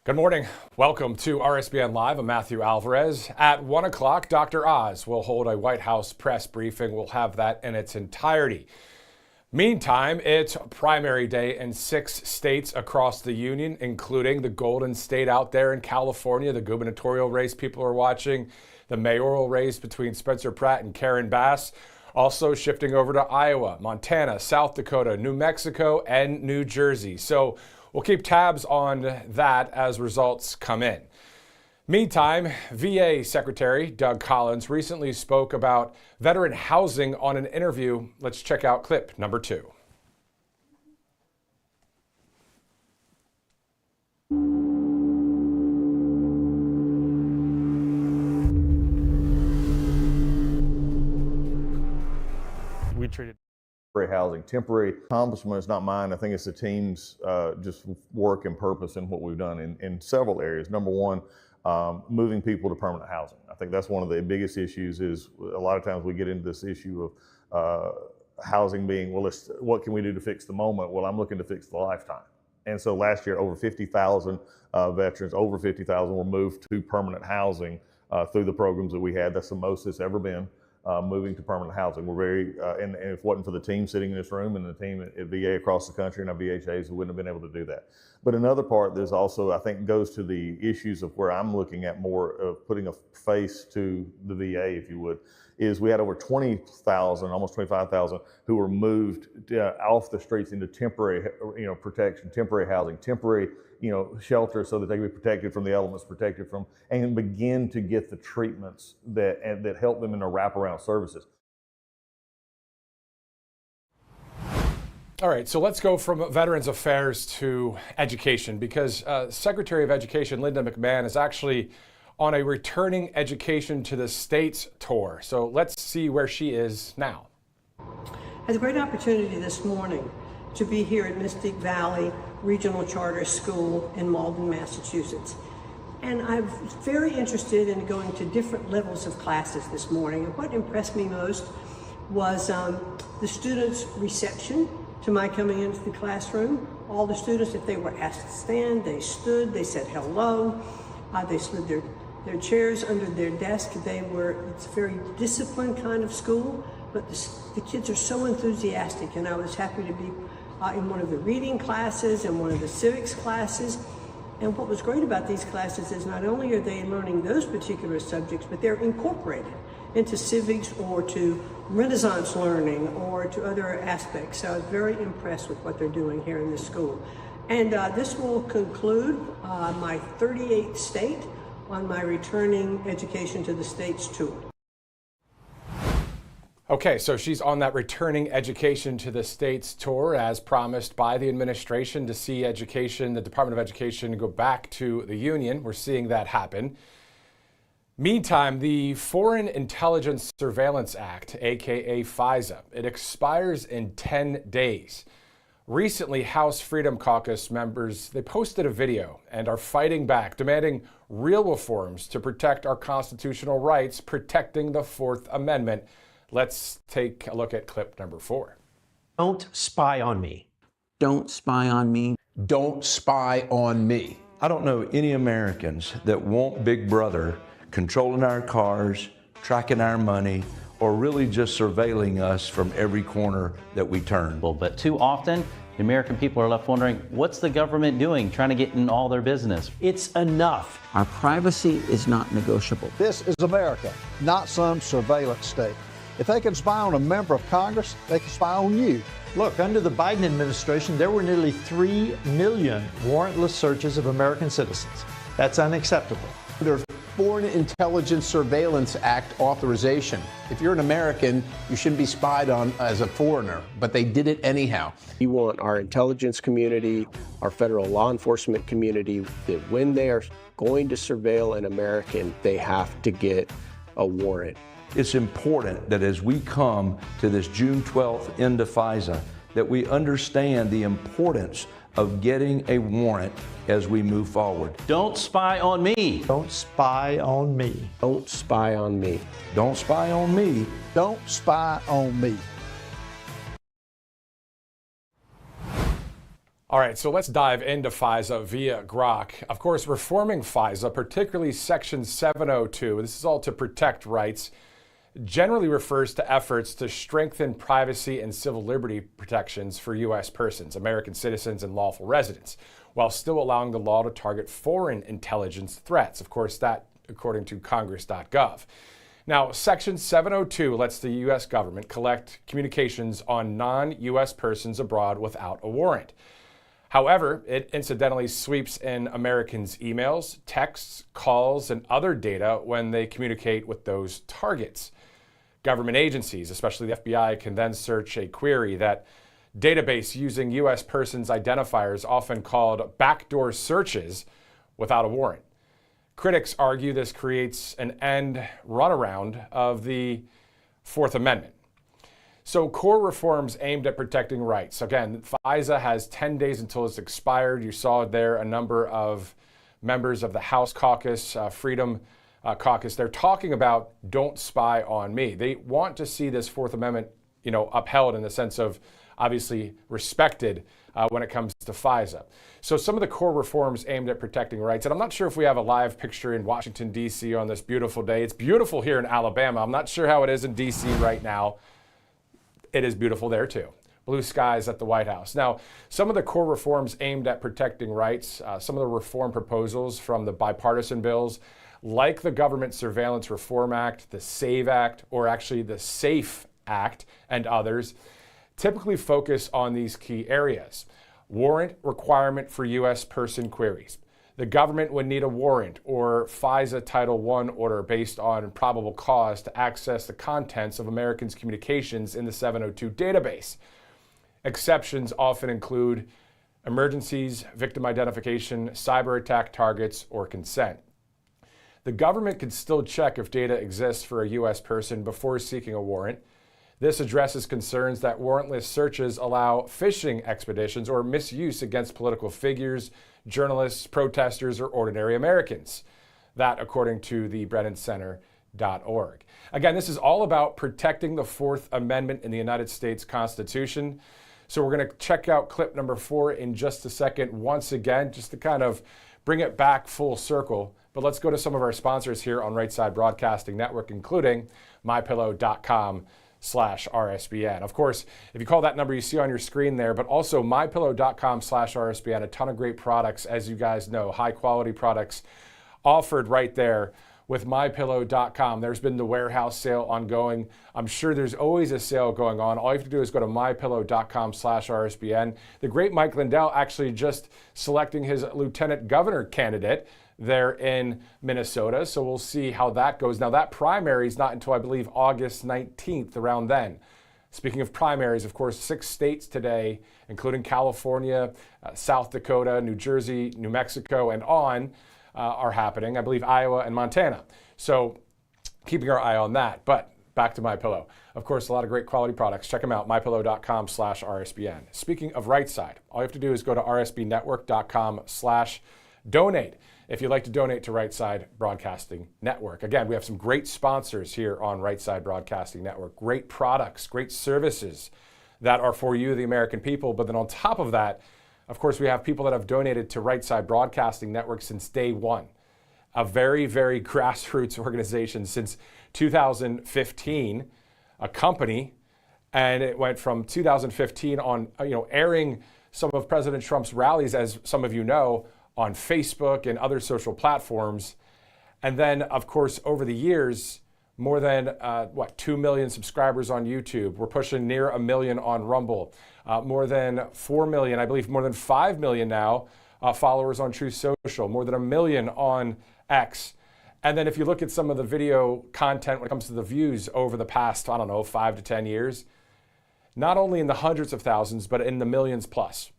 Good morning. Welcome to RSBN Live. I'm Matthew Alvarez. At 1 o'clock, Dr. Oz will hold a White House press briefing. We'll have that in its entirety. Meantime, it's primary day in 6 states across the union, including the Golden State out there in California, the gubernatorial race people are watching, the mayoral race between Spencer Pratt and Karen Bass. Also shifting over to Iowa, Montana, South Dakota, New Mexico, and New Jersey. So we'll keep tabs on that as results come in. Meantime, VA Secretary Doug Collins recently spoke about veteran housing on an interview. Let's check out clip number 2. We treated temporary housing. Temporary accomplishment is not mine. I think it's the team's just work and purpose in what we've done in several areas. Number one, moving people to permanent housing. I think that's one of the biggest issues. Is a lot of times we get into this issue of housing being, well, what can we do to fix the moment? Well, I'm looking to fix the lifetime. And so last year, over 50,000 veterans, over 50,000 were moved to permanent housing through the programs that we had. That's the most it's ever been. Moving to permanent housing. We're very, and if it wasn't for the team sitting in this room and the team at VA across the country and our VHAs, we wouldn't have been able to do that. But another part there's also, I think, goes to the issues of where I'm looking at more of putting a face to the VA, if you would, is we had over 20,000, almost 25,000 who were moved off the streets into temporary, protection, temporary housing, temporary, shelter so that they can be protected from the elements, protected from, and begin to get the treatments that help them in their wraparound services. All right, so let's go from Veterans Affairs to education, because Secretary of Education Linda McMahon is actually on a returning education to the states tour. So let's see where she is now. I had a great opportunity this morning to be here at Mystic Valley Regional Charter School in Malden, Massachusetts. And I'm very interested in going to different levels of classes this morning. And what impressed me most was the students' reception to my coming into the classroom. All the students, if they were asked to stand, they stood, they said hello, they slid their chairs under their desk. It's a very disciplined kind of school, but the kids are so enthusiastic, and I was happy to be in one of the reading classes and one of the civics classes. And what was great about these classes is not only are they learning those particular subjects, but they're incorporated into civics or to Renaissance learning or to other aspects. So I was very impressed with what they're doing here in this school. And this will conclude my 38th state on my returning education to the states tour. Okay, so she's on that returning education to the states tour as promised by the administration to see education, the Department of Education, go back to the union. We're seeing that happen. Meantime, the Foreign Intelligence Surveillance Act, aka FISA, it expires in 10 days. Recently, House Freedom Caucus members, they posted a video and are fighting back, demanding real reforms to protect our constitutional rights, protecting the Fourth Amendment. Let's take a look at clip number 4. Don't spy on me. Don't spy on me. Don't spy on me. I don't know any Americans that want Big Brother controlling our cars, tracking our money, or really just surveilling us from every corner that we turn. But too often, the American people are left wondering, what's the government doing, trying to get in all their business? It's enough. Our privacy is not negotiable. This is America, not some surveillance state. If they can spy on a member of Congress, they can spy on you. Look, under the Biden administration, there were nearly 3 million warrantless searches of American citizens. That's unacceptable. There's Foreign Intelligence Surveillance Act authorization. If you're an American, you shouldn't be spied on as a foreigner, but they did it anyhow. We want our intelligence community, our federal law enforcement community, that when they are going to surveil an American, they have to get a warrant. It's important that as we come to this June 12th end of FISA, that we understand the importance of getting a warrant as we move forward. Don't spy on me. Don't spy on me. Don't spy on me. Don't spy on me. Don't spy on me. All right, so let's dive into FISA via Grok. Of course, reforming FISA, particularly Section 702, this is all to protect rights, generally refers to efforts to strengthen privacy and civil liberty protections for U.S. persons, American citizens, and lawful residents, while still allowing the law to target foreign intelligence threats. Of course, that according to Congress.gov. Now, Section 702 lets the U.S. government collect communications on non-U.S. persons abroad without a warrant. However, it incidentally sweeps in Americans' emails, texts, calls, and other data when they communicate with those targets. Government agencies, especially the FBI, can then search a query that database using U.S. persons identifiers, often called backdoor searches, without a warrant. Critics argue this creates an end runaround of the Fourth Amendment. So core reforms aimed at protecting rights. Again, FISA has 10 days until it's expired. You saw there a number of members of the House Caucus, Freedom Caucus. They're talking about don't spy on me. They want to see this Fourth Amendment, upheld in the sense of obviously respected when it comes to FISA. So some of the core reforms aimed at protecting rights, and I'm not sure if we have a live picture in Washington, D.C. on this beautiful day. It's beautiful here in Alabama. I'm not sure how it is in D.C. right now. It is beautiful there too. Blue skies at the White House. Now, some of the core reforms aimed at protecting rights, some of the reform proposals from the bipartisan bills, like the Government Surveillance Reform Act, the SAVE Act, or actually the SAFE Act, and others, typically focus on these key areas. Warrant requirement for U.S. person queries. The government would need a warrant or FISA Title I order based on probable cause to access the contents of Americans' communications in the 702 database. Exceptions often include emergencies, victim identification, cyber attack targets, or consent. The government could still check if data exists for a U.S. person before seeking a warrant. This addresses concerns that warrantless searches allow fishing expeditions or misuse against political figures, journalists, protesters, or ordinary Americans. That, according to the BrennanCenter.org. Again, this is all about protecting the Fourth Amendment in the United States Constitution. So we're going to check out clip number 4 in just a second once again, just to kind of bring it back full circle. But let's go to some of our sponsors here on Right Side Broadcasting Network, including mypillow.com/RSBN. Of course, if you call that number you see on your screen there, but also mypillow.com/RSBN, a ton of great products, as you guys know, high quality products offered right there with mypillow.com. There's been the warehouse sale ongoing. I'm sure there's always a sale going on. All you have to do is go to mypillow.com/RSBN. The great Mike Lindell actually just selecting his lieutenant governor candidate there in Minnesota. So we'll see how that goes. Now that primary is not until I believe August 19th, around then. Speaking of primaries, of course, 6 states today, including California, South Dakota, New Jersey, New Mexico, and on are happening. I believe Iowa and Montana. So keeping our eye on that. But back to MyPillow. Of course, a lot of great quality products. Check them out, mypillow.com/RSBN. Speaking of Right Side, all you have to do is go to rsbnetwork.com/donate. If you'd like to donate to Right Side Broadcasting Network. Again, we have some great sponsors here on Right Side Broadcasting Network. Great products, great services that are for you, the American people. But then on top of that, of course, we have people that have donated to Right Side Broadcasting Network since day one. A very, very grassroots organization since 2015, a company, and it went from 2015 on, airing some of President Trump's rallies, as some of you know, on Facebook and other social platforms. And then, of course, over the years, more than 2 million subscribers on YouTube. We're pushing near 1 million on Rumble. More than 4 million, I believe more than 5 million now followers on Truth Social. More than 1 million on X. And then if you look at some of the video content when it comes to the views over the past, 5 to 10 years, not only in the hundreds of thousands, but in the millions plus.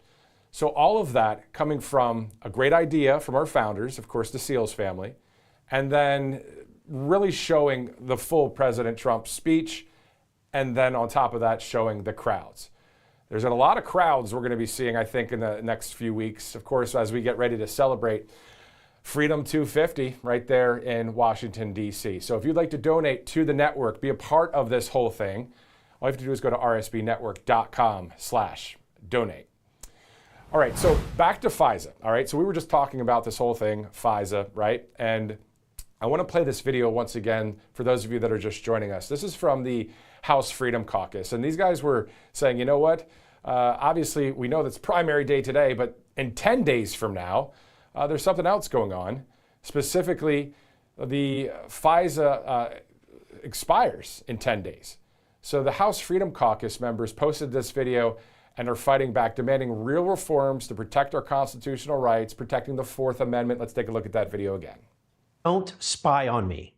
So all of that coming from a great idea from our founders, of course, the Seals family, and then really showing the full President Trump speech, and then on top of that, showing the crowds. There's a lot of crowds we're going to be seeing, I think, in the next few weeks, of course, as we get ready to celebrate Freedom 250 right there in Washington, D.C. So if you'd like to donate to the network, be a part of this whole thing, all you have to do is go to rsbnetwork.com/donate. All right, so back to FISA. All right, so we were just talking about this whole thing, FISA, right? And I want to play this video once again for those of you that are just joining us. This is from the House Freedom Caucus, and these guys were saying, you know what? Obviously, we know that's primary day today, but in 10 days from now, there's something else going on. Specifically, the FISA expires in 10 days. So the House Freedom Caucus members posted this video and are fighting back, demanding real reforms to protect our constitutional rights, protecting the Fourth Amendment. Let's take a look at that video again. Don't spy on me.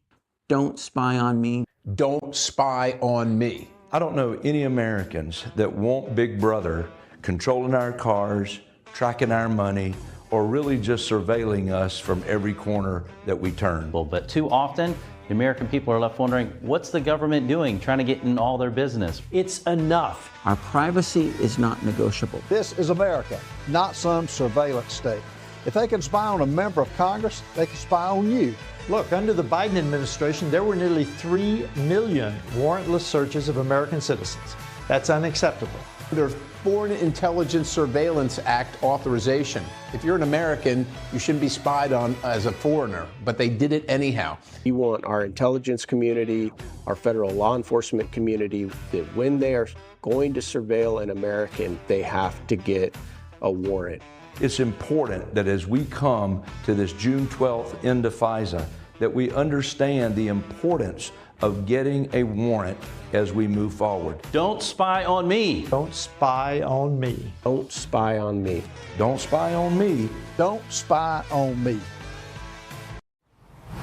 Don't spy on me. Don't spy on me. I don't know any Americans that want Big Brother controlling our cars, tracking our money, or really just surveilling us from every corner that we turn. Well, but too often, the American people are left wondering, what's the government doing, trying to get in all their business? It's enough. Our privacy is not negotiable. This is America, not some surveillance state. If they can spy on a member of Congress, they can spy on you. Look, under the Biden administration, there were nearly 3 million warrantless searches of American citizens. That's unacceptable. Under Foreign Intelligence Surveillance Act authorization, if you're an American, you shouldn't be spied on as a foreigner, but they did it anyhow. We want our intelligence community, our federal law enforcement community, that when they are going to surveil an American, they have to get a warrant. It's important that as we come to this June 12th end of FISA, that we understand the importance of getting a warrant as we move forward. Don't spy on me. Don't spy on me. Don't spy on me. Don't spy on me. Don't spy on me.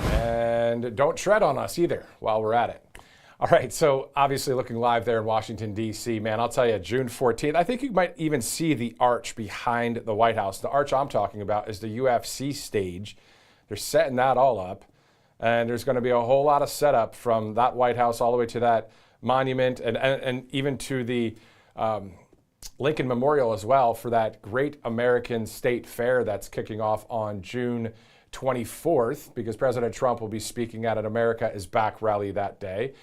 And don't tread on us either while we're at it. All right, so obviously looking live there in Washington, D.C., man, I'll tell you, June 14th, I think you might even see the arch behind the White House. The arch I'm talking about is the UFC stage. They're setting that all up, and there's going to be a whole lot of setup from that White House all the way to that monument and even to the Lincoln Memorial as well for that great American State Fair that's kicking off on June 24th, because President Trump will be speaking at an America is Back rally that day.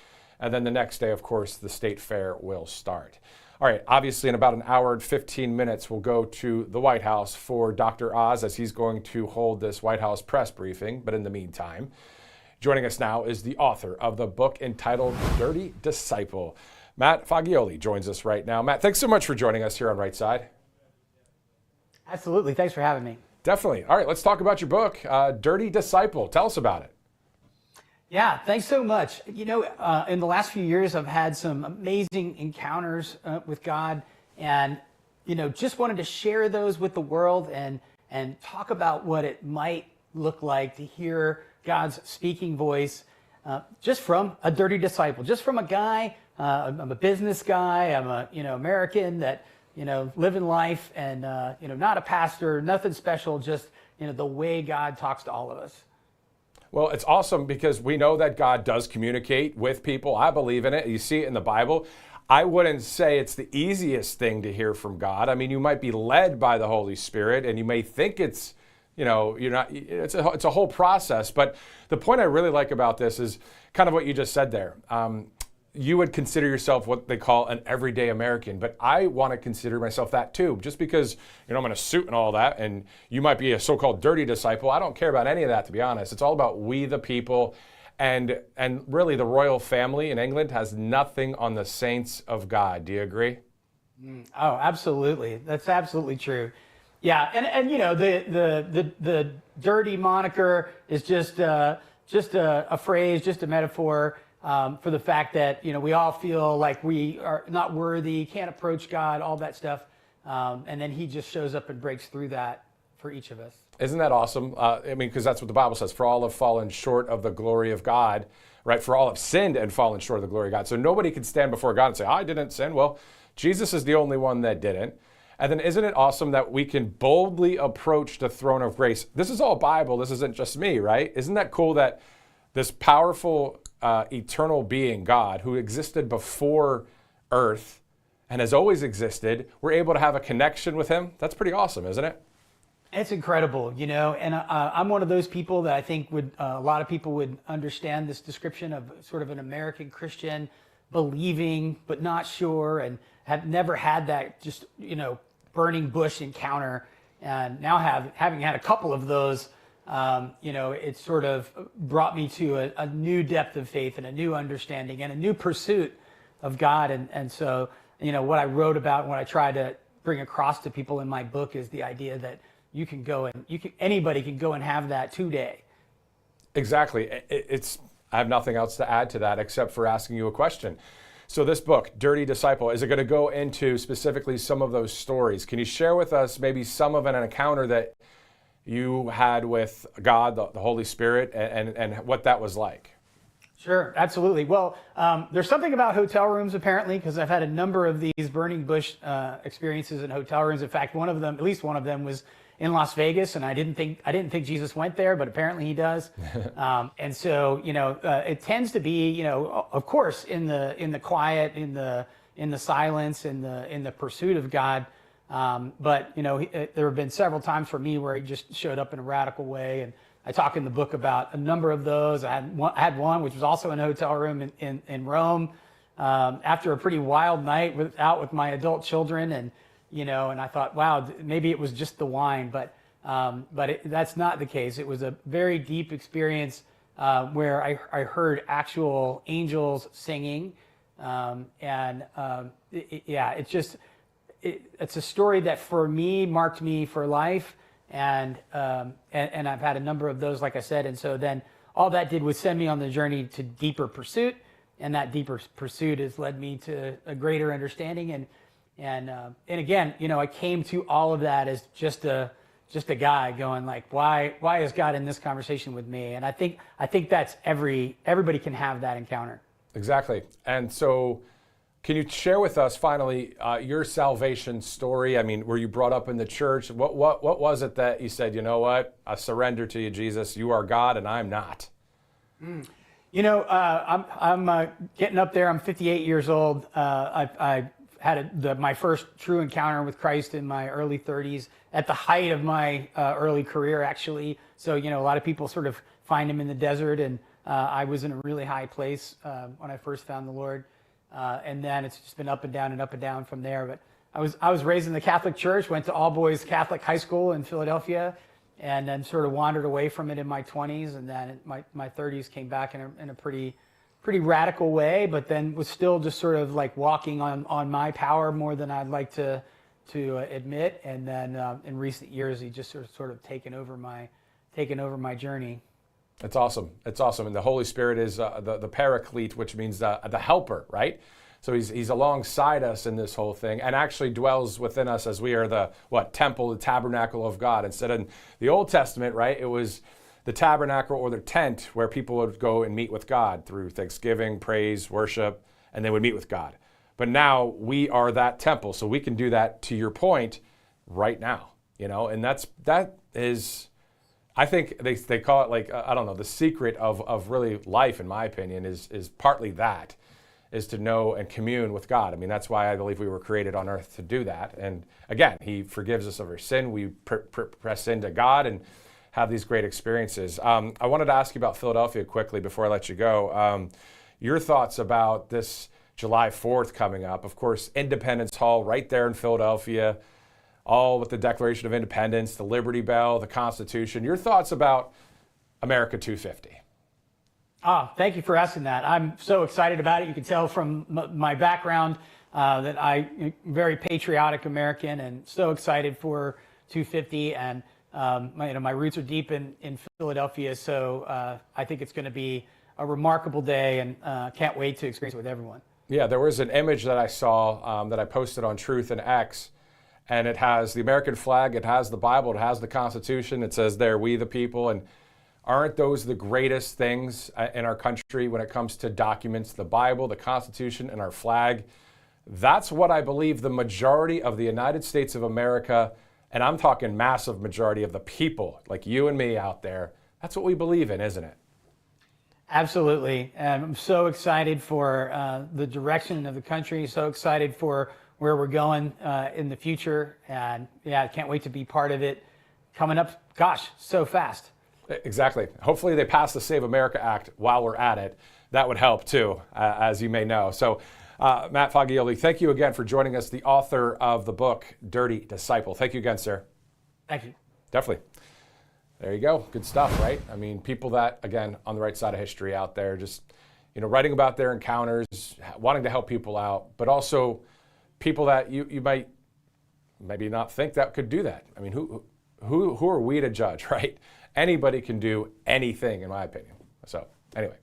And then the next day, of course, the State Fair will start. All right, obviously in about an hour and 15 minutes, we'll go to the White House for Dr. Oz as he's going to hold this White House press briefing. But in the meantime, joining us now is the author of the book entitled Dirty Disciple. Matt Fagioli joins us right now. Matt, thanks so much for joining us here on Right Side. Absolutely, thanks for having me. Definitely. All right, let's talk about your book, Dirty Disciple. Tell us about it. Yeah, thanks so much. You know, in the last few years, I've had some amazing encounters with God, and just wanted to share those with the world and talk about what it might look like to hear God's speaking voice, just from a dirty disciple, just from a guy. I'm a business guy. I'm a American that living life, and not a pastor, nothing special. Just the way God talks to all of us. Well, it's awesome because we know that God does communicate with people. I believe in it. You see it in the Bible. I wouldn't say it's the easiest thing to hear from God. I mean, you might be led by the Holy Spirit, and you may think it's, you're not. It's a whole process. But the point I really like about this is kind of what you just said there. You would consider yourself what they call an everyday American, but I want to consider myself that too. Just because I'm in a suit and all that, and you might be a so-called dirty disciple, I don't care about any of that, to be honest. It's all about we the people, and really the royal family in England has nothing on the saints of God. Do you agree? Oh, absolutely. That's absolutely true. Yeah, and the dirty moniker is just a phrase, just a metaphor. For the fact that we all feel like we are not worthy, can't approach God, all that stuff, and then He just shows up and breaks through that for each of us. Isn't that awesome? I mean, because that's what the Bible says. For all have fallen short of the glory of God, right? For all have sinned and fallen short of the glory of God. So nobody can stand before God and say, I didn't sin. Well, Jesus is the only one that didn't. And then isn't it awesome that we can boldly approach the throne of grace? This is all Bible. This isn't just me, right? Isn't that cool that this powerful eternal being, God, who existed before earth and has always existed, we're able to have a connection with Him? That's pretty awesome, isn't it? It's incredible, and I'm one of those people that I think a lot of people would understand this description of sort of an American Christian, believing but not sure, and have never had that just burning bush encounter, and now having had a couple of those, it sort of brought me to a new depth of faith and a new understanding and a new pursuit of God. And so, what I wrote about, what I tried to bring across to people in my book is the idea that anybody can go and have that today. Exactly. I have nothing else to add to that except for asking you a question. So this book, Dirty Disciple, is it going to go into specifically some of those stories? Can you share with us maybe some of an encounter that you had with God, the Holy Spirit, and what that was like? Sure, absolutely. Well, there's something about hotel rooms apparently, because I've had a number of these burning bush experiences in hotel rooms. In fact, one of them, at least one of them, was in Las Vegas, and I didn't think Jesus went there, but apparently he does. And so, it tends to be, of course, in the quiet, in the silence, in the pursuit of God. But there have been several times for me where he just showed up in a radical way, and I talk in the book about a number of those. I had one which was also in a hotel room in Rome after a pretty wild night out with my adult children, and I thought, wow, maybe it was just the wine, but that's not the case. It was a very deep experience where I heard actual angels singing, it's a story that for me marked me for life. And I've had a number of those, like I said, and so then all that did was send me on the journey to deeper pursuit, and that deeper pursuit has led me to a greater understanding, and again, I came to all of that as just a guy going like, why is God in this conversation with me? And I think that's everybody can have that encounter. Exactly. And so, can you share with us finally your salvation story? I mean, were you brought up in the church? What was it that you said, you know what, I surrender to you, Jesus. You are God and I'm not. I'm getting up there. I'm 58 years old. I had my first true encounter with Christ in my early 30s, at the height of my early career, actually. So, a lot of people sort of find him in the desert, and I was in a really high place when I first found the Lord. And then it's just been up and down from there. But I was raised in the Catholic Church, went to all boys Catholic high school in Philadelphia, and then sort of wandered away from it in my 20s, and then in my 30s came back in a pretty radical way, but then was still just sort of like walking on my power more than I'd like to admit. And then in recent years, he just sort of taken over my journey. It's awesome. It's awesome. And the Holy Spirit is the paraclete, which means the helper, right? So he's alongside us in this whole thing, and actually dwells within us as we are the temple, the tabernacle of God. Instead in the Old Testament, right, it was the tabernacle or the tent where people would go and meet with God through thanksgiving, praise, worship, and they would meet with God. But now we are that temple, so we can do that, to your point, right now. And that is, I think they call it like, I don't know, the secret of really life, in my opinion, is partly that, is to know and commune with God. I mean, that's why I believe we were created on earth to do that. And again, he forgives us of our sin. We press into God and have these great experiences. I wanted to ask you about Philadelphia quickly before I let you go. Your thoughts about this July 4th coming up. Of course, Independence Hall right there in Philadelphia, all with the Declaration of Independence, the Liberty Bell, the Constitution. Your thoughts about America 250? Thank you for asking that. I'm so excited about it. You can tell from my background that I'm a very patriotic American, and so excited for 250. And my roots are deep in Philadelphia, so I think it's going to be a remarkable day, and can't wait to experience it with everyone. Yeah, there was an image that I saw that I posted on Truth and X, and it has the American flag, it has the Bible, it has the Constitution, it says there, we the people. And aren't those the greatest things in our country when it comes to documents, the Bible, the Constitution, and our flag? That's what I believe the majority of the United States of America, and I'm talking massive majority of the people, like you and me out there, that's what we believe in, isn't it? Absolutely. And I'm so excited for the direction of the country, so excited for where we're going in the future. And yeah, I can't wait to be part of it coming up, gosh, so fast. Exactly. Hopefully they pass the Save America Act while we're at it. That would help too, as you may know. So Matt Fagioli, thank you again for joining us, the author of the book, Dirty Disciple. Thank you again, sir. Thank you. Definitely. There you go. Good stuff, right? I mean, people that, again, on the right side of history out there, just, writing about their encounters, wanting to help people out, but also people that you might maybe not think that could do that. I mean, who are we to judge, right? Anybody can do anything, in my opinion. So anyway,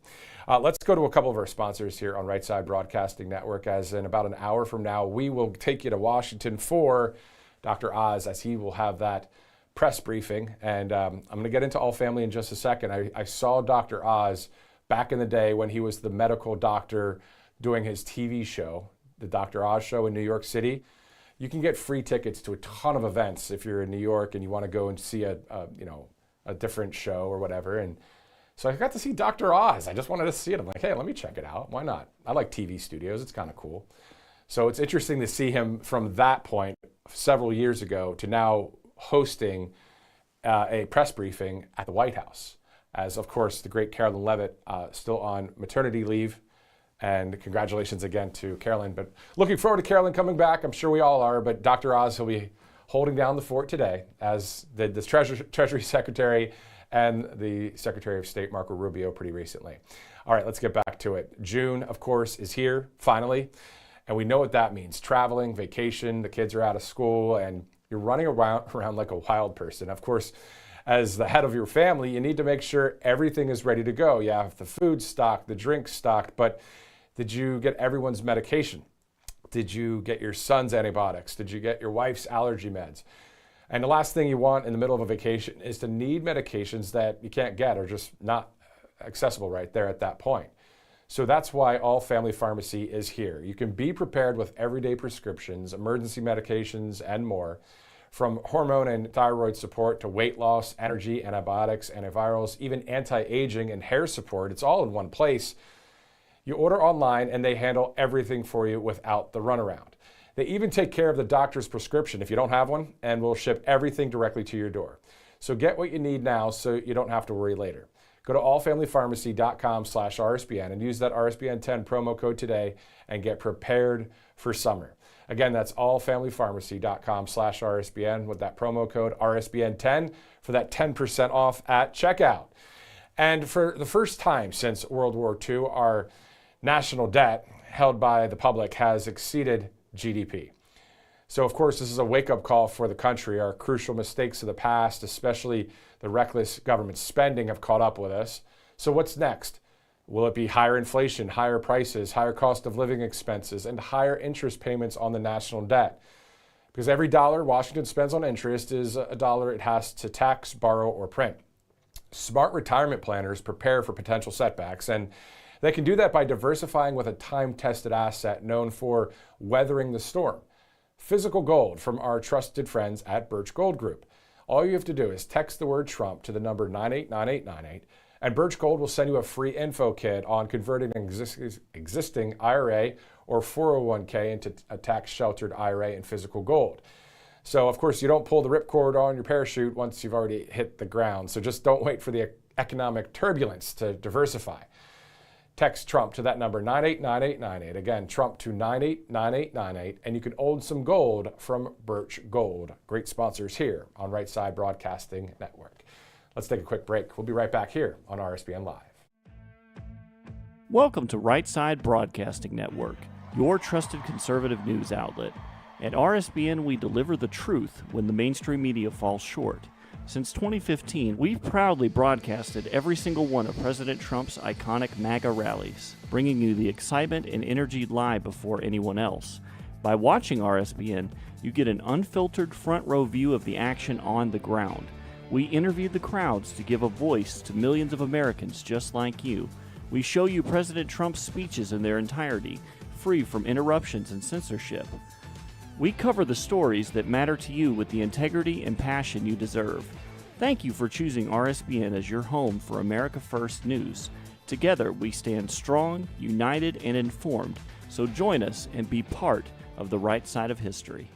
let's go to a couple of our sponsors here on Right Side Broadcasting Network, as in about an hour from now, we will take you to Washington for Dr. Oz, as he will have that press briefing. And I'm going to get into All Family in just a second. I saw Dr. Oz back in the day when he was the medical doctor doing his TV show, the Dr. Oz Show in New York City. You can get free tickets to a ton of events if you're in New York and you want to go and see a different show or whatever. And so I got to see Dr. Oz. I just wanted to see it. I'm like, hey, let me check it out. Why not? I like TV studios. It's kind of cool. So it's interesting to see him from that point several years ago to now hosting a press briefing at the White House. As, of course, the great Carolyn Levitt still on maternity leave. And congratulations again to Carolyn. But looking forward to Carolyn coming back. I'm sure we all are. But Dr. Oz will be holding down the fort today, as did the Treasury Secretary and the Secretary of State, Marco Rubio, pretty recently. All right, let's get back to it. June, of course, is here, finally. And we know what that means. Traveling, vacation, the kids are out of school, and you're running around like a wild person. Of course, as the head of your family, you need to make sure everything is ready to go. You have the food stocked, the drinks stocked, but did you get everyone's medication? Did you get your son's antibiotics? Did you get your wife's allergy meds? And the last thing you want in the middle of a vacation is to need medications that you can't get or just not accessible right there at that point. So that's why All Family Pharmacy is here. You can be prepared with everyday prescriptions, emergency medications, and more. From hormone and thyroid support to weight loss, energy, antibiotics, antivirals, even anti-aging and hair support, it's all in one place. You order online and they handle everything for you without the runaround. They even take care of the doctor's prescription if you don't have one, and will ship everything directly to your door. So get what you need now so you don't have to worry later. Go to allfamilypharmacy.com/RSBN and use that RSBN10 promo code today and get prepared for summer. Again, that's allfamilypharmacy.com/RSBN with that promo code RSBN10 for that 10% off at checkout. And for the first time since World War II, our national debt held by the public has exceeded GDP. So, of course, this is a wake-up call for the country. Our crucial mistakes of the past, especially the reckless government spending, have caught up with us. So what's next? Will it be higher inflation, higher prices, higher cost of living expenses, and higher interest payments on the national debt? Because every dollar Washington spends on interest is a dollar it has to tax, borrow, or print. Smart retirement planners prepare for potential setbacks, and they can do that by diversifying with a time-tested asset known for weathering the storm. Physical gold from our trusted friends at Birch Gold Group. All you have to do is text the word Trump to the number 989898, and Birch Gold will send you a free info kit on converting an existing IRA or 401k into a tax-sheltered IRA in physical gold. So, of course, you don't pull the ripcord on your parachute once you've already hit the ground. So just don't wait for the economic turbulence to diversify. Text Trump to that number 989898. Again, Trump to 989898, and you can own some gold from Birch Gold. Great sponsors here on Right Side Broadcasting Network. Let's take a quick break. We'll be right back here on RSBN Live. Welcome to Right Side Broadcasting Network, your trusted conservative news outlet. At RSBN, we deliver the truth when the mainstream media falls short. Since 2015, we've proudly broadcasted every single one of President Trump's iconic MAGA rallies, bringing you the excitement and energy live before anyone else. By watching RSBN, you get an unfiltered front row view of the action on the ground. We interview the crowds to give a voice to millions of Americans just like you. We show you President Trump's speeches in their entirety, free from interruptions and censorship. We cover the stories that matter to you with the integrity and passion you deserve. Thank you for choosing RSBN as your home for America First News. Together, we stand strong, united, and informed. So join us and be part of the right side of history.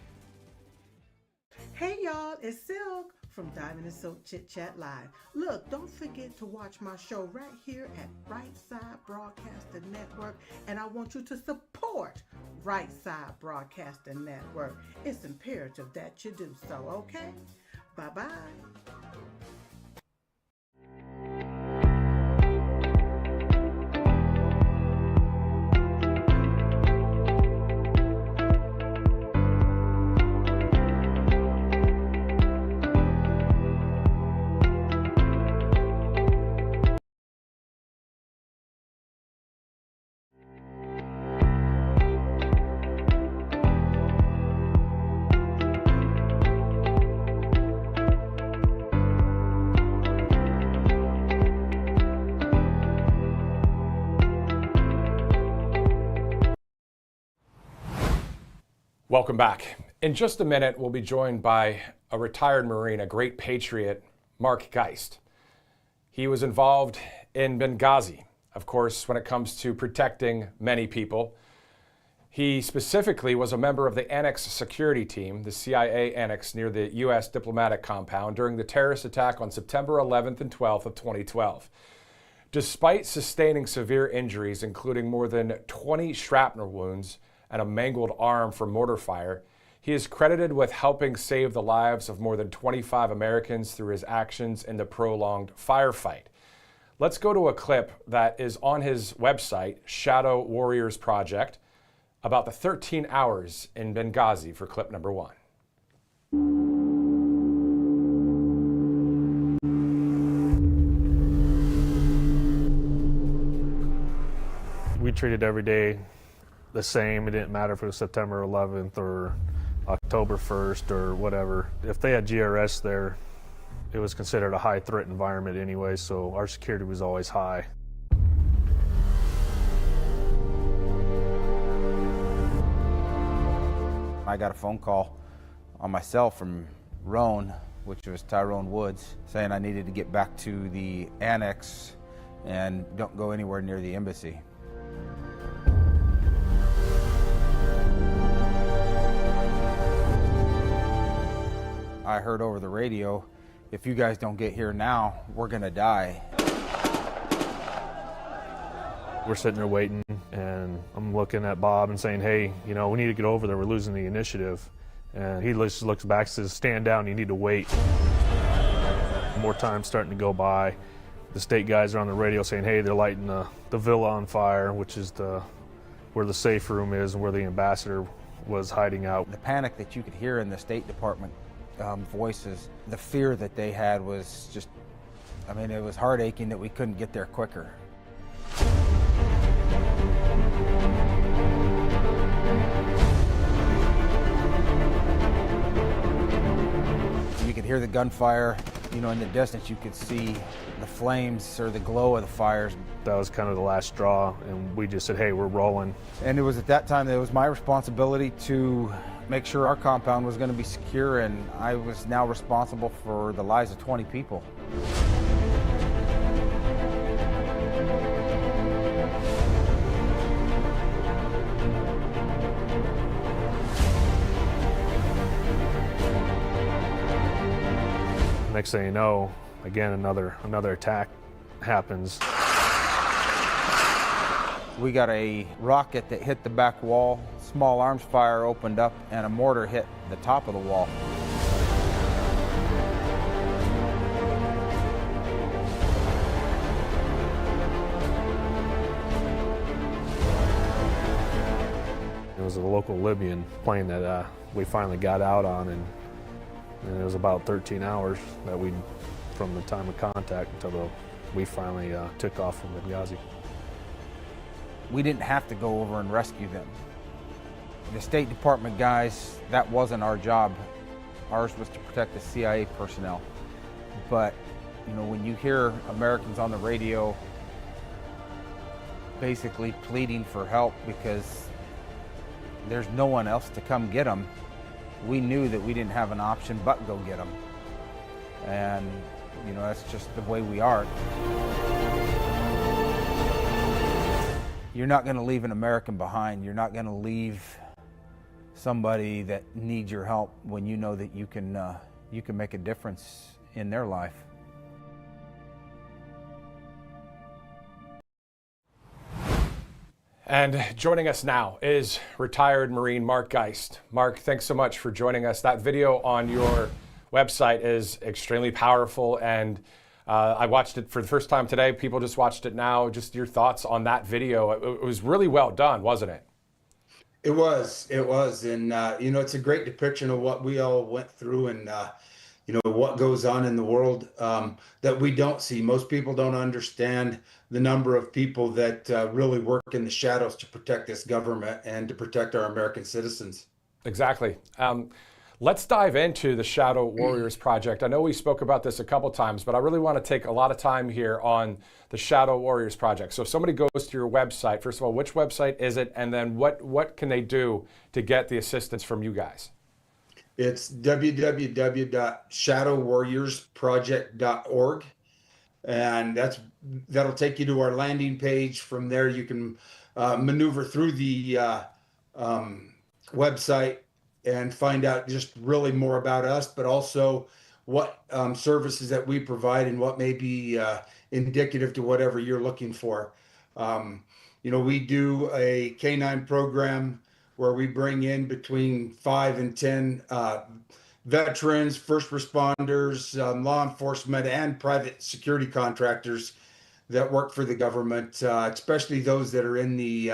Hey y'all, it's Silk. from Diamond and Silk Chit Chat Live. Look, don't forget to watch my show right here at Right Side Broadcasting Network, and I want you to support Right Side Broadcasting Network. It's imperative that you do so, okay? Bye-bye. Welcome back. In just a minute, we'll be joined by a retired Marine, a great patriot, Mark Geist. He was involved in Benghazi, of course, when it comes to protecting many people. He specifically was a member of the Annex security team, the CIA Annex near the U.S. diplomatic compound during the terrorist attack on September 11th and 12th of 2012. Despite sustaining severe injuries, including more than 20 shrapnel wounds, and a mangled arm from mortar fire, he is credited with helping save the lives of more than 25 Americans through his actions in the prolonged firefight. Let's go to a clip that is on his website, Shadow Warriors Project, about the 13 hours in Benghazi for clip number 1. We treated every day the same. It didn't matter if it was September 11th or October 1st or whatever. If they had GRS there, it was considered a high threat environment anyway, so our security was always high. I got a phone call on my cell from Roan, which was Tyrone Woods, saying I needed to get back to the Annex and don't go anywhere near the embassy. I heard over the radio, if you guys don't get here now, we're gonna die. We're sitting there waiting, and I'm looking at Bob and saying, hey, you know, we need to get over there, we're losing the initiative. And he just looks back and says, stand down, you need to wait. More time starting to go by. The state guys are on the radio saying, hey, they're lighting the villa on fire, which is where the safe room is and where the ambassador was hiding out. The panic that you could hear in the State Department voices, the fear that they had was just, I mean, it was heart aching that we couldn't get there quicker. You could hear the gunfire, you know, in the distance you could see the flames or the glow of the fires. That was kind of the last straw, and we just said, hey, we're rolling. And it was at that time that it was my responsibility to make sure our compound was going to be secure, and I was now responsible for the lives of 20 people. Next thing you know, again, another attack happens. We got a rocket that hit the back wall, small arms fire opened up, and a mortar hit the top of the wall. It was a local Libyan plane that we finally got out on, and it was about 13 hours that from the time of contact until we finally took off from Benghazi. We didn't have to go over and rescue them. The State Department guys, that wasn't our job. Ours was to protect the CIA personnel. But, you know, when you hear Americans on the radio basically pleading for help because there's no one else to come get them, we knew that we didn't have an option but go get them. And, you know, that's just the way we are. You're not going to leave an American behind. You're not going to leave somebody that needs your help when you know that you can you can make a difference in their life. And joining us now is retired Marine Mark Geist. Mark, thanks so much for joining us. That video on your website is extremely powerful, and I watched it for the first time today. People just watched it now. Just your thoughts on that video. It was really well done, wasn't it? It was, and it's a great depiction of what we all went through, and what goes on in the world that we don't see. Most people don't understand the number of people that really work in the shadows to protect this government and to protect our American citizens. Exactly. Let's dive into the Shadow Warriors Project. I know we spoke about this a couple times, but I really want to take a lot of time here on the Shadow Warriors Project. So if somebody goes to your website, first of all, which website is it? And then what can they do to get the assistance from you guys? It's www.shadowwarriorsproject.org. And that'll take you to our landing page. From there, you can maneuver through the website and find out just really more about us, but also what services that we provide and what may be indicative to whatever you're looking for. We do a K-9 program where we bring in between 5 and 10 veterans, first responders, law enforcement, and private security contractors that work for the government, especially those that are in the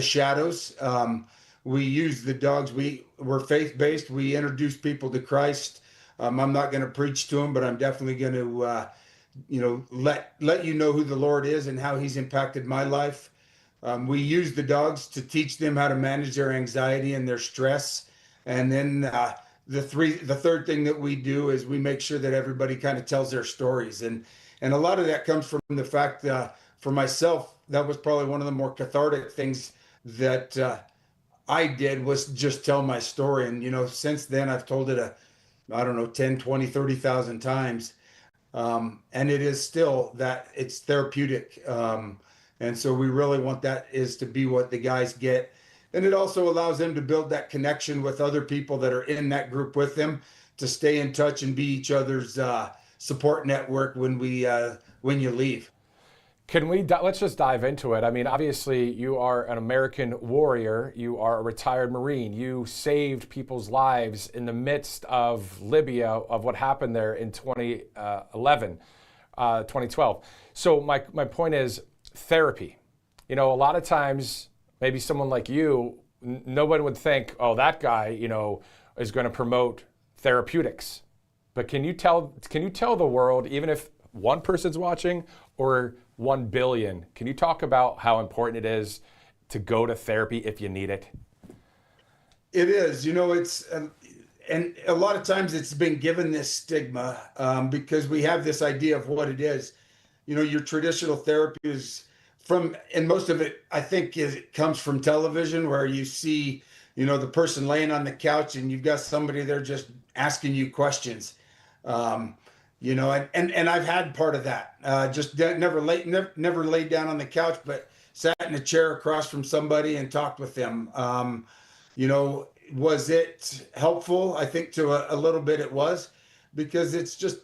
shadows. We use the dogs. We're faith-based. We introduce people to Christ. I'm not going to preach to them, but I'm definitely going to, let you know who the Lord is and how He's impacted my life. We use the dogs to teach them how to manage their anxiety and their stress. And then the third thing that we do is we make sure that everybody kind of tells their stories. And a lot of that comes from the fact that for myself, that was probably one of the more cathartic things that I did, was just tell my story. And, since then I've told it 10, 20, 30,000 times. And it is still that it's therapeutic. And so we really want that is to be what the guys get. And it also allows them to build that connection with other people that are in that group with them, to stay in touch and be each other's support network when you leave. Let's just dive into it. I mean, obviously you are an American warrior. You are a retired Marine. You saved people's lives in the midst of Libya, of what happened there in 2012. So my point is therapy. A lot of times, maybe someone like you, nobody would think, oh, that guy, is going to promote therapeutics. But can you tell the world, even if one person's watching or 1 billion, can you talk about how important it is to go to therapy if you need it? It is. It's and a lot of times it's been given this stigma because we have this idea of what it is. Your traditional therapy is and most of it, I think, it comes from television, where you see, the person laying on the couch and you've got somebody there just asking you questions. And I've had part of that. Just never laid down on the couch, but sat in a chair across from somebody and talked with them. Was it helpful? I think to a little bit it was, because it's just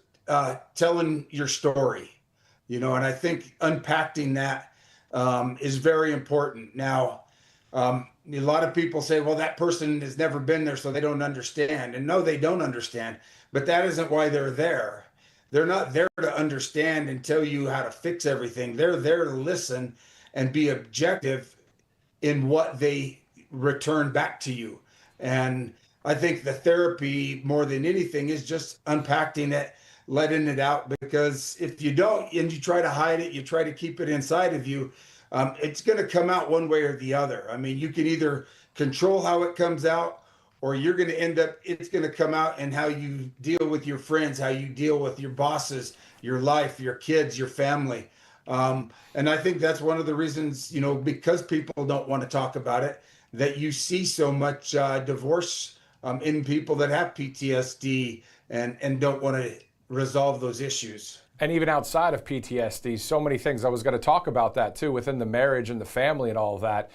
telling your story, and I think unpacking that is very important. Now, a lot of people say, well, that person has never been there, so they don't understand. And no, they don't understand, but that isn't why they're there. They're not there to understand and tell you how to fix everything. They're there to listen and be objective in what they return back to you. And I think the therapy, more than anything, is just unpacking it, letting it out, because if you don't and you try to hide it, you try to keep it inside of you, it's going to come out one way or the other. I mean, you can either control how it comes out, or you're going to end up, it's going to come out in how you deal with your friends, how you deal with your bosses, your life, your kids, your family. And I think that's one of the reasons, because people don't want to talk about it, that you see so much divorce in people that have PTSD and don't want to resolve those issues. And even outside of PTSD, so many things. I was going to talk about that too, within the marriage and the family and all of that.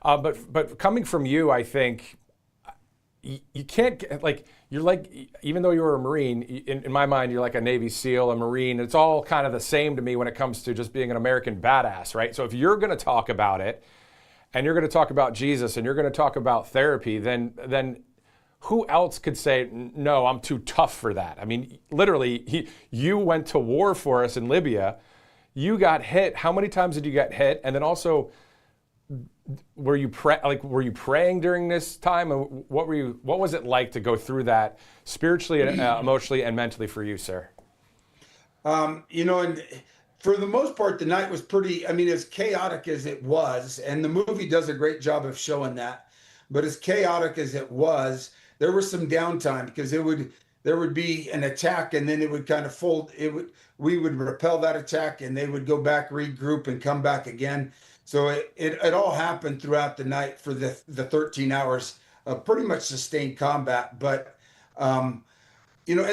But coming from you, I think you can't get, like, you're like, even though you were a Marine, in my mind, you're like a Navy SEAL, a Marine. It's all kind of the same to me when it comes to just being an American badass, right? So if you're going to talk about it, and you're going to talk about Jesus, and you're going to talk about therapy, then who else could say, no, I'm too tough for that? I mean, literally, you went to war for us in Libya. You got hit. How many times did you get hit? And then also, were you praying during this time? And what was it like to go through that spiritually, emotionally, and mentally for you, sir? And for the most part, the night was pretty, as chaotic as it was, and the movie does a great job of showing that, but as chaotic as it was, there was some downtime because there would be an attack, and then it would kind of fold. We would repel that attack, and they would go back, regroup, and come back again. So it all happened throughout the night for the 13 hours of pretty much sustained combat. But and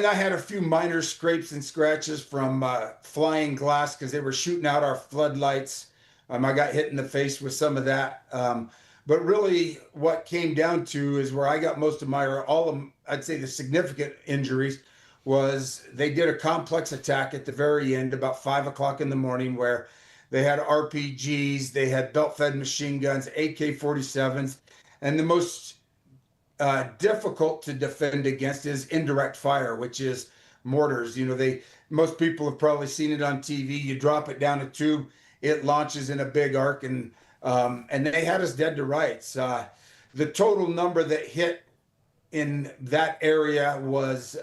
I had a few minor scrapes and scratches from flying glass because they were shooting out our floodlights. I got hit in the face with some of that. But really what came down to is where I got most of I'd say the significant injuries was they did a complex attack at the very end about 5 o'clock in the morning where they had RPGs, they had belt-fed machine guns, AK-47s, and the most difficult to defend against is indirect fire, which is mortars. Most people have probably seen it on TV. You drop it down a tube, it launches in a big arc, and they had us dead to rights. The total number that hit in that area was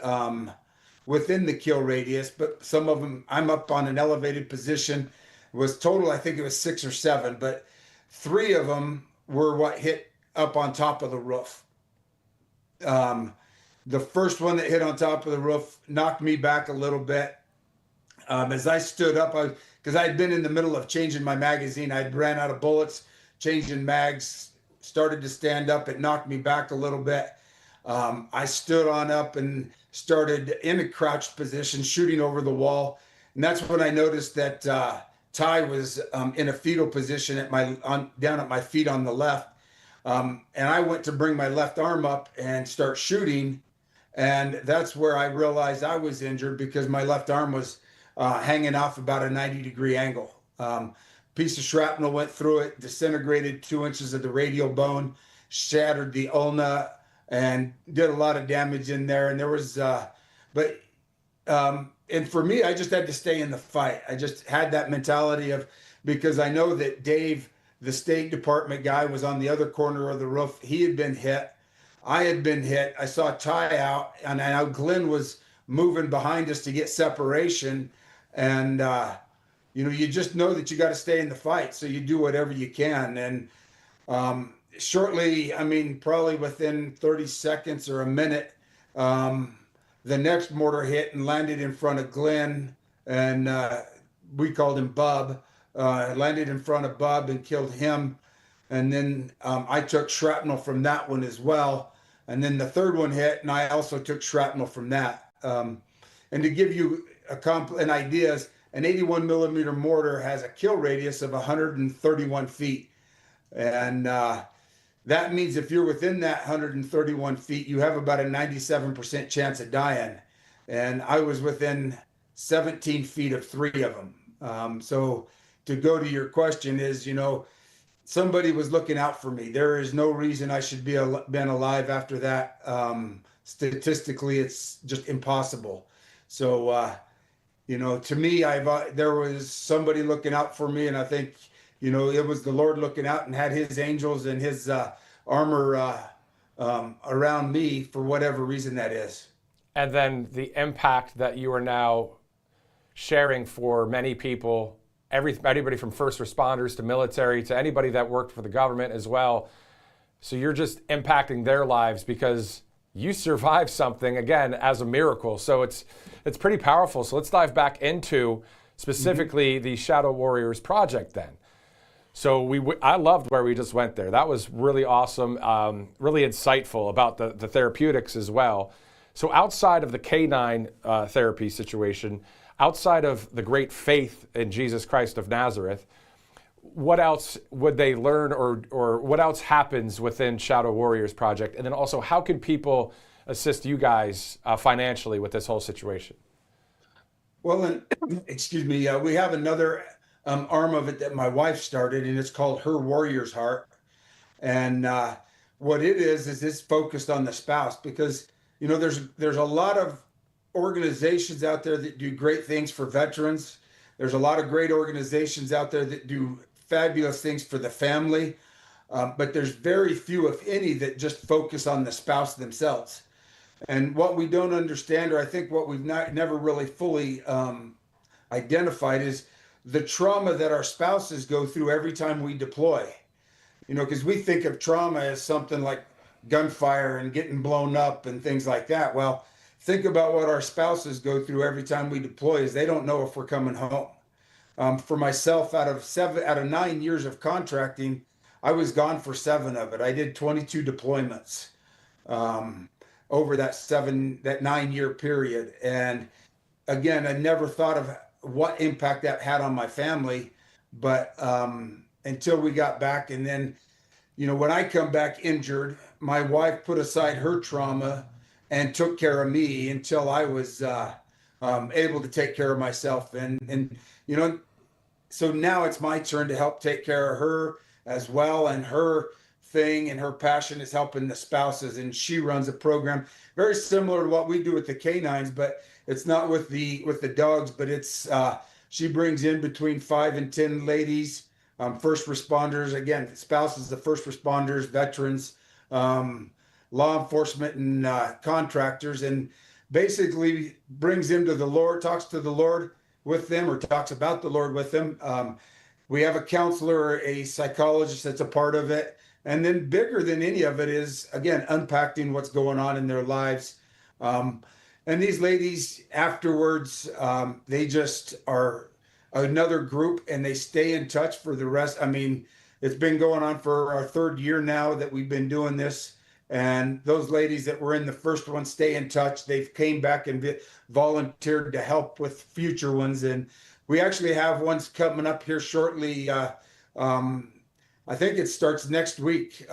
within the kill radius, but some of them, I'm up on an elevated position, was total, I think it was 6 or 7, but 3 of them were what hit up on top of the roof. The first one that hit on top of the roof knocked me back a little bit. As I stood up, because I had been in the middle of changing my magazine, I'd ran out of bullets, changing mags, started to stand up. It knocked me back a little bit. I stood on up and started in a crouched position, shooting over the wall. And that's when I noticed that Ty was in a fetal position down at my feet on the left. And I went to bring my left arm up and start shooting. And that's where I realized I was injured because my left arm was hanging off about a 90-degree angle. Piece of shrapnel went through it, disintegrated 2 inches of the radial bone, shattered the ulna, and did a lot of damage in there. And there was, and for me, I just had to stay in the fight. I just had that mentality because I know that Dave, the State Department guy, was on the other corner of the roof. He had been hit. I had been hit. I saw Ty out, and I know Glenn was moving behind us to get separation. And, you just know that you got to stay in the fight. So you do whatever you can. And shortly, probably within 30 seconds or a minute, the next mortar hit and landed in front of Glenn, and we called him Bub. Landed in front of Bub and killed him. And then I took shrapnel from that one as well. And then the third one hit, and I also took shrapnel from that. And to give you an idea, an 81 millimeter mortar has a kill radius of 131 feet. And that means if you're within that 131 feet, you have about a 97% chance of dying. And I was within 17 feet of 3 of them. So to go to your question is, somebody was looking out for me. There is no reason I should been alive after that. Statistically, it's just impossible. So, to me, there was somebody looking out for me, and I think, it was the Lord looking out and had his angels and his armor around me for whatever reason that is. And then the impact that you are now sharing for many people, anybody from first responders to military to anybody that worked for the government as well. So you're just impacting their lives because you survived something, again, as a miracle. So it's pretty powerful. So let's dive back into specifically the Shadow Warriors project then. So I loved where we just went there. That was really awesome, really insightful about the therapeutics as well. So outside of the canine therapy situation, outside of the great faith in Jesus Christ of Nazareth, what else would they learn, or what else happens within Shadow Warriors Project? And then also, how can people assist you guys financially with this whole situation? Well, and excuse me, we have another arm of it that my wife started, and it's called Her Warrior's Heart. And what it is it's focused on the spouse, because there's a lot of organizations out there that do great things for veterans. There's a lot of great organizations out there that do fabulous things for the family, but there's very few, if any, that just focus on the spouse themselves. And what we don't understand, or I think what we've never really fully identified, is the trauma that our spouses go through every time we deploy. Because we think of trauma as something like gunfire and getting blown up and things like that. Well, think about what our spouses go through every time we deploy, is they don't know if we're coming home. For myself, out of 9 years of contracting, I was gone for 7 of it. I did 22 deployments over that 9-year period. And again, I never thought of what impact that had on my family, but until we got back. And then, when I come back injured, my wife put aside her trauma and took care of me until I was able to take care of myself. And so now it's my turn to help take care of her as well. And her thing and her passion is helping the spouses. And she runs a program very similar to what we do with the canines, but it's not with the dogs, but it's she brings in between 5 and 10 ladies, first responders, again, spouses of first responders, veterans, law enforcement, and contractors, and basically brings them to the Lord, talks to the Lord with them, or talks about the Lord with them. We have a counselor, a psychologist that's a part of it. And then bigger than any of it is, again, unpacking what's going on in their lives. And these ladies afterwards, they just are another group, and they stay in touch for the rest. I mean, it's been going on for our 3rd year now that we've been doing this. And those ladies that were in the first one stay in touch. They've came back and volunteered to help with future ones. And we actually have ones coming up here shortly. I think it starts next week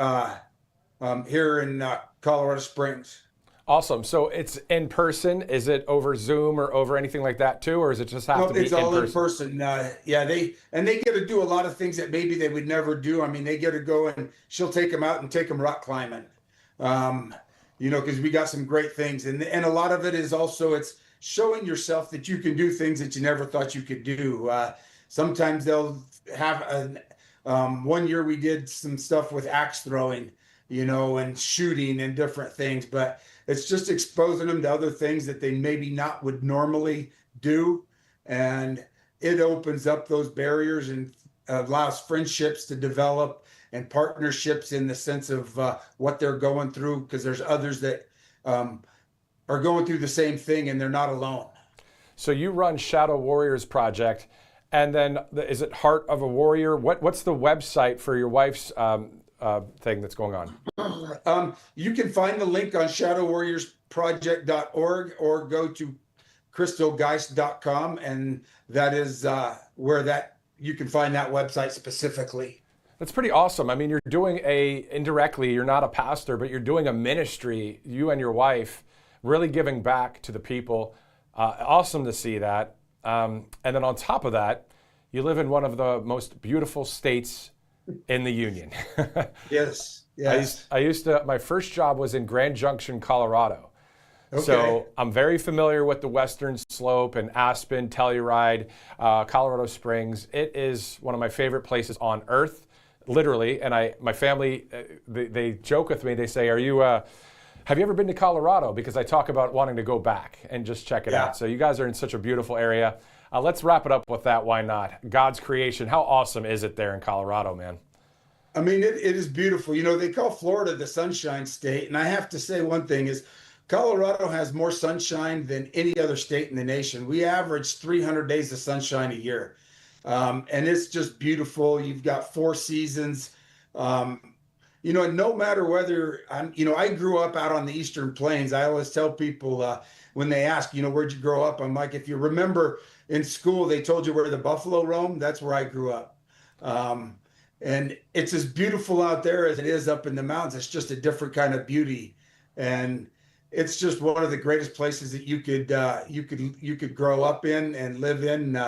here in Colorado Springs. Awesome. So it's in person. Is it over Zoom or over anything like that too, or is it just have to be in person? It's all in person. Yeah, they get to do a lot of things that maybe they would never do. I mean, they get to go, and she'll take them out and take them rock climbing. Because we got some great things, and a lot of it is also, it's showing yourself that you can do things that you never thought you could do. Sometimes they'll have one year we did some stuff with axe throwing, and shooting and different things, but it's just exposing them to other things that they maybe not would normally do. And it opens up those barriers and allows friendships to develop and partnerships in the sense of what they're going through, because there's others that are going through the same thing, and they're not alone. So you run Shadow Warriors Project, and then is it Heart of a Warrior? What's the website for your wife's thing that's going on? You can find the link on shadowwarriorsproject.org, or go to crystalgeist.com, and that is where you can find that website specifically. That's pretty awesome. I mean, you're doing indirectly, you're not a pastor, but you're doing a ministry, you and your wife, really giving back to the people. Awesome to see that. And then on top of that, you live in one of the most beautiful states in the union. Yes. My first job was in Grand Junction, Colorado. Okay. So I'm very familiar with the Western Slope and Aspen, Telluride, Colorado Springs. It is one of my favorite places on earth, literally. And my family, they joke with me. They say, have you ever been to Colorado? Because I talk about wanting to go back and just check it out. So you guys are in such a beautiful area. Let's wrap it up with that. Why not? God's creation. How awesome is it there in Colorado, man? I mean, it is beautiful. They call Florida the Sunshine State. And I have to say one thing is, Colorado has more sunshine than any other state in the nation. We average 300 days of sunshine a year. And it's just beautiful. You've got 4 seasons. No matter whether I grew up out on the Eastern Plains. I always tell people when they ask, where'd you grow up? I'm like, if you remember in school, they told you where the buffalo roam. That's where I grew up. And it's as beautiful out there as it is up in the mountains. It's just a different kind of beauty. And it's just one of the greatest places that you could grow up in and live in.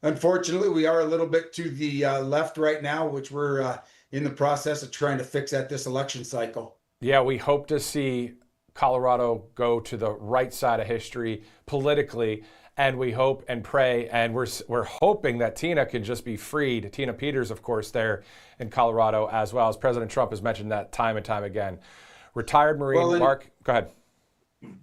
Unfortunately, we are a little bit to the left right now, which we're in the process of trying to fix at this election cycle. Yeah, we hope to see Colorado go to the right side of history politically, and we hope and pray, and we're hoping that Tina can just be freed. Tina Peters, of course, there in Colorado, as well as President Trump has mentioned that time and time again. Retired Marine Mark, go ahead.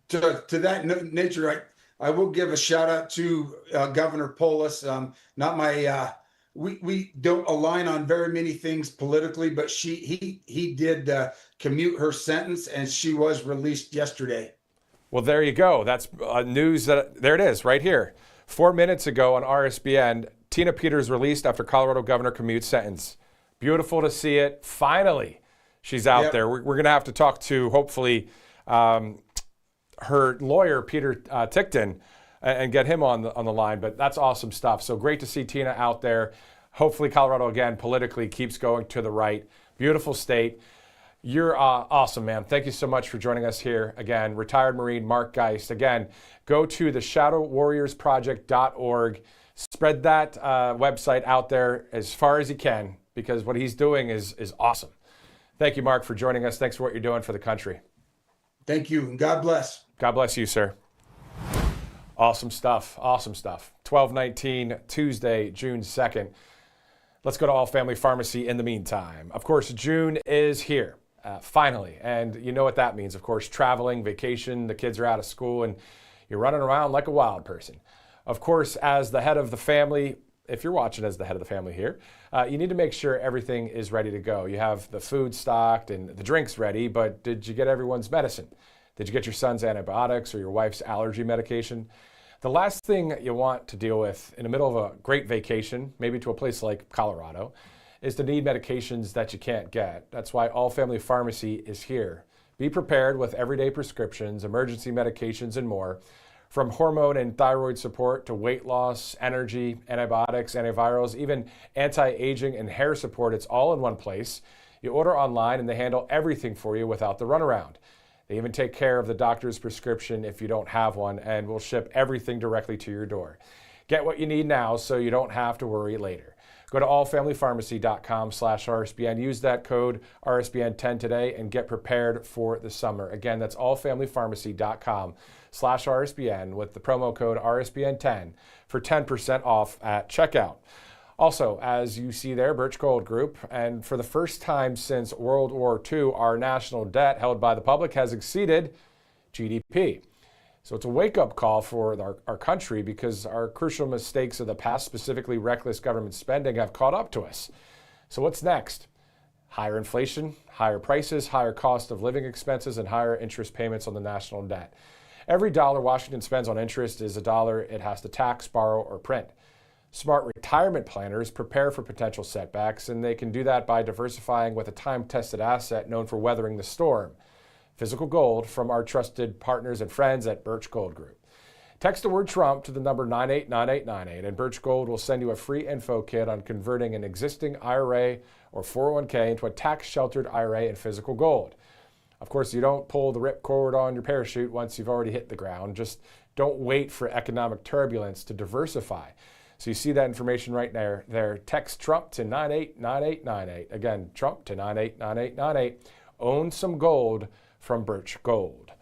To that nature, I will give a shout out to Governor Polis. Not my we don't align on very many things politically, but he did commute her sentence, and she was released yesterday. Well, there you go. That's news there it is right here. 4 minutes ago on RSBN, Tina Peters released after Colorado governor commute sentence. Beautiful to see it. Finally, she's out there. We're going to have to talk to, hopefully, her lawyer, Peter Tickton, and get him on the line. But that's awesome stuff. So great to see Tina out there. Hopefully Colorado, again, politically keeps going to the right. Beautiful state. You're awesome, man. Thank you so much for joining us here. Again, retired Marine Mark Geist. Again, go to the shadowwarriorsproject.org. Spread that website out there as far as you can, because what he's doing is awesome. Thank you, Mark, for joining us. Thanks for what you're doing for the country. Thank you, and God bless. God bless you, sir. Awesome stuff. Awesome stuff. 12/19, Tuesday, June 2nd. Let's go to All Family Pharmacy in the meantime. Of course, June is here, finally. And you know what that means, of course, traveling, vacation, the kids are out of school, and you're running around like a wild person. Of course, as the head of the family, if you're watching as the head of the family here, you need to make sure everything is ready to go. You have the food stocked and the drinks ready, but did you get everyone's medicine? Did you get your son's antibiotics or your wife's allergy medication? The last thing you want to deal with in the middle of a great vacation, maybe to a place like Colorado, is to need medications that you can't get. That's why All Family Pharmacy is here. Be prepared with everyday prescriptions, emergency medications, and more. From hormone and thyroid support to weight loss, energy, antibiotics, antivirals, even anti-aging and hair support, it's all in one place. You order online and they handle everything for you without the runaround. They even take care of the doctor's prescription if you don't have one, and will ship everything directly to your door. Get what you need now so you don't have to worry later. Go to allfamilypharmacy.com/RSBN. Use that code RSBN10 today and get prepared for the summer. Again, that's allfamilypharmacy.com/RSBN with the promo code RSBN10 for 10% off at checkout. Also, as you see there, Birch Gold Group, and for the first time since World War II, our national debt held by the public has exceeded GDP. So it's a wake-up call for our country, because our crucial mistakes of the past, specifically reckless government spending, have caught up to us. So what's next? Higher inflation, higher prices, higher cost of living expenses, and higher interest payments on the national debt. Every dollar Washington spends on interest is a dollar it has to tax, borrow, or print. Smart retirement planners prepare for potential setbacks, and they can do that by diversifying with a time-tested asset known for weathering the storm: physical gold from our trusted partners and friends at Birch Gold Group. Text the word Trump to the number 989898, and Birch Gold will send you a free info kit on converting an existing IRA or 401k into a tax-sheltered IRA in physical gold. Of course, you don't pull the ripcord on your parachute once you've already hit the ground. Just don't wait for economic turbulence to diversify. So you see that information right there. Text Trump to 989898. Again, Trump to 989898. Own some gold from Birch Gold.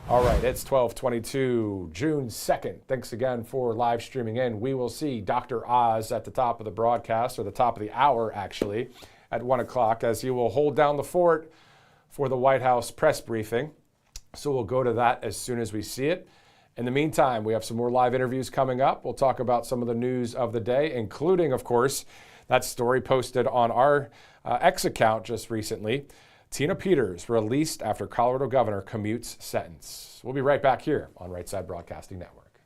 All right, it's 12/22, June 2nd. Thanks again for live streaming in. We will see Dr. Oz at the top of the broadcast, or the top of the hour, actually, at 1 o'clock, as he will hold down the fort for the White House press briefing. So we'll go to that as soon as we see it. In the meantime, we have some more live interviews coming up. We'll talk about some of the news of the day, including, of course, that story posted on our X account just recently. Tina Peters released after Colorado governor commutes sentence. We'll be right back here on Right Side Broadcasting Network.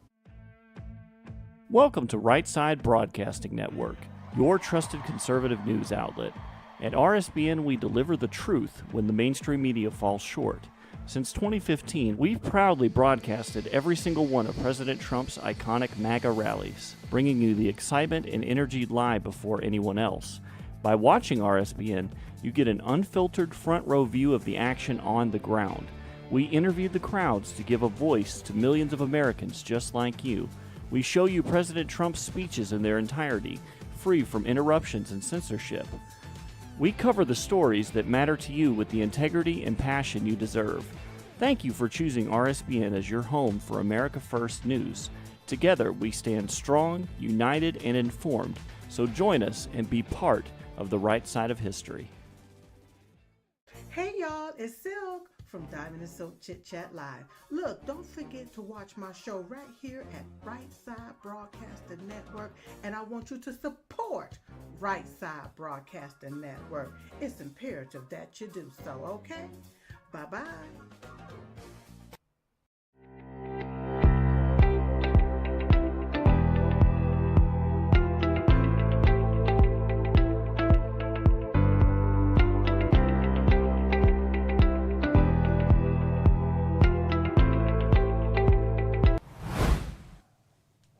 Welcome to Right Side Broadcasting Network, your trusted conservative news outlet. At RSBN, we deliver the truth when the mainstream media falls short. Since 2015, we've proudly broadcasted every single one of President Trump's iconic MAGA rallies, bringing you the excitement and energy live before anyone else. By watching RSBN, you get an unfiltered front row view of the action on the ground. We interview the crowds to give a voice to millions of Americans just like you. We show you President Trump's speeches in their entirety, free from interruptions and censorship. We cover the stories that matter to you with the integrity and passion you deserve. Thank you for choosing RSBN as your home for America First News. Together, we stand strong, united, and informed. So join us and be part of the right side of history. Hey y'all, it's Silk from Diamond and Silk Chit Chat Live. Look, don't forget to watch my show right here at Right Side Broadcasting Network, and I want you to support Right Side Broadcasting Network. It's imperative that you do so, okay? Bye-bye.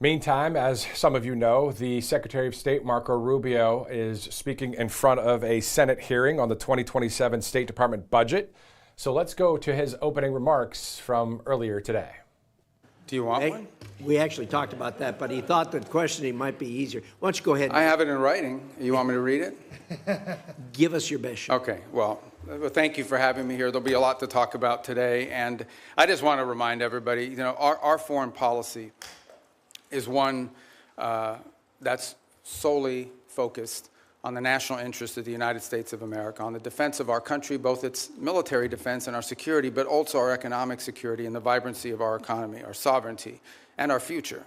Meantime, as some of you know, the Secretary of State, Marco Rubio, is speaking in front of a Senate hearing on the 2027 State Department budget. So let's go to his opening remarks from earlier today. Do you want one? We actually talked about that, but he thought that questioning might be easier. Why don't you go ahead? I have it in writing. You want me to read it? Give us your best shot. Okay, well, thank you for having me here. There'll be a lot to talk about today. And I just want to remind everybody, you know, our foreign policy is one that's solely focused on the national interest of the United States of America, on the defense of our country, both its military defense and our security, but also our economic security and the vibrancy of our economy, our sovereignty, and our future.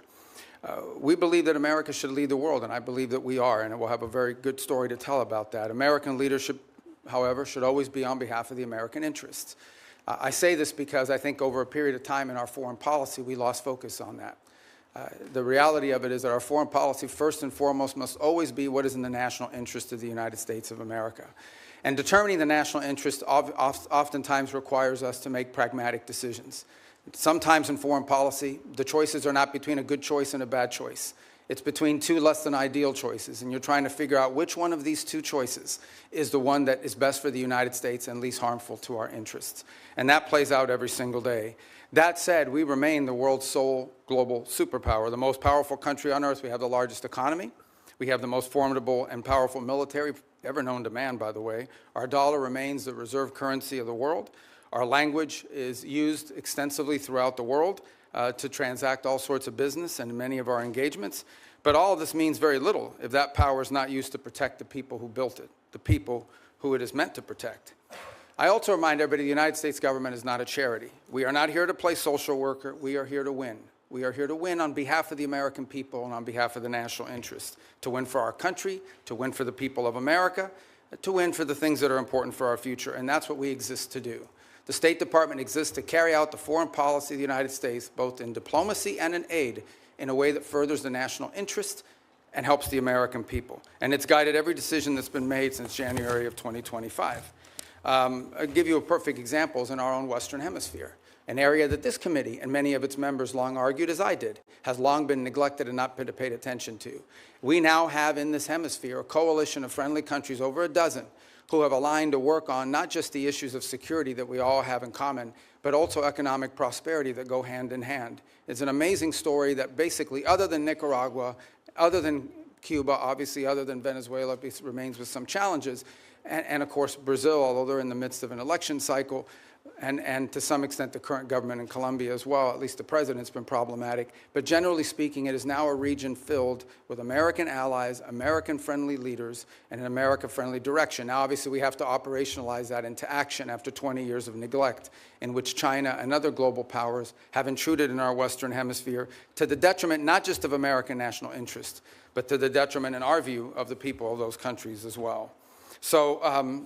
We believe that America should lead the world, and I believe that we are, and we'll have a very good story to tell about that. American leadership, however, should always be on behalf of the American interests. I say this because I think over a period of time in our foreign policy, we lost focus on that. The reality of it is that our foreign policy, first and foremost, must always be what is in the national interest of the United States of America. And determining the national interest oftentimes requires us to make pragmatic decisions. Sometimes in foreign policy, the choices are not between a good choice and a bad choice. It's between two less than ideal choices, and you're trying to figure out which one of these two choices is the one that is best for the United States and least harmful to our interests. And that plays out every single day. That said, we remain the world's sole global superpower, the most powerful country on earth. We have the largest economy. We have the most formidable and powerful military ever known to man, by the way. Our dollar remains the reserve currency of the world. Our language is used extensively throughout the world to transact all sorts of business and many of our engagements. But all of this means very little if that power is not used to protect the people who built it, the people who it is meant to protect. I also remind everybody the United States government is not a charity. We are not here to play social worker. We are here to win. We are here to win on behalf of the American people and on behalf of the national interest, to win for our country, to win for the people of America, to win for the things that are important for our future, and that's what we exist to do. The State Department exists to carry out the foreign policy of the United States, both in diplomacy and in aid, in a way that furthers the national interest and helps the American people. And it's guided every decision that's been made since January of 2025. I'll give you a perfect example in our own Western Hemisphere, an area that this committee and many of its members long argued, as I did, has long been neglected and not been paid attention to. We now have in this hemisphere a coalition of friendly countries, over a dozen, who have aligned to work on not just the issues of security that we all have in common, but also economic prosperity that go hand in hand. It's an amazing story that basically, other than Nicaragua, other than Cuba, obviously other than Venezuela, remains with some challenges, and of course Brazil, although they're in the midst of an election cycle, and to some extent the current government in Colombia as well, at least the president's been problematic. But generally speaking, it is now a region filled with American allies, American-friendly leaders, and an America-friendly direction. Now, obviously, we have to operationalize that into action after 20 years of neglect, in which China and other global powers have intruded in our Western Hemisphere to the detriment not just of American national interest, but to the detriment, in our view, of the people of those countries as well. So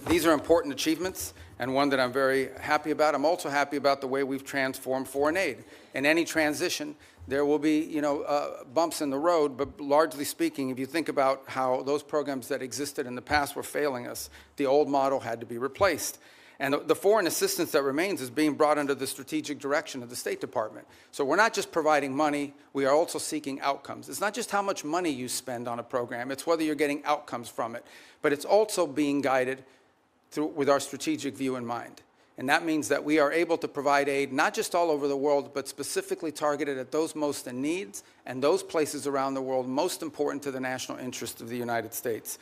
these are important achievements, and one that I'm very happy about. I'm also happy about the way we've transformed foreign aid. In any transition, there will be, bumps in the road, but largely speaking, if you think about how those programs that existed in the past were failing us, the old model had to be replaced. And the foreign assistance that remains is being brought under the strategic direction of the State Department. So we're not just providing money, we are also seeking outcomes. It's not just how much money you spend on a program, it's whether you're getting outcomes from it. But it's also being guided through, with our strategic view in mind. And that means that we are able to provide aid not just all over the world, but specifically targeted at those most in need and those places around the world most important to the national interest of the United States.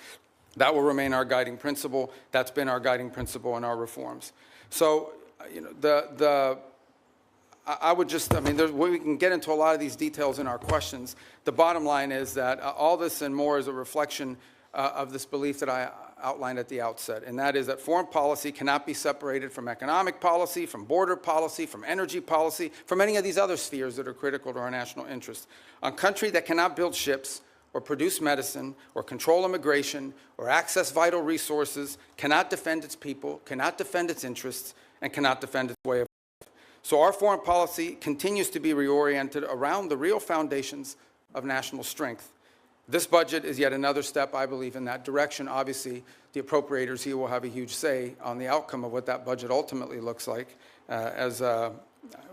That will remain our guiding principle. That's been our guiding principle in our reforms. So, you know, I would just, I mean, we can get into a lot of these details in our questions. The bottom line is that all this and more is a reflection of this belief that I outlined at the outset, and that is that foreign policy cannot be separated from economic policy, from border policy, from energy policy, from any of these other spheres that are critical to our national interests. A country that cannot build ships or produce medicine or control immigration or access vital resources cannot defend its people, cannot defend its interests, and cannot defend its way of life. So our foreign policy continues to be reoriented around the real foundations of national strength. This budget is yet another step, I believe, in that direction. Obviously, the appropriators here will have a huge say on the outcome of what that budget ultimately looks like, as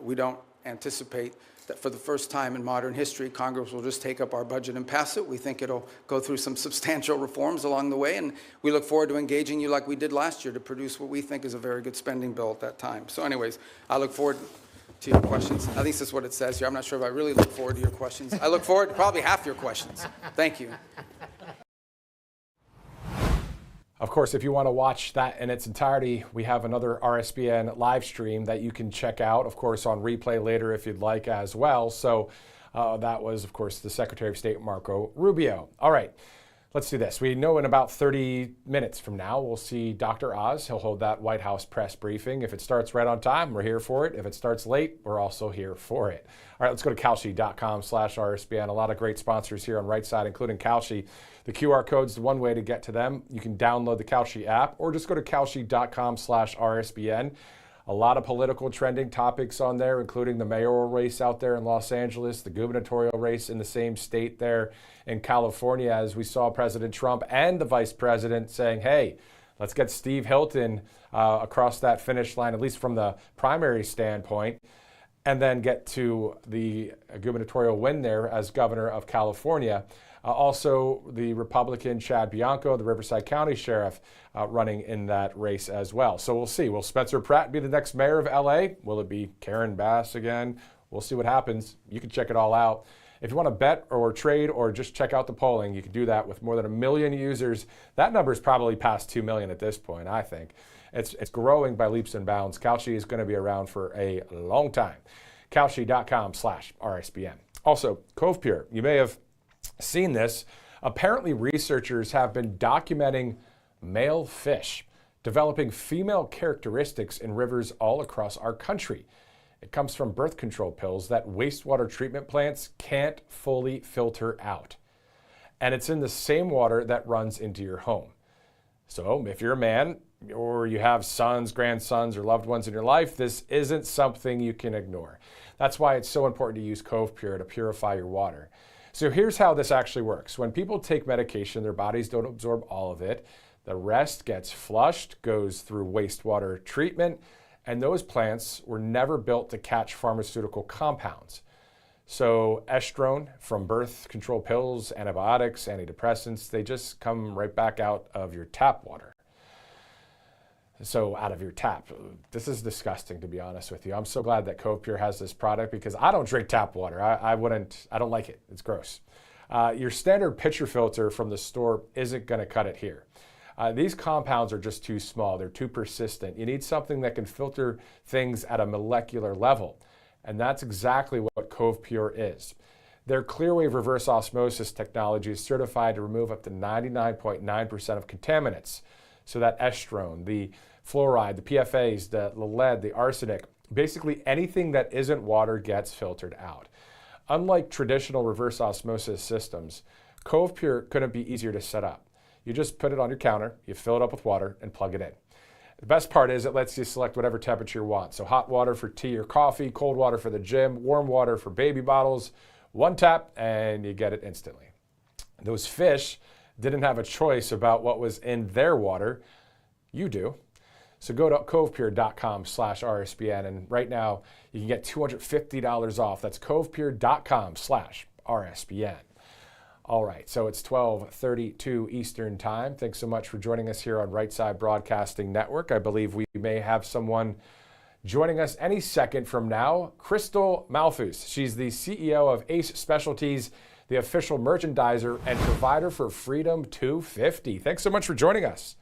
we don't anticipate that for the first time in modern history, Congress will just take up our budget and pass it. We think it'll go through some substantial reforms along the way, and we look forward to engaging you like we did last year to produce what we think is a very good spending bill at that time. So anyways, I look forward to your questions. At least that's what it says here. I'm not sure if I really look forward to your questions. I look forward to probably half your questions. Thank you. Of course, if you want to watch that in its entirety, we have another RSBN live stream that you can check out, of course, on replay later if you'd like as well. So that was, of course, the Secretary of State, Marco Rubio. All right. Let's do this. We know in about 30 minutes from now, we'll see Dr. Oz. He'll hold that White House press briefing. If it starts right on time, we're here for it. If it starts late, we're also here for it. All right, let's go to Kalshi.com/RSBN. A lot of great sponsors here on Right Side, including Kalshi. The QR code's the one way to get to them. You can download the Kalshi app or just go to Kalshi.com/RSBN. A lot of political trending topics on there, including the mayoral race out there in Los Angeles, the gubernatorial race in the same state there in California, as we saw President Trump and the vice president saying, hey, let's get Steve Hilton across that finish line, at least from the primary standpoint, and then get to the gubernatorial win there as governor of California. Also, the Republican Chad Bianco, the Riverside County Sheriff, running in that race as well. So we'll see. Will Spencer Pratt be the next mayor of LA? Will it be Karen Bass again? We'll see what happens. You can check it all out. If you want to bet or trade or just check out the polling, you can do that with more than 1 million users. That number is probably past 2 million at this point, I think. It's growing by leaps and bounds. Kalshi is going to be around for a long time. Kalshi.com/RSBN. Also, Cove Pure. You may have seen this. Apparently, researchers have been documenting male fish developing female characteristics in rivers all across our country. It comes from birth control pills that wastewater treatment plants can't fully filter out. And it's in the same water that runs into your home. So if you're a man or you have sons, grandsons, or loved ones in your life, this isn't something you can ignore. That's why it's so important to use Cove Pure to purify your water. So here's how this actually works. When people take medication, their bodies don't absorb all of it. The rest gets flushed, goes through wastewater treatment, and those plants were never built to catch pharmaceutical compounds. So estrone from birth control pills, antibiotics, antidepressants, they just come right back out of your tap water. So out of your tap. This is disgusting, to be honest with you. I'm so glad that Cove Pure has this product because I don't drink tap water. I don't like it. It's gross. Your standard pitcher filter from the store isn't going to cut it here. These compounds are just too small. They're too persistent. You need something that can filter things at a molecular level. And that's exactly what Cove Pure is. Their Clearwave reverse osmosis technology is certified to remove up to 99.9% of contaminants. So that estrone, the fluoride, the PFAs, the lead, the arsenic, basically anything that isn't water gets filtered out. Unlike traditional reverse osmosis systems, Cove Pure couldn't be easier to set up. You just put it on your counter, you fill it up with water, and plug it in. The best part is it lets you select whatever temperature you want. So hot water for tea or coffee, cold water for the gym, warm water for baby bottles. One tap, and you get it instantly. Those fish didn't have a choice about what was in their water. You do. So go to covepier.com/RSBN, and right now you can get $250 off. That's covepier.com/RSBN. All right, so it's 12:32 Eastern Time. Thanks so much for joining us here on Right Side Broadcasting Network. I believe we may have someone joining us any second from now. Crystal Malthus. She's the CEO of Ace Specialties, the official merchandiser and provider for Freedom 250. Thanks so much for joining us.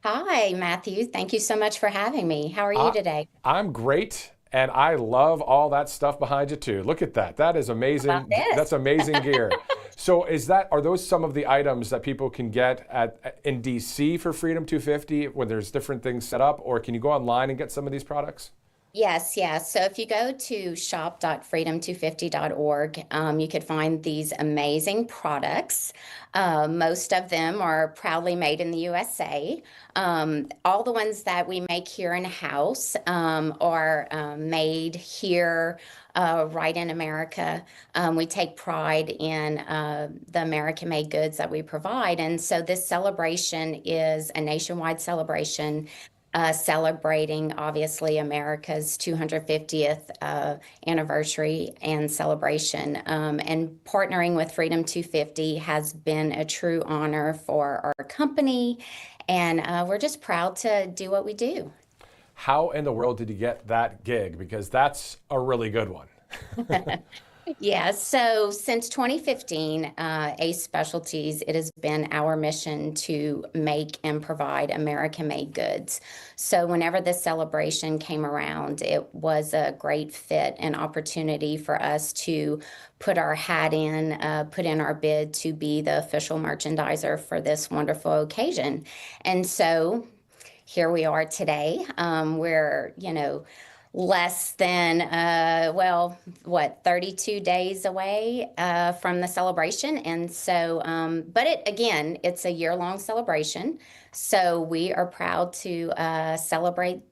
Hi, Matthew. Thank you so much for having me. How are you today? I'm great, and I love all that stuff behind you too. Look at that. That is amazing. That's amazing gear. So are those some of the items that people can get in DC for Freedom 250 when there's different things set up, or can you go online and get some of these products? Yes. So if you go to shop.freedom250.org, you could find these amazing products. Most of them are proudly made in the USA. All the ones that we make here in-house are made here right in America. We take pride in the American-made goods that we provide. And so this celebration is a nationwide celebration celebrating, obviously, America's 250th anniversary and celebration. And partnering with Freedom 250 has been a true honor for our company, and we're just proud to do what we do. How in the world did you get that gig? Because that's a really good one. Yeah, so since 2015, Ace Specialties, it has been our mission to make and provide American-made goods. So whenever this celebration came around, it was a great fit and opportunity for us to put our hat in, put in our bid to be the official merchandiser for this wonderful occasion. And so here we are today. We're, less than, 32 days away from the celebration. And so, but it's a year-long celebration. So we are proud to celebrate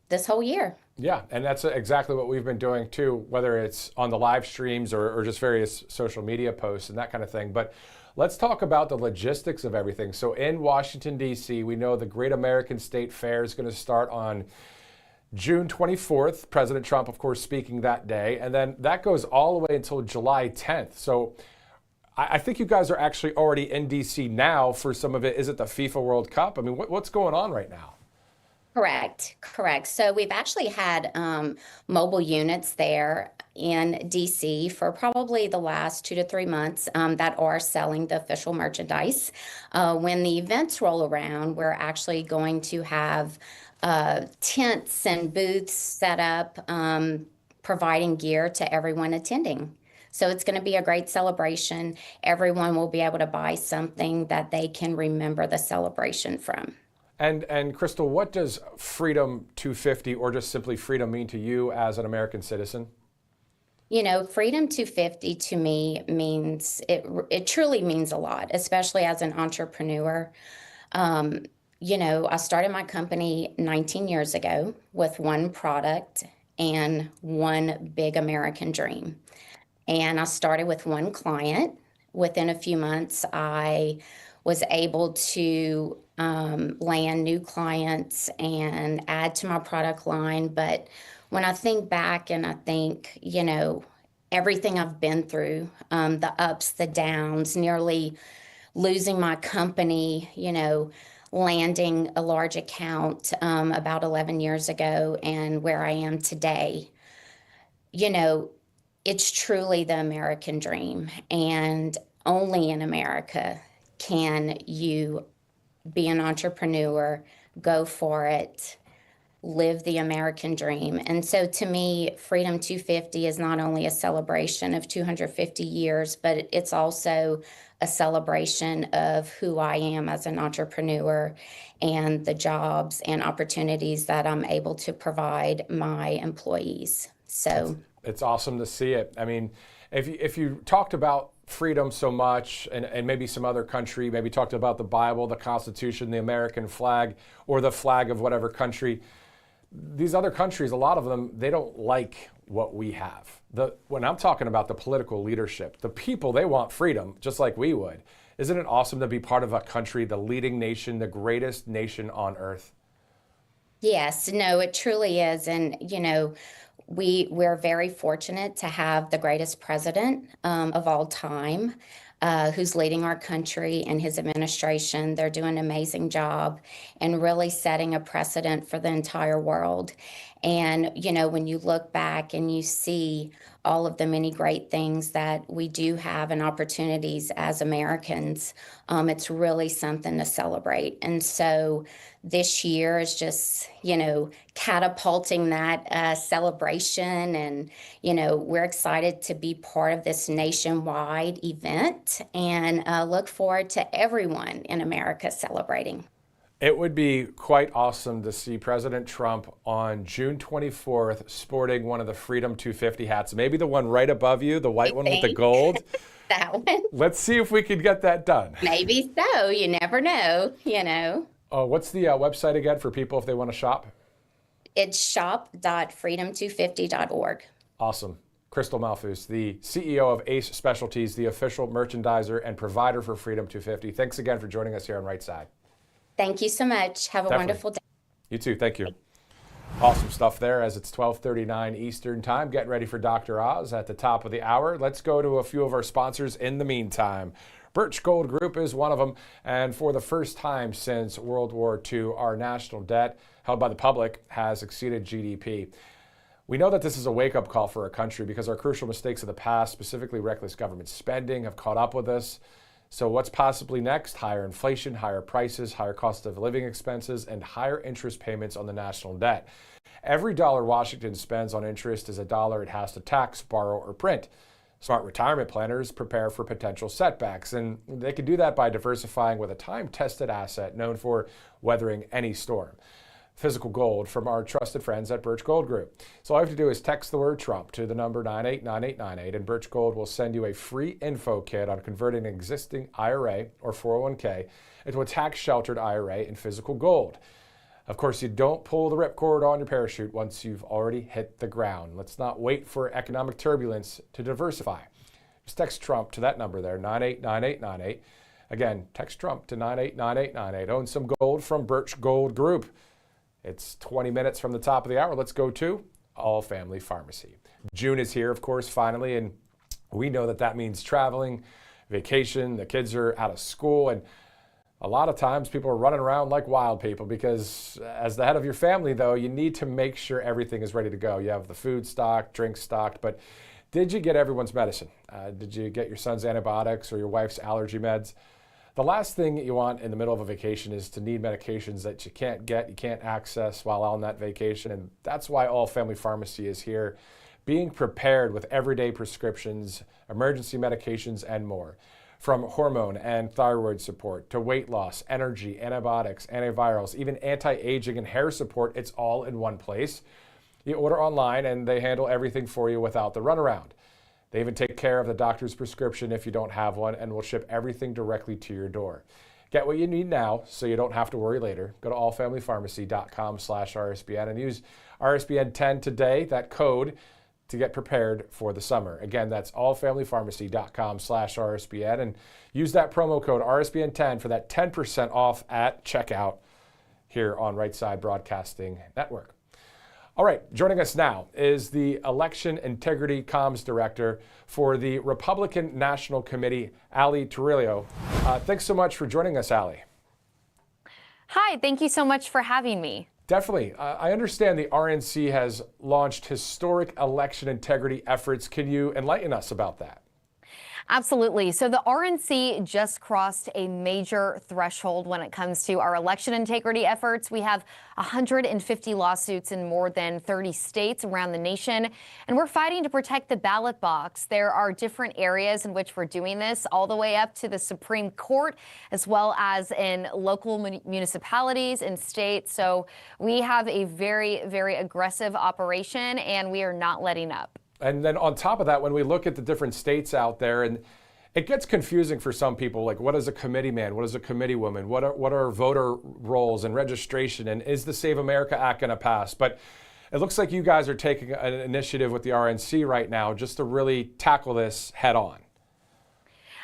this whole year. Yeah, and that's exactly what we've been doing too, whether it's on the live streams or just various social media posts and that kind of thing. But let's talk about the logistics of everything. So in Washington, D.C., we know the Great American State Fair is going to start on June 24th, President Trump, of course, speaking that day, and then that goes all the way until July 10th. So I think you guys are actually already in D.C. now for some of it. Is it the FIFA World Cup? I mean, what's going on right now? Correct. So we've actually had mobile units there in DC for probably the last 2 to 3 months that are selling the official merchandise. When the events roll around, we're actually going to have tents and booths set up, providing gear to everyone attending. So it's going to be a great celebration. Everyone will be able to buy something that they can remember the celebration from. And Crystal, what does Freedom 250 or just simply freedom mean to you as an American citizen? Freedom 250 to me means, it truly means a lot, especially as an entrepreneur. I started my company 19 years ago with one product and one big American dream. And I started with one client. Within a few months, I was able to land new clients and add to my product line. But when I think back and I think, everything I've been through, the ups, the downs, nearly losing my company, landing a large account about 11 years ago and where I am today, it's truly the American dream. And only in America can you be an entrepreneur, go for it, live the American dream. And so to me, Freedom 250 is not only a celebration of 250 years, but it's also a celebration of who I am as an entrepreneur and the jobs and opportunities that I'm able to provide my employees. So it's awesome to see it. I mean, if you talked about freedom so much and maybe some other country, maybe talked about the Bible, the Constitution, the American flag, or the flag of whatever country, these other countries, a lot of them, they don't like what we have. When I'm talking about the political leadership, the people, they want freedom just like we would. Isn't it awesome to be part of a country, the leading nation, the greatest nation on earth? Yes, no, it truly is. And, we're very fortunate to have the greatest president of all time, who's leading our country and his administration. They're doing an amazing job and really setting a precedent for the entire world. And, when you look back and you see all of the many great things that we do have and opportunities as Americans, it's really something to celebrate. And so this year is just, catapulting that celebration. And, we're excited to be part of this nationwide event and look forward to everyone in America celebrating. It would be quite awesome to see President Trump on June 24th sporting one of the Freedom 250 hats, maybe the one right above you, the white one with the gold. That one. Let's see if we can get that done. Maybe so. You never know, What's the website again for people if they want to shop? It's shop.freedom250.org. Awesome. Crystal Malfus, the CEO of Ace Specialties, the official merchandiser and provider for Freedom 250. Thanks again for joining us here on Right Side. Thank you so much. Have a wonderful day. You too. Thank you. Awesome stuff there as it's 12:39 Eastern Time. Getting ready for Dr. Oz at the top of the hour. Let's go to a few of our sponsors in the meantime. Birch Gold Group is one of them. And for the first time since World War II, our national debt held by the public has exceeded GDP. We know that this is a wake-up call for our country because our crucial mistakes of the past, specifically reckless government spending, have caught up with us. So what's possibly next? Higher inflation, higher prices, higher cost of living expenses, and higher interest payments on the national debt. Every dollar Washington spends on interest is a dollar it has to tax, borrow, or print. Smart retirement planners prepare for potential setbacks, and they can do that by diversifying with a time-tested asset known for weathering any storm. Physical gold from our trusted friends at Birch Gold Group. So all you have to do is text the word Trump to the number 989898, and Birch Gold will send you a free info kit on converting an existing IRA or 401k into a tax-sheltered IRA in physical gold. Of course, you don't pull the ripcord on your parachute once you've already hit the ground. Let's not wait for economic turbulence to diversify. Just text Trump to that number there, 989898. Again, text Trump to 989898. Own some gold from Birch Gold Group. It's 20 minutes from the top of the hour. Let's go to All Family Pharmacy. June is here, of course, finally, and we know that that means traveling, vacation, the kids are out of school, and a lot of times people are running around like wild people because as the head of your family, though, you need to make sure everything is ready to go. You have the food stocked, drinks stocked, but did you get everyone's medicine? Did you get your son's antibiotics or your wife's allergy meds? The last thing you want in the middle of a vacation is to need medications that you can't get, you can't access while on that vacation. And that's why All Family Pharmacy is here, being prepared with everyday prescriptions, emergency medications, and more. From hormone and thyroid support to weight loss, energy, antibiotics, antivirals, even anti-aging and hair support, it's all in one place. You order online and they handle everything for you without the runaround. They even take care of the doctor's prescription if you don't have one and will ship everything directly to your door. Get what you need now so you don't have to worry later. Go to allfamilypharmacy.com/RSBN and use RSBN10 today, that code, to get prepared for the summer. Again, that's allfamilypharmacy.com/RSBN and use that promo code RSBN10 for that 10% off at checkout here on Right Side Broadcasting Network. All right, joining us now is the Election Integrity Comms Director for the Republican National Committee, Ali Torillo. Thanks so much for joining us, Ali. Hi, thank you so much for having me. Definitely. I understand the RNC has launched historic election integrity efforts. Can you enlighten us about that? Absolutely. So the RNC just crossed a major threshold when it comes to our election integrity efforts. We have 150 lawsuits in more than 30 states around the nation, and we're fighting to protect the ballot box. There are different areas in which we're doing this, all the way up to the Supreme Court, as well as in local municipalities and states. So we have a very, very aggressive operation, and we are not letting up. And then on top of that, when we look at the different states out there, and it gets confusing for some people, like what is a committee man? What is a committee woman? What are voter rolls and registration? And is the Save America Act going to pass? But it looks like you guys are taking an initiative with the RNC right now just to really tackle this head on.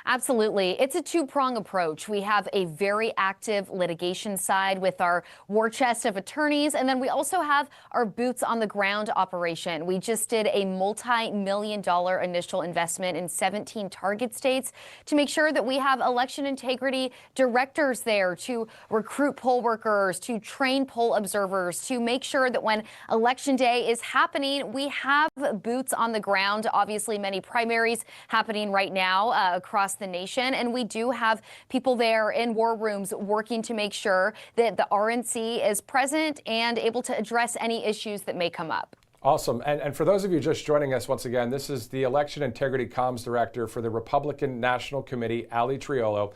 Absolutely. It's a two-prong approach. We have a very active litigation side with our war chest of attorneys, and then we also have our boots on the ground operation. We just did a multi-million-dollar initial investment in 17 target states to make sure that we have election integrity directors there to recruit poll workers, to train poll observers, to make sure that when election day is happening, we have boots on the ground. Obviously, many primaries happening right now across the nation, and we do have people there in war rooms working to make sure that the RNC is present and able to address any issues that may come up. Awesome. And for those of you just joining us once again, this is the Election Integrity Comms Director for the Republican National Committee, Ali Triolo.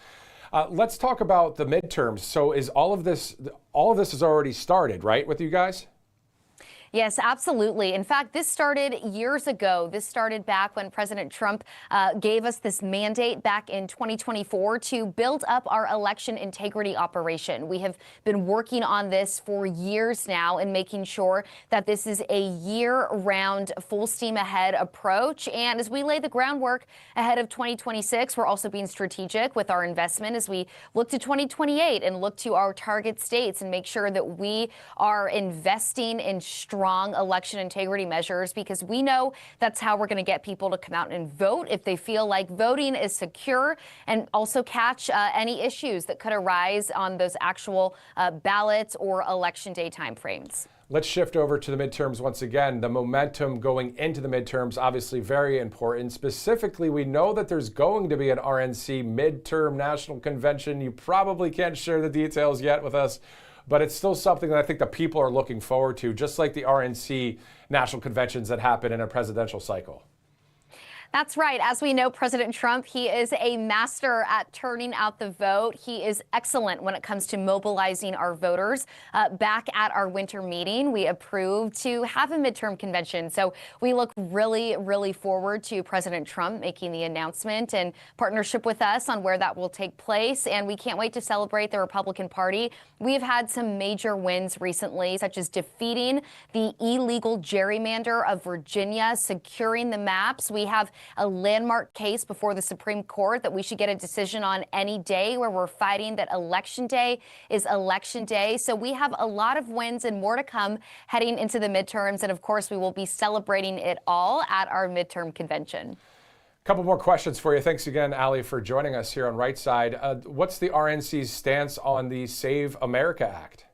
Let's talk about the midterms. So is all of this has already started, right, with you guys? Yes, absolutely. In fact, this started years ago. This started back when President Trump gave us this mandate back in 2024 to build up our election integrity operation. We have been working on this for years now and making sure that this is a year-round, full steam ahead approach. And as we lay the groundwork ahead of 2026, we're also being strategic with our investment as we look to 2028 and look to our target states and make sure that we are investing in strong election integrity measures, because we know that's how we're going to get people to come out and vote if they feel like voting is secure, and also catch any issues that could arise on those actual ballots or election day timeframes. Let's shift over to the midterms once again. The momentum going into the midterms, obviously very important. Specifically, we know that there's going to be an RNC midterm national convention. You probably can't share the details yet with us, but it's still something that I think the people are looking forward to, just like the RNC national conventions that happen in a presidential cycle. That's right. As we know, President Trump, he is a master at turning out the vote. He is excellent when it comes to mobilizing our voters. Back at our winter meeting, we approved to have a midterm convention. So we look really, really forward to President Trump making the announcement and partnership with us on where that will take place. And we can't wait to celebrate the Republican Party. We've had some major wins recently, such as defeating the illegal gerrymander of Virginia, securing the maps. We have a landmark case before the Supreme Court that we should get a decision on any day, where we're fighting that election day is election day. So we have a lot of wins and more to come heading into the midterms. And of course, we will be celebrating it all at our midterm convention. A couple more questions for you. Thanks again, Ali, for joining us here on Right Side. What's the RNC's stance on the Save America Act?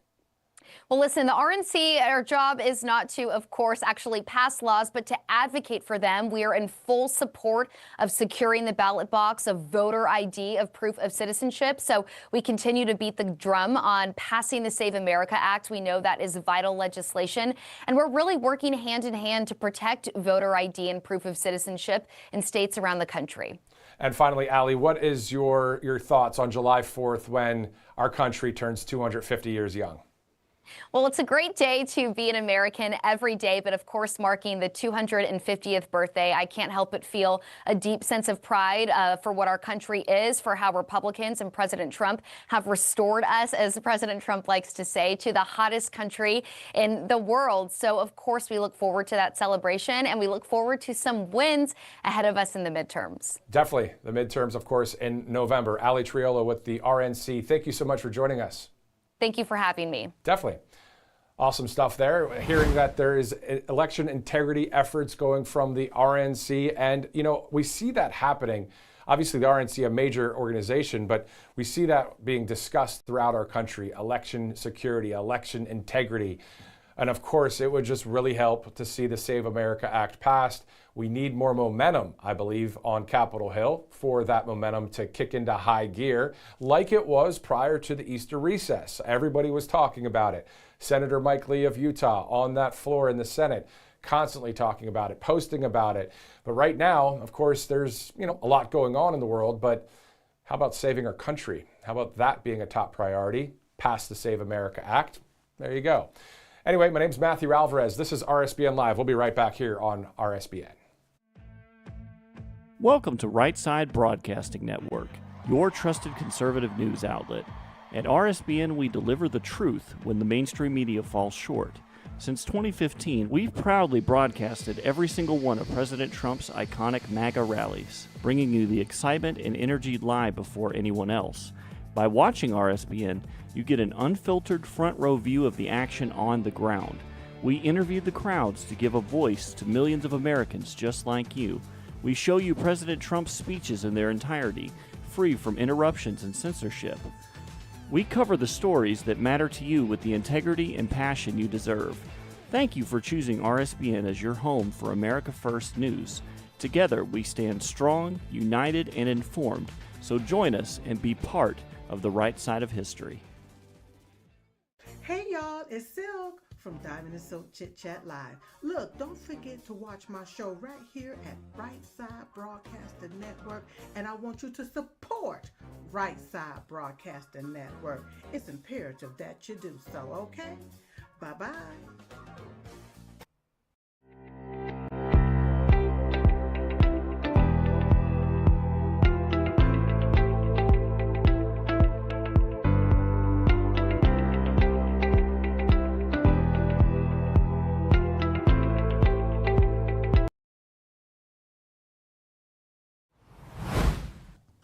Well, listen, the RNC, our job is not to, of course, actually pass laws, but to advocate for them. We are in full support of securing the ballot box, of voter ID, of proof of citizenship. So we continue to beat the drum on passing the Save America Act. We know that is vital legislation, and we're really working hand in hand to protect voter ID and proof of citizenship in states around the country. And finally, Ali, what is your thoughts on July 4th when our country turns 250 years young? Well, it's a great day to be an American every day, but of course, marking the 250th birthday, I can't help but feel a deep sense of pride for what our country is, for how Republicans and President Trump have restored us, as President Trump likes to say, to the hottest country in the world. So, of course, we look forward to that celebration, and we look forward to some wins ahead of us in the midterms. Definitely. The midterms, of course, in November. Ali Triolo with the RNC. Thank you so much for joining us. Thank you for having me. Definitely. Awesome stuff there. Hearing that there is election integrity efforts going from the RNC. And, you know, we see that happening. Obviously, the RNC, a major organization, but we see that being discussed throughout our country. Election security, election integrity. And of course, it would just really help to see the Save America Act passed. We need more momentum, I believe, on Capitol Hill for that momentum to kick into high gear like it was prior to the Easter recess. Everybody was talking about it. Senator Mike Lee of Utah on that floor in the Senate, constantly talking about it, posting about it. But right now, of course, there's, you know, a lot going on in the world, but how about saving our country? How about that being a top priority? Pass the Save America Act. There you go. Anyway, my name's Matthew Alvarez. This is RSBN Live. We'll be right back here on RSBN. Welcome to Right Side Broadcasting Network, your trusted conservative news outlet. At RSBN, we deliver the truth when the mainstream media falls short. Since 2015, we've proudly broadcasted every single one of President Trump's iconic MAGA rallies, bringing you the excitement and energy live before anyone else. By watching RSBN, you get an unfiltered front row view of the action on the ground. We interview the crowds to give a voice to millions of Americans just like you. We show you President Trump's speeches in their entirety, free from interruptions and censorship. We cover the stories that matter to you with the integrity and passion you deserve. Thank you for choosing RSBN as your home for America First News. Together, we stand strong, united, and informed. So join us and be part of the right side of history. Hey y'all, it's Silk from Diamond and Silk Chit Chat Live. Look, don't forget to watch my show right here at Right Side Broadcasting Network, and I want you to support Right Side Broadcasting Network. It's imperative that you do so, okay? Bye-bye.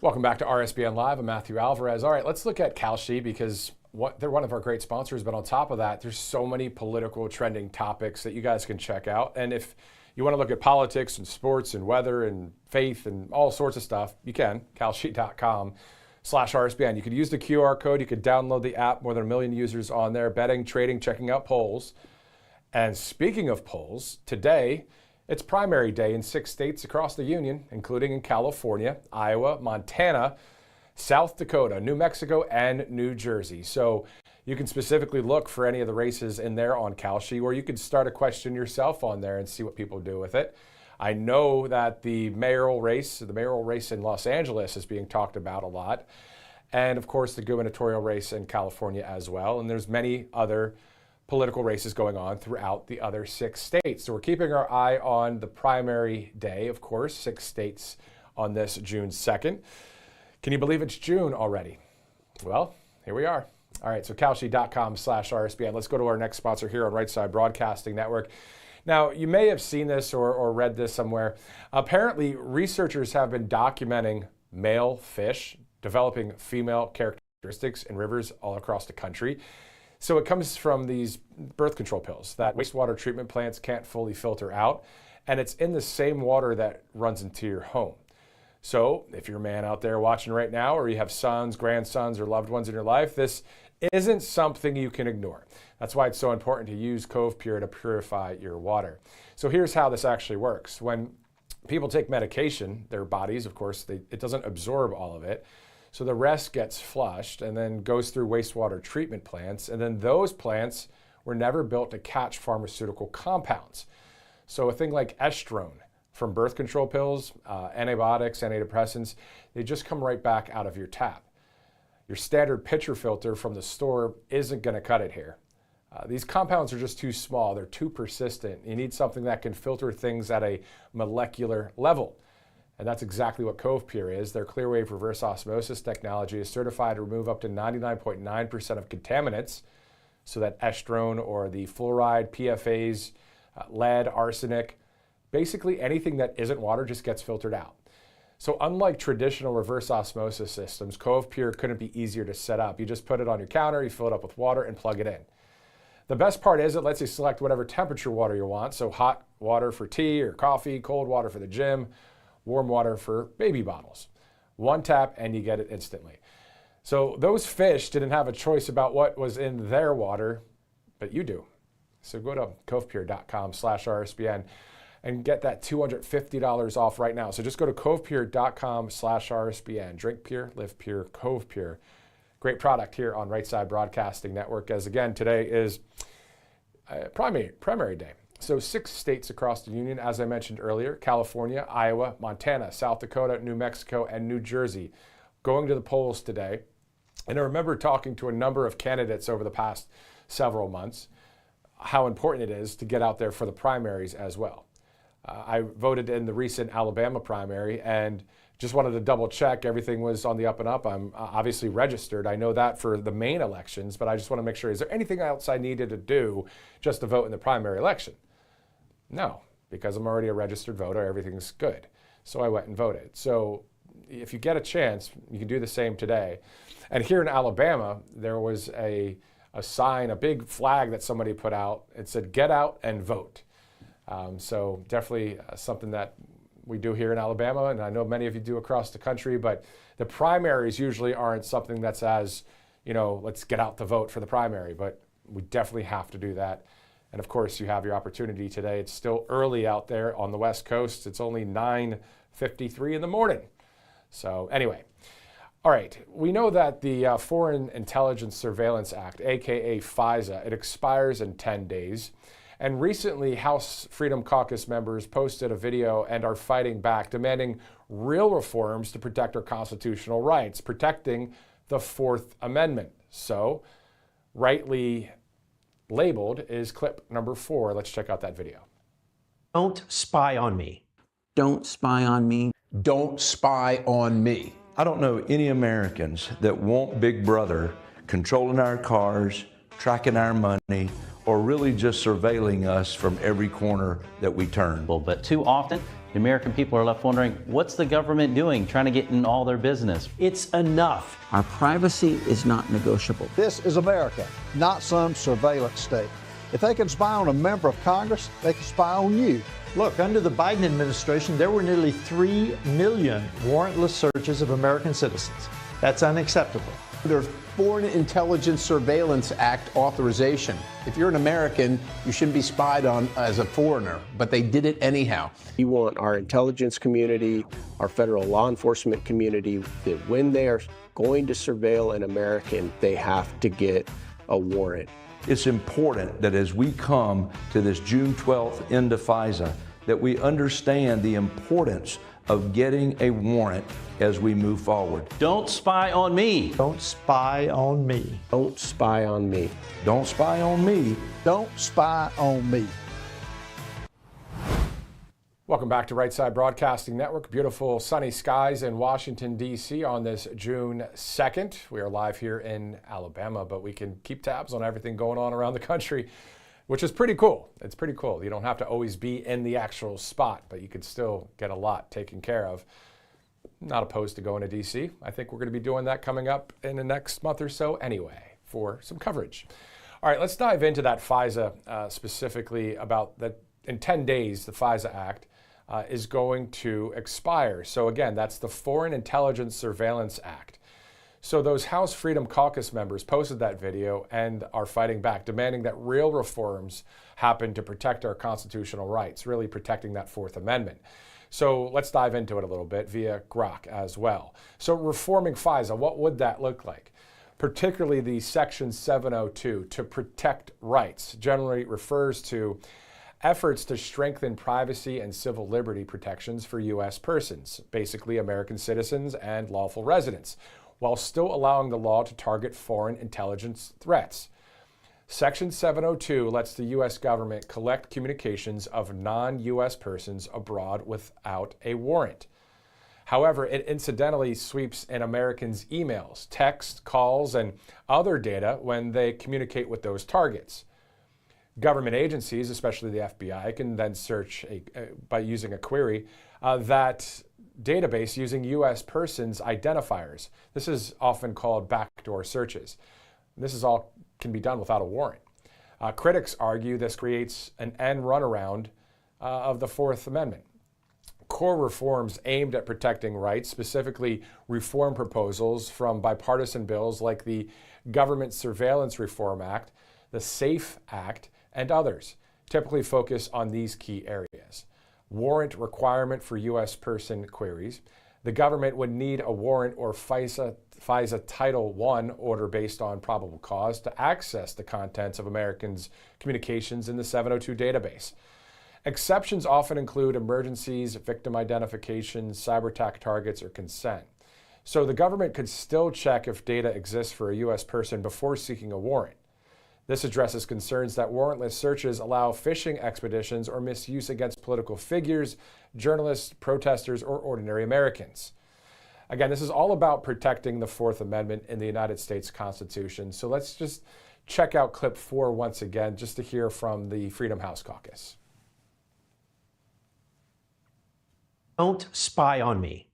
Welcome back to RSBN Live. I'm Matthew Alvarez. All right, let's look at Kalshi because they're one of our great sponsors, but on top of that, there's so many political trending topics that you guys can check out. And if you want to look at politics and sports and weather and faith and all sorts of stuff, you can, kalshi.com/RSBN. You could use the QR code. You could download the app, more than 1 million users on there, betting, trading, checking out polls. And speaking of polls, today, it's primary day in 6 states across the union, including in California, Iowa, Montana, South Dakota, New Mexico, and New Jersey. So you can specifically look for any of the races in there on Kalshi, or you could start a question yourself on there and see what people do with it. I know that the mayoral race in Los Angeles is being talked about a lot, and of course the gubernatorial race in California as well. And there's many other political races going on throughout the other 6 states. So we're keeping our eye on the primary day, of course, 6 states on this June 2nd. Can you believe it's June already? Well, here we are. All right, so kalshi.com/RSBN. Let's go to our next sponsor here on Right Side Broadcasting Network. Now, you may have seen this or read this somewhere. Apparently, researchers have been documenting male fish developing female characteristics in rivers all across the country. So it comes from these birth control pills that wastewater treatment plants can't fully filter out, and it's in the same water that runs into your home. So if you're a man out there watching right now, or you have sons, grandsons, or loved ones in your life, this isn't something you can ignore. That's why it's so important to use Cove Pure to purify your water. So here's how this actually works. When people take medication, their bodies, of course, it doesn't absorb all of it. So the rest gets flushed and then goes through wastewater treatment plants. And then those plants were never built to catch pharmaceutical compounds. So a thing like estrone from birth control pills, antibiotics, antidepressants, they just come right back out of your tap. Your standard pitcher filter from the store isn't going to cut it here. These compounds are just too small. They're too persistent. You need something that can filter things at a molecular level. And that's exactly what Cove Pure is. Their Clearwave reverse osmosis technology is certified to remove up to 99.9% of contaminants, so that estrone or the fluoride, PFAs, lead, arsenic, basically anything that isn't water just gets filtered out. So unlike traditional reverse osmosis systems, Cove Pure couldn't be easier to set up. You just put it on your counter, you fill it up with water, and plug it in. The best part is it lets you select whatever temperature water you want, so hot water for tea or coffee, cold water for the gym, warm water for baby bottles. One tap and you get it instantly. So those fish didn't have a choice about what was in their water, but you do. So go to covepure.com/RSBN and get that $250 off right now. So just go to covepure.com/RSBN. Drink pure, live pure, Cove Pure. Great product here on Right Side Broadcasting Network, as again, today is primary day. So 6 states across the union, as I mentioned earlier, California, Iowa, Montana, South Dakota, New Mexico, and New Jersey, going to the polls today. And I remember talking to a number of candidates over the past several months, how important it is to get out there for the primaries as well. I voted in the recent Alabama primary, and Just wanted to double check everything was on the up and up. I'm obviously registered. I know that for the main elections, but I just want to make sure, is there anything else I needed to do just to vote in the primary election? No, because I'm already a registered voter, everything's good. So I went and voted. So if you get a chance, you can do the same today. And here in Alabama, there was a sign, a big flag that somebody put out. It said, "Get out and vote." So definitely something that we do here in Alabama, and I know many of you do across the country, but the primaries usually aren't something that's as, let's get out to vote for the primary, but we definitely have to do that. And of course, you have your opportunity today. It's still early out there on the West Coast. It's only 9:53 in the morning. So anyway, all right, we know that the Foreign Intelligence Surveillance Act, aka FISA, it expires in 10 days. And recently, House Freedom Caucus members posted a video and are fighting back, demanding real reforms to protect our constitutional rights, protecting the Fourth Amendment. So, rightly labeled is clip number 4. Let's check out that video. Don't spy on me. Don't spy on me. Don't spy on me. I don't know any Americans that want Big Brother controlling our cars, tracking our money, or really just surveilling us from every corner that we turn. But too often, the American people are left wondering, what's the government doing, trying to get in all their business? It's enough. Our privacy is not negotiable. This is America, not some surveillance state. If they can spy on a member of Congress, they can spy on you. Look, under the Biden administration, there were nearly 3 million warrantless searches of American citizens. That's unacceptable. Under Foreign Intelligence Surveillance Act authorization, if you're an American, you shouldn't be spied on as a foreigner, but they did it anyhow. We want our intelligence community, our federal law enforcement community, that when they are going to surveil an American, they have to get a warrant. It's important that as we come to this June 12th end of FISA, that we understand the importance of getting a warrant as we move forward. Don't spy on me. Don't spy on me. Don't spy on me. Don't spy on me. Don't spy on me. Welcome back to Right Side Broadcasting Network. Beautiful sunny skies in Washington, D.C. on this June 2nd. We are live here in Alabama, but we can keep tabs on everything going on around the country, which is pretty cool. It's pretty cool. You don't have to always be in the actual spot, but you can still get a lot taken care of. Not opposed to going to D.C. I think we're going to be doing that coming up in the next month or so anyway for some coverage. All right, let's dive into that FISA specifically about that. In 10 days, the FISA Act is going to expire. So again, that's the Foreign Intelligence Surveillance Act. So those House Freedom Caucus members posted that video and are fighting back, demanding that real reforms happen to protect our constitutional rights, really protecting that Fourth Amendment. So let's dive into it a little bit via Grok as well. So reforming FISA, what would that look like? Particularly the Section 702, to protect rights, generally refers to efforts to strengthen privacy and civil liberty protections for U.S. persons, basically American citizens and lawful residents, while still allowing the law to target foreign intelligence threats. Section 702 lets the U.S. government collect communications of non-U.S. persons abroad without a warrant. However, it incidentally sweeps in Americans' emails, texts, calls, and other data when they communicate with those targets. Government agencies, especially the FBI, can then search by using a query that database using U.S. persons identifiers. This is often called backdoor searches. This is all can be done without a warrant. Critics argue this creates an end runaround of the Fourth Amendment. Core reforms aimed at protecting rights, specifically reform proposals from bipartisan bills like the Government Surveillance Reform Act, the SAFE Act, and others, typically focus on these key areas. Warrant requirement for U.S. person queries. The government would need a warrant or FISA Title I order based on probable cause to access the contents of Americans' communications in the 702 database. Exceptions often include emergencies, victim identification, cyber attack targets, or consent. So the government could still check if data exists for a U.S. person before seeking a warrant. This addresses concerns that warrantless searches allow fishing expeditions or misuse against political figures, journalists, protesters, or ordinary Americans. Again, this is all about protecting the Fourth Amendment in the United States Constitution. So let's just check out clip 4 once again, just to hear from the Freedom House Caucus. Don't spy on me.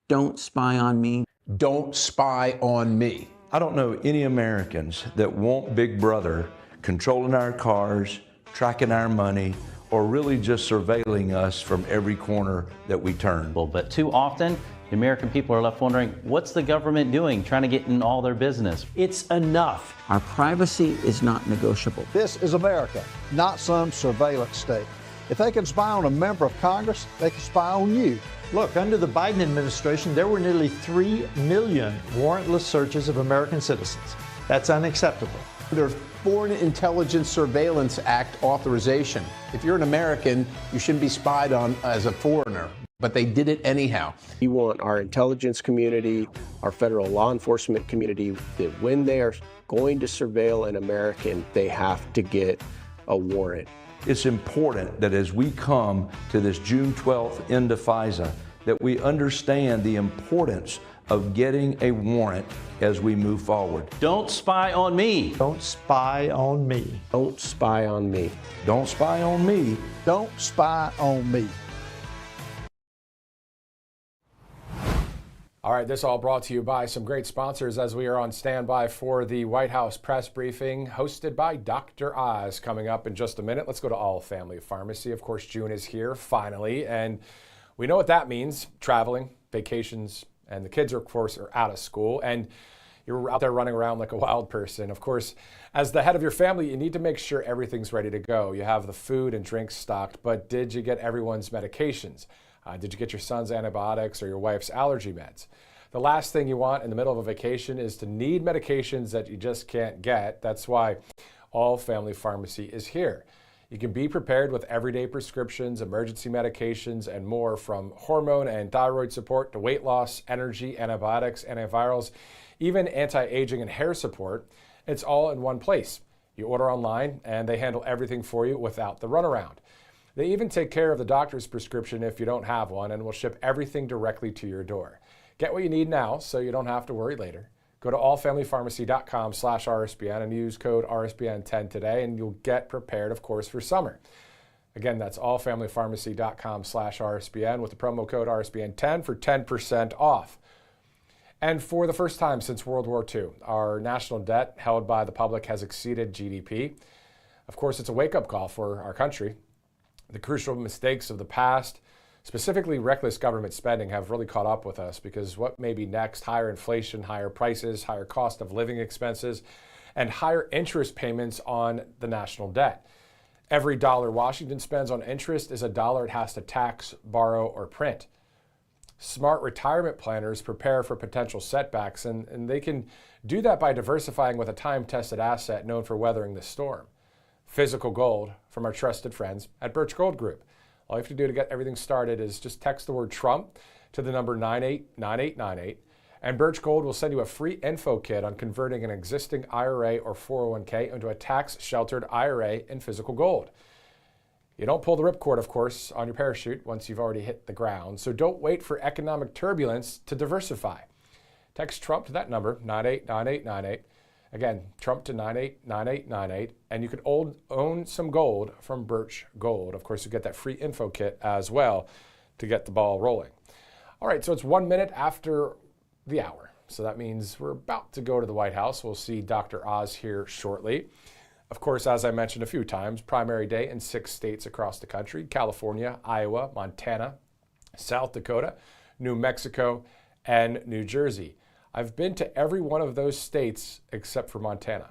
Don't spy on me. Don't spy on me. I don't know any Americans that want Big Brother controlling our cars, tracking our money, or really just surveilling us from every corner that we turn. But too often, the American people are left wondering, what's the government doing, trying to get in all their business? It's enough. Our privacy is not negotiable. This is America, not some surveillance state. If they can spy on a member of Congress, they can spy on you. Look, under the Biden administration, there were nearly 3 million warrantless searches of American citizens. That's unacceptable. Under Foreign Intelligence Surveillance Act authorization, if you're an American, you shouldn't be spied on as a foreigner, but they did it anyhow. We want our intelligence community, our federal law enforcement community, that when they are going to surveil an American, they have to get a warrant. It's important that as we come to this June 12th end of FISA, that we understand the importance of getting a warrant as we move forward. Don't spy on me. Don't spy on me. Don't spy on me. Don't spy on me. Don't spy on me. All right, this all brought to you by some great sponsors as we are on standby for the White House press briefing hosted by Dr. Oz coming up in just a minute. Let's go to All Family Pharmacy. Of course, June is here finally, and we know what that means: traveling, vacations, and the kids, of course, are out of school, and you're out there running around like a wild person. Of course, as the head of your family, you need to make sure everything's ready to go. You have the food and drinks stocked, but did you get everyone's medications? Did you get your son's antibiotics or your wife's allergy meds? The last thing you want in the middle of a vacation is to need medications that you just can't get. That's why All Family Pharmacy is here. You can be prepared with everyday prescriptions, emergency medications, and more, from hormone and thyroid support to weight loss, energy, antibiotics, antivirals, even anti-aging and hair support. It's all in one place. You order online and they handle everything for you without the runaround. They even take care of the doctor's prescription if you don't have one, and will ship everything directly to your door. Get what you need now so you don't have to worry later. Go to allfamilypharmacy.com/RSBN and use code RSBN10 today, and you'll get prepared, of course, for summer. Again, that's allfamilypharmacy.com/RSBN with the promo code RSBN10 for 10% off. And for the first time since World War II, our national debt held by the public has exceeded GDP. Of course, it's a wake-up call for our country. The crucial mistakes of the past, specifically reckless government spending, have really caught up with us, because what may be next: higher inflation, higher prices, higher cost of living expenses, and higher interest payments on the national debt. Every dollar Washington spends on interest is a dollar it has to tax, borrow, or print. Smart retirement planners prepare for potential setbacks, and they can do that by diversifying with a time-tested asset known for weathering the storm: physical gold from our trusted friends at Birch Gold Group. All you have to do to get everything started is just text the word Trump to the number 989898, and Birch Gold will send you a free info kit on converting an existing IRA or 401k into a tax-sheltered IRA in physical gold. You don't pull the ripcord, of course, on your parachute once you've already hit the ground, so don't wait for economic turbulence to diversify. Text Trump to that number, 989898. Again, Trump to 989898, and you could own some gold from Birch Gold. Of course, you get that free info kit as well to get the ball rolling. All right, so it's 1 minute after the hour. So that means we're about to go to the White House. We'll see Dr. Oz here shortly. Of course, as I mentioned a few times, primary day in 6 states across the country: California, Iowa, Montana, South Dakota, New Mexico, and New Jersey. I've been to every one of those states except for Montana.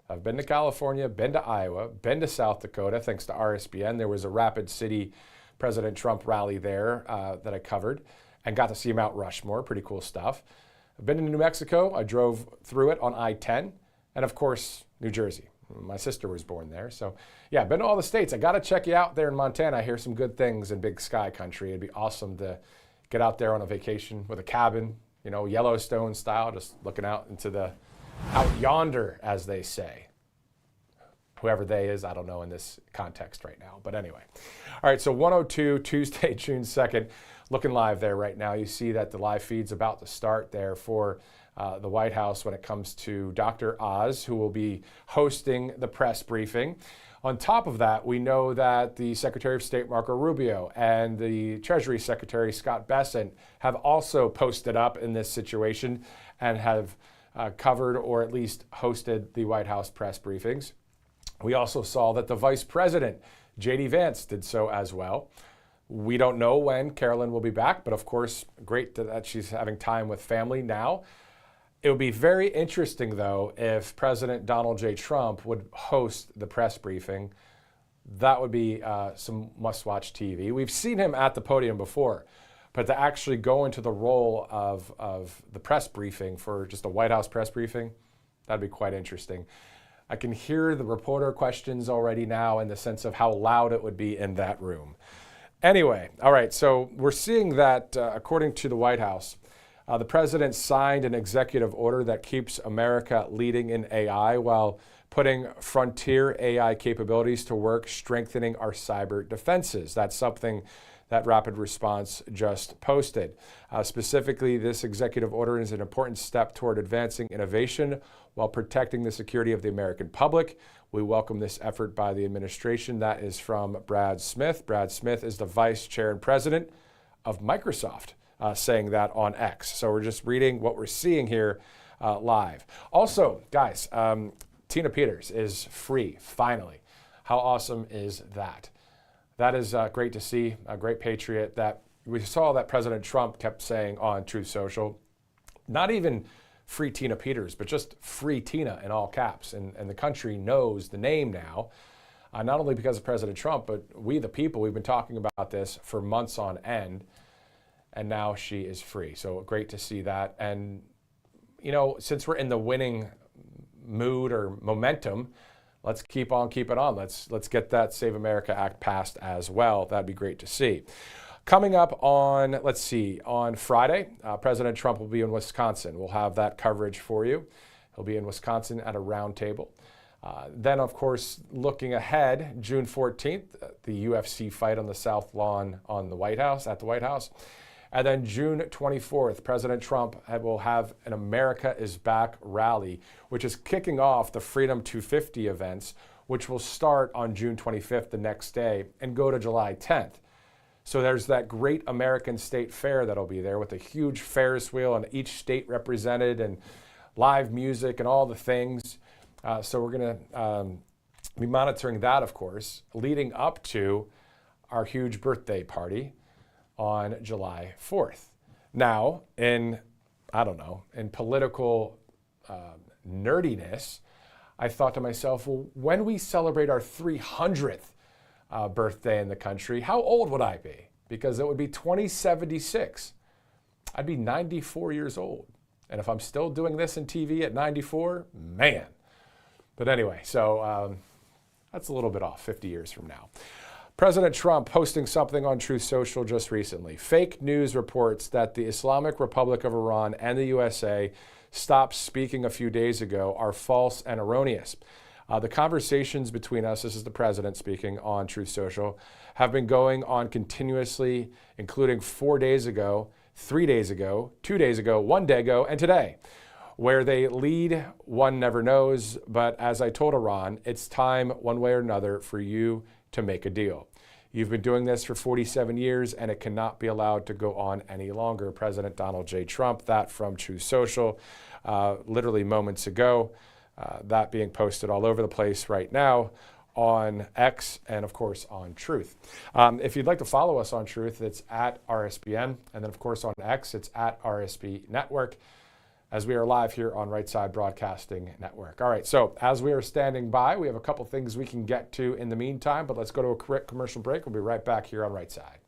I've been to California, been to Iowa, been to South Dakota, thanks to RSBN. There was a Rapid City President Trump rally there that I covered, and got to see Mount Rushmore. Pretty cool stuff. I've been to New Mexico. I drove through it on I-10. And of course, New Jersey. My sister was born there. So yeah, I've been to all the states. I got to check you out there in Montana. I hear some good things in Big Sky Country. It'd be awesome to get out there on a vacation with a cabin, you know, Yellowstone style, just looking out into the, out yonder, as they say. Whoever they is, I don't know in this context right now. But anyway. All right, so 102, Tuesday, June 2nd. looking live there right now. You see that the live feed's about to start there for the White House when it comes to Dr. Oz, who will be hosting the press briefing. On top of that, we know that the Secretary of State, Marco Rubio, and the Treasury Secretary, Scott Bessent, have also posted up in this situation and have covered or at least hosted the White House press briefings. We also saw that the Vice President, J.D. Vance, did so as well. We don't know when Carolyn will be back, but of course, great that she's having time with family now. It would be very interesting, though, if President Donald J. Trump would host the press briefing. That would be some must-watch TV. We've seen him at the podium before, but to actually go into the role of the press briefing for just a White House press briefing, that'd be quite interesting. I can hear the reporter questions already now in the sense of how loud it would be in that room. Anyway, all right, so we're seeing that, according to the White House, the president signed an executive order that keeps America leading in AI while putting frontier AI capabilities to work, strengthening our cyber defenses. That's something that Rapid Response just posted. Specifically, this executive order is an important step toward advancing innovation while protecting the security of the American public. We welcome this effort by the administration. That is from Brad Smith. Brad Smith is the vice chair and president of Microsoft. Saying that on X. So we're just reading what we're seeing here live. Also, guys, Tina Peters is free, finally. How awesome is that? That is great to see, a great patriot. That we saw that President Trump kept saying on Truth Social, not even free Tina Peters, but just free Tina in all caps. And the country knows the name now, not only because of President Trump, but we the people, we've been talking about this for months on end. And now she is free. So great to see that. And, you know, since we're in the winning mood or momentum, let's keep on keeping on. Let's get that Save America Act passed as well. That'd be great to see. Coming up on, let's see, on Friday, President Trump will be in Wisconsin. We'll have that coverage for you. He'll be in Wisconsin at a roundtable. Then, of course, looking ahead, June 14th, the UFC fight on the South Lawn on the White House, at the White House. And then June 24th, President Trump will have an America is Back rally, which is kicking off the Freedom 250 events, which will start on June 25th, the next day, and go to July 10th. So there's that great American State Fair that'll be there with a huge Ferris wheel and each state represented and live music and all the things. So we're going to be monitoring that, of course, leading up to our huge birthday party on July 4th. Now, in political nerdiness, I thought to myself, well, when we celebrate our 300th birthday in the country, how old would I be? Because it would be 2076. I'd be 94 years old. And if I'm still doing this in TV at 94, man. But anyway, so that's a little bit off, 50 years from now. President Trump posting something on Truth Social just recently. Fake news reports that the Islamic Republic of Iran and the USA stopped speaking a few days ago are false and erroneous. The conversations between us, this is the president speaking on Truth Social, have been going on continuously, including 4 days ago, 3 days ago, 2 days ago, 1 day ago, and today. Where they lead, one never knows, but as I told Iran, it's time, one way or another, for you to make a deal. You've been doing this for 47 years, and it cannot be allowed to go on any longer. President Donald J. Trump, that from Truth Social, literally moments ago, that being posted all over the place right now on X and, of course, on Truth. If you'd like to follow us on Truth, it's at RSBN, and then, of course, on X, it's at RSB Network, as we are live here on Right Side Broadcasting Network. All right, so as we are standing by, we have a couple things we can get to in the meantime, but let's go to a quick commercial break. We'll be right back here on Right Side.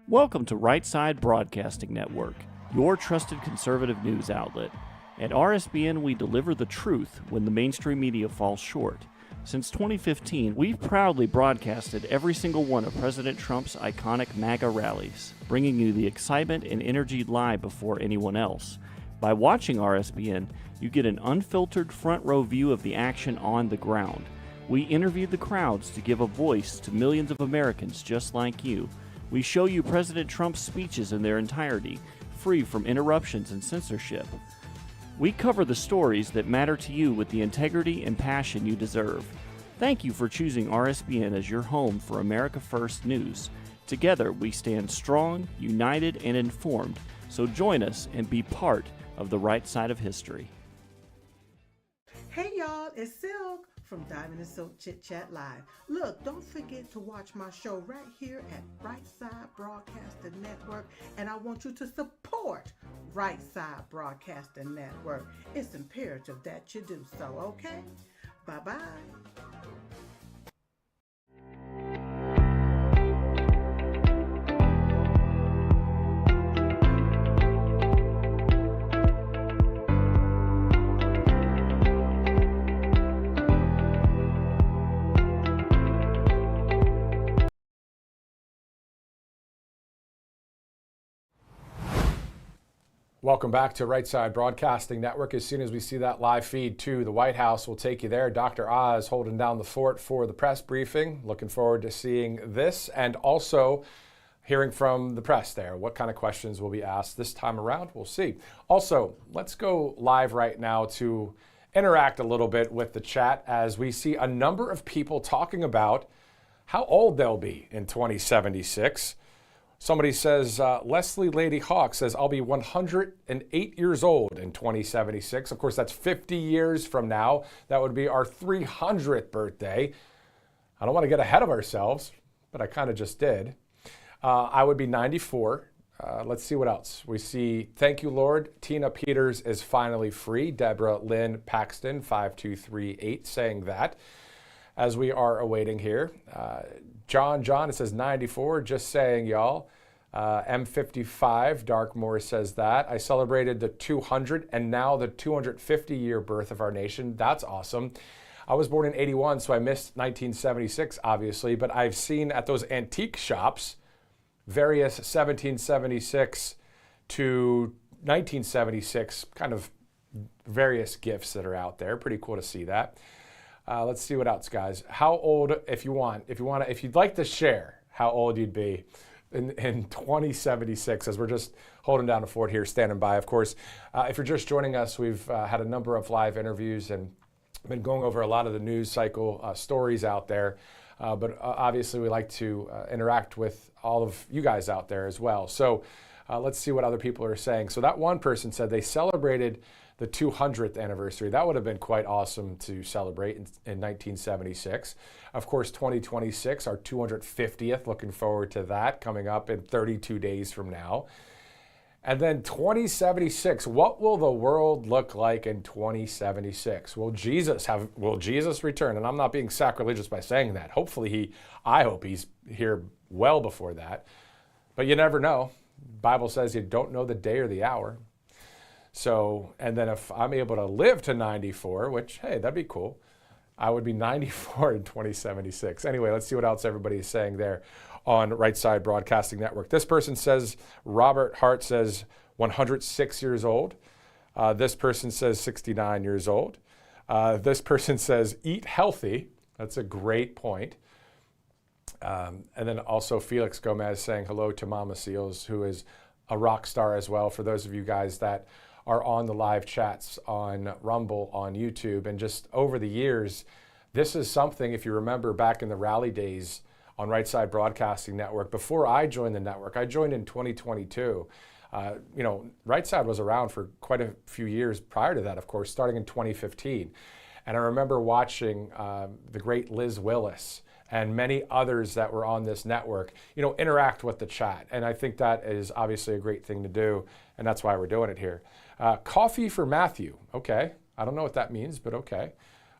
Welcome to Right Side Broadcasting Network, your trusted conservative news outlet. At RSBN, we deliver the truth when the mainstream media falls short. Since 2015, we've proudly broadcasted every single one of President Trump's iconic MAGA rallies, bringing you the excitement and energy live before anyone else. By watching RSBN, you get an unfiltered front row view of the action on the ground. We interviewed the crowds to give a voice to millions of Americans just like you. We show you President Trump's speeches in their entirety, free from interruptions and censorship. We cover the stories that matter to you with the integrity and passion you deserve. Thank you for choosing RSBN as your home for America First News. Together, we stand strong, united, and informed. So join us and be part of the right side of history. Hey y'all, it's Silk from Diamond and Silk Chit Chat Live. Look, don't forget to watch my show right here at Right Side Broadcasting Network, and I want you to support Right Side Broadcasting Network. It's imperative that you do so, okay? Bye-bye. Welcome back to Right Side Broadcasting Network. As soon as we see that live feed to the White House, we'll take you there. Dr. Oz holding down the fort for the press briefing. Looking forward to seeing this and also hearing from the press there. What kind of questions will be asked this time around? We'll see. Also, let's go live right now to interact a little bit with the chat as we see a number of people talking about how old they'll be in 2076. Somebody says, Leslie Lady Hawk says, I'll be 108 years old in 2076. Of course, that's 50 years from now. That would be our 300th birthday. I don't want to get ahead of ourselves, but I kind of just did. I would be 94. Let's see what else. We see, thank you, Lord. Tina Peters is finally free. Deborah Lynn Paxton, 5238, saying that. As we are awaiting here. John, it says 94, just saying, y'all. M55, Darkmoor says that. I celebrated the 200 and now the 250-year birth of our nation. That's awesome. I was born in 81, so I missed 1976, obviously, but I've seen at those antique shops various 1776 to 1976 kind of various gifts that are out there. Pretty cool to see that. Let's see what else, guys. How old, if you'd like to share how old you'd be in 2076, as we're just holding down the fort here, standing by. Of course, if you're just joining us, we've had a number of live interviews and been going over a lot of the news cycle stories out there. But obviously, we like to interact with all of you guys out there as well. So let's see what other people are saying. So that one person said they celebrated the 200th anniversary. That would have been quite awesome to celebrate in 1976. Of course, 2026, our 250th, looking forward to that, coming up in 32 days from now. And then 2076, what will the world look like in 2076? Will Jesus return? And I'm not being sacrilegious by saying that. Hopefully I hope he's here well before that. But you never know. The Bible says you don't know the day or the hour. So, and then if I'm able to live to 94, which, hey, that'd be cool. I would be 94 in 2076. Anyway, let's see what else everybody is saying there on Right Side Broadcasting Network. This person says, Robert Hart says 106 years old. This person says 69 years old. This person says eat healthy. That's a great point. And then also Felix Gomez saying hello to Mama Seals, who is a rock star as well. For those of you guys that are on the live chats on Rumble, on YouTube, and just over the years, this is something, if you remember back in the rally days on Right Side Broadcasting Network, before I joined the network, I joined in 2022. Right Side was around for quite a few years prior to that, of course, starting in 2015. And I remember watching the great Liz Willis and many others that were on this network, interact with the chat. And I think that is obviously a great thing to do, and that's why we're doing it here. Coffee for Matthew. Okay. I don't know what that means, but okay.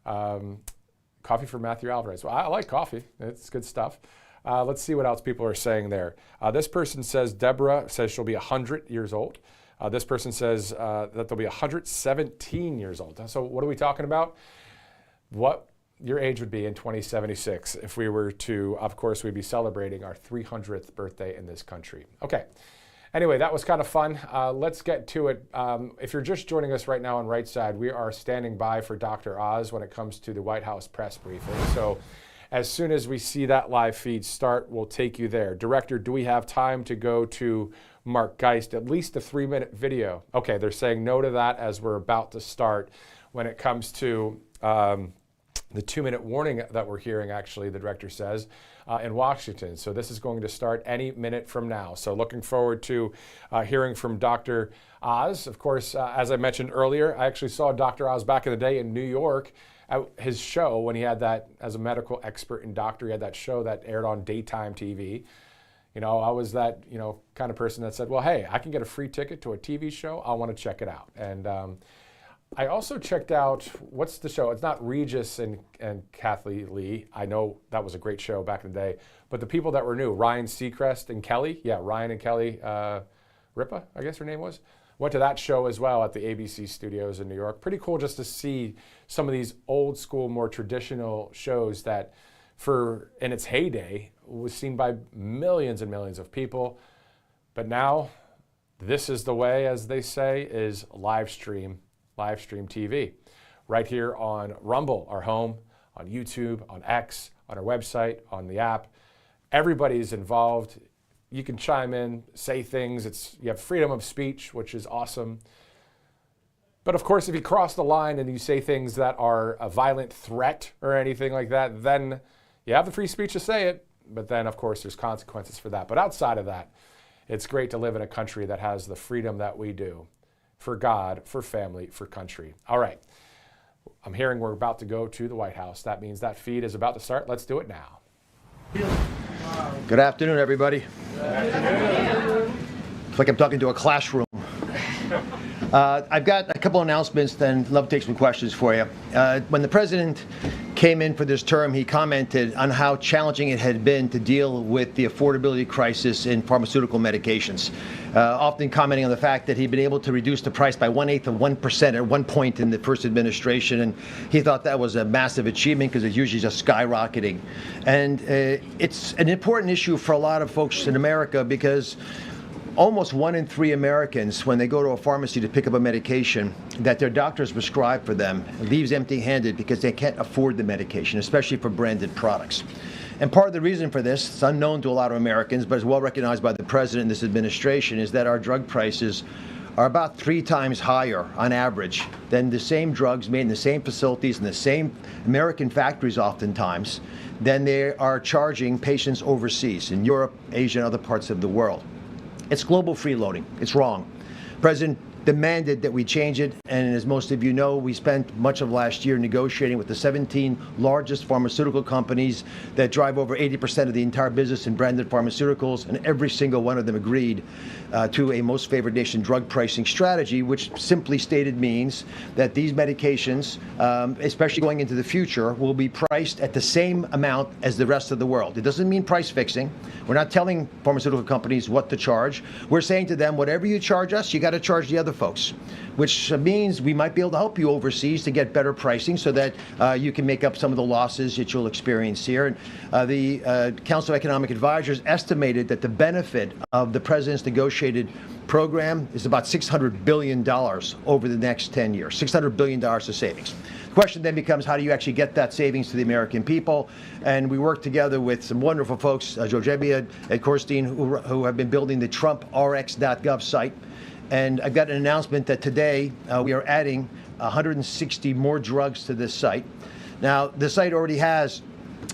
Coffee for Matthew Alvarez. Well, I like coffee. It's good stuff. Let's see what else people are saying there. This person says, Deborah says she'll be 100 years old. This person says that they'll be 117 years old. So what are we talking about? What your age would be in 2076 if we were to, of course, we'd be celebrating our 300th birthday in this country. Okay. Anyway, that was kind of fun. Let's get to it. If you're just joining us right now on Right Side, we are standing by for Dr. Oz when it comes to the White House press briefing. So As soon as we see that live feed start, we'll take you there. Director, do we have time to go to Mark Geist, at least a 3-minute video? Okay, they're saying no to that as we're about to start. When it comes to the 2-minute warning that we're hearing, actually, the director says, in Washington. So this is going to start any minute from now. So looking forward to hearing from Dr. Oz. Of course, as I mentioned earlier, I actually saw Dr. Oz back in the day in New York at his show when he had that, as a medical expert and doctor, he had that show that aired on daytime TV. You know, I was that, kind of person that said, well, hey, I can get a free ticket to a TV show. I want to check it out. And I also checked out, what's the show? It's not Regis and Kathy Lee. I know that was a great show back in the day. But the people that were new, Ryan Seacrest and Kelly. Yeah, Ryan and Kelly Ripa, I guess her name was. Went to that show as well at the ABC studios in New York. Pretty cool just to see some of these old school, more traditional shows that in its heyday was seen by millions and millions of people. But now, this is the way, as they say, is live stream TV. Right here on Rumble, our home, on YouTube, on X, on our website, on the app. Everybody's involved. You can chime in, say things. You have freedom of speech, which is awesome. But of course, if you cross the line and you say things that are a violent threat or anything like that, then you have the free speech to say it. But then, of course, there's consequences for that. But outside of that, it's great to live in a country that has the freedom that we do. For God, for family, for country. All right. I'm hearing we're about to go to the White House. That means that feed is about to start. Let's do it now. Good afternoon, everybody. Good afternoon. It's like I'm talking to a classroom. I've got a couple announcements, then love to take some questions for you. When the president came in for this term, he commented on how challenging it had been to deal with the affordability crisis in pharmaceutical medications, often commenting on the fact that he'd been able to reduce the price by 1/8 of 1% at one point in the first administration, and he thought that was a massive achievement because it's usually just skyrocketing. And it's an important issue for a lot of folks in America because almost 1 in 3 Americans, when they go to a pharmacy to pick up a medication that their doctors prescribe for them, leaves empty-handed because they can't afford the medication, especially for branded products. And part of the reason for this, it's unknown to a lot of Americans, but is well recognized by the president and this administration, is that our drug prices are about 3 times higher on average than the same drugs made in the same facilities in the same American factories oftentimes than they are charging patients overseas in Europe, Asia, and other parts of the world. It's global freeloading. It's wrong. President demanded that we change it, and as most of you know, we spent much of last year negotiating with the 17 largest pharmaceutical companies that drive over 80% of the entire business in branded pharmaceuticals, and every single one of them agreed to a most favored nation drug pricing strategy, which simply stated means that these medications, especially going into the future, will be priced at the same amount as the rest of the world. It doesn't mean price fixing. We're not telling pharmaceutical companies what to charge. We're saying to them, whatever you charge us, you got to charge the other folks, which means we might be able to help you overseas to get better pricing so that you can make up some of the losses that you'll experience here. And the Council of Economic Advisors estimated that the benefit of the president's negotiated program is about $600 billion over the next 10 years, $600 billion of savings. The question then becomes, how do you actually get that savings to the American people? And we work together with some wonderful folks, Joe Jebbia and Korstein, who have been building the TrumpRx.gov site. And I've got an announcement that today we are adding 160 more drugs to this site. Now, the site already has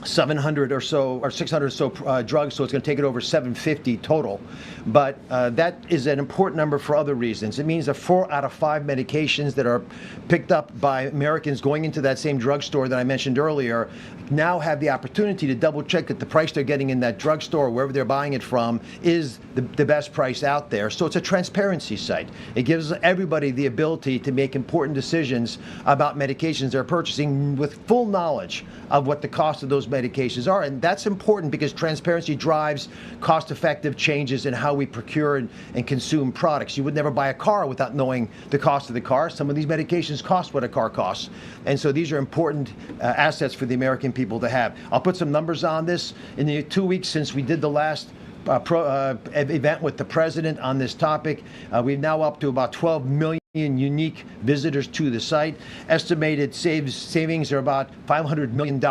700 or so, or 600 or so drugs, so it's going to take it over 750 total. But that is an important number for other reasons. It means that 4 out of 5 medications that are picked up by Americans going into that same drugstore that I mentioned earlier now have the opportunity to double check that the price they're getting in that drugstore, wherever they're buying it from, is the best price out there. So it's a transparency site. It gives everybody the ability to make important decisions about medications they're purchasing with full knowledge of what the cost of those medications are. And that's important because transparency drives cost-effective changes in how we procure and consume products. You would never buy a car without knowing the cost of the car. Some of these medications cost what a car costs. And so these are important assets for the American people to have. I'll put some numbers on this. In the 2 weeks since we did the last event with the president on this topic, we're now up to about 12 million unique visitors to the site. Estimated savings are about $500 million,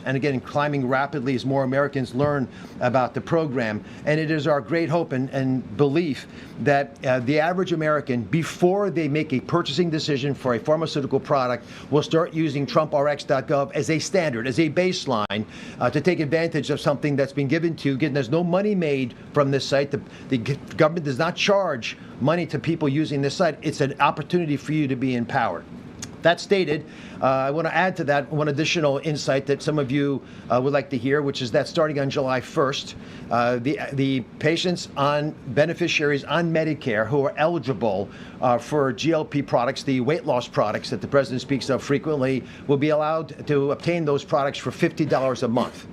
and again, climbing rapidly as more Americans learn about the program. And it is our great hope and belief that the average American, before they make a purchasing decision for a pharmaceutical product, will start using TrumpRx.gov as a standard, as a baseline, to take advantage of something that's been given to you. Again, there's no money made from this site. The government does not charge money to people using this site. It's an opportunity for you to be empowered. That stated, I want to add to that one additional insight that some of you would like to hear, which is that starting on July 1st, the patients on beneficiaries on Medicare who are eligible for GLP products, the weight loss products that the president speaks of frequently, will be allowed to obtain those products for $50 a month.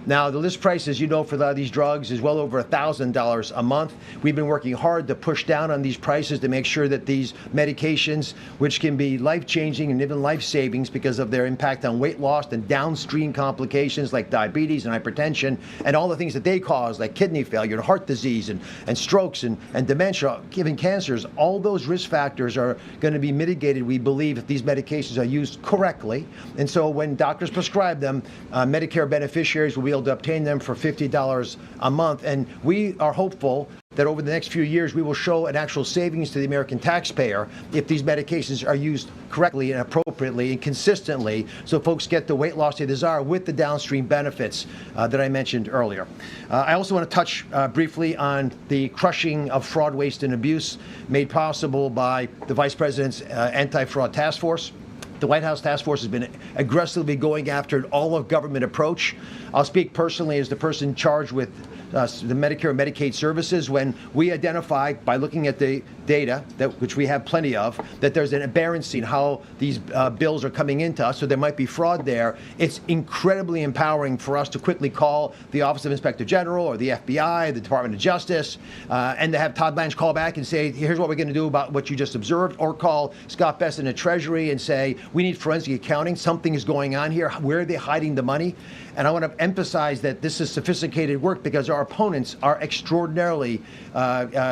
Now, the list price, as you know, for a lot of these drugs is well over $1,000 a month. We've been working hard to push down on these prices to make sure that these medications, which can be life-changing and even life savings because of their impact on weight loss and downstream complications like diabetes and hypertension and all the things that they cause, like kidney failure and heart disease and strokes and dementia, even cancers, all those risk factors are going to be mitigated, we believe, if these medications are used correctly. And so when doctors prescribe them, Medicare beneficiaries will be able to obtain them for $50 a month. And we are hopeful that over the next few years, we will show an actual savings to the American taxpayer if these medications are used correctly and appropriately and consistently, so folks get the weight loss they desire with the downstream benefits that I mentioned earlier. I also want to touch briefly on the crushing of fraud, waste, and abuse made possible by the Vice President's Anti-Fraud Task Force. The White House Task Force has been aggressively going after an all-of-government approach. I'll speak personally as the person charged with the Medicare and Medicaid services. When we identify, by looking at the data, which we have plenty of, that there's an aberrancy in how these bills are coming into us, so there might be fraud there, it's incredibly empowering for us to quickly call the Office of Inspector General or the FBI, the Department of Justice, and to have Todd Blanche call back and say, here's what we're going to do about what you just observed, or call Scott Besson at Treasury and say, we need forensic accounting. Something is going on here. Where are they hiding the money? And I want to emphasize that this is sophisticated work because our opponents are extraordinarily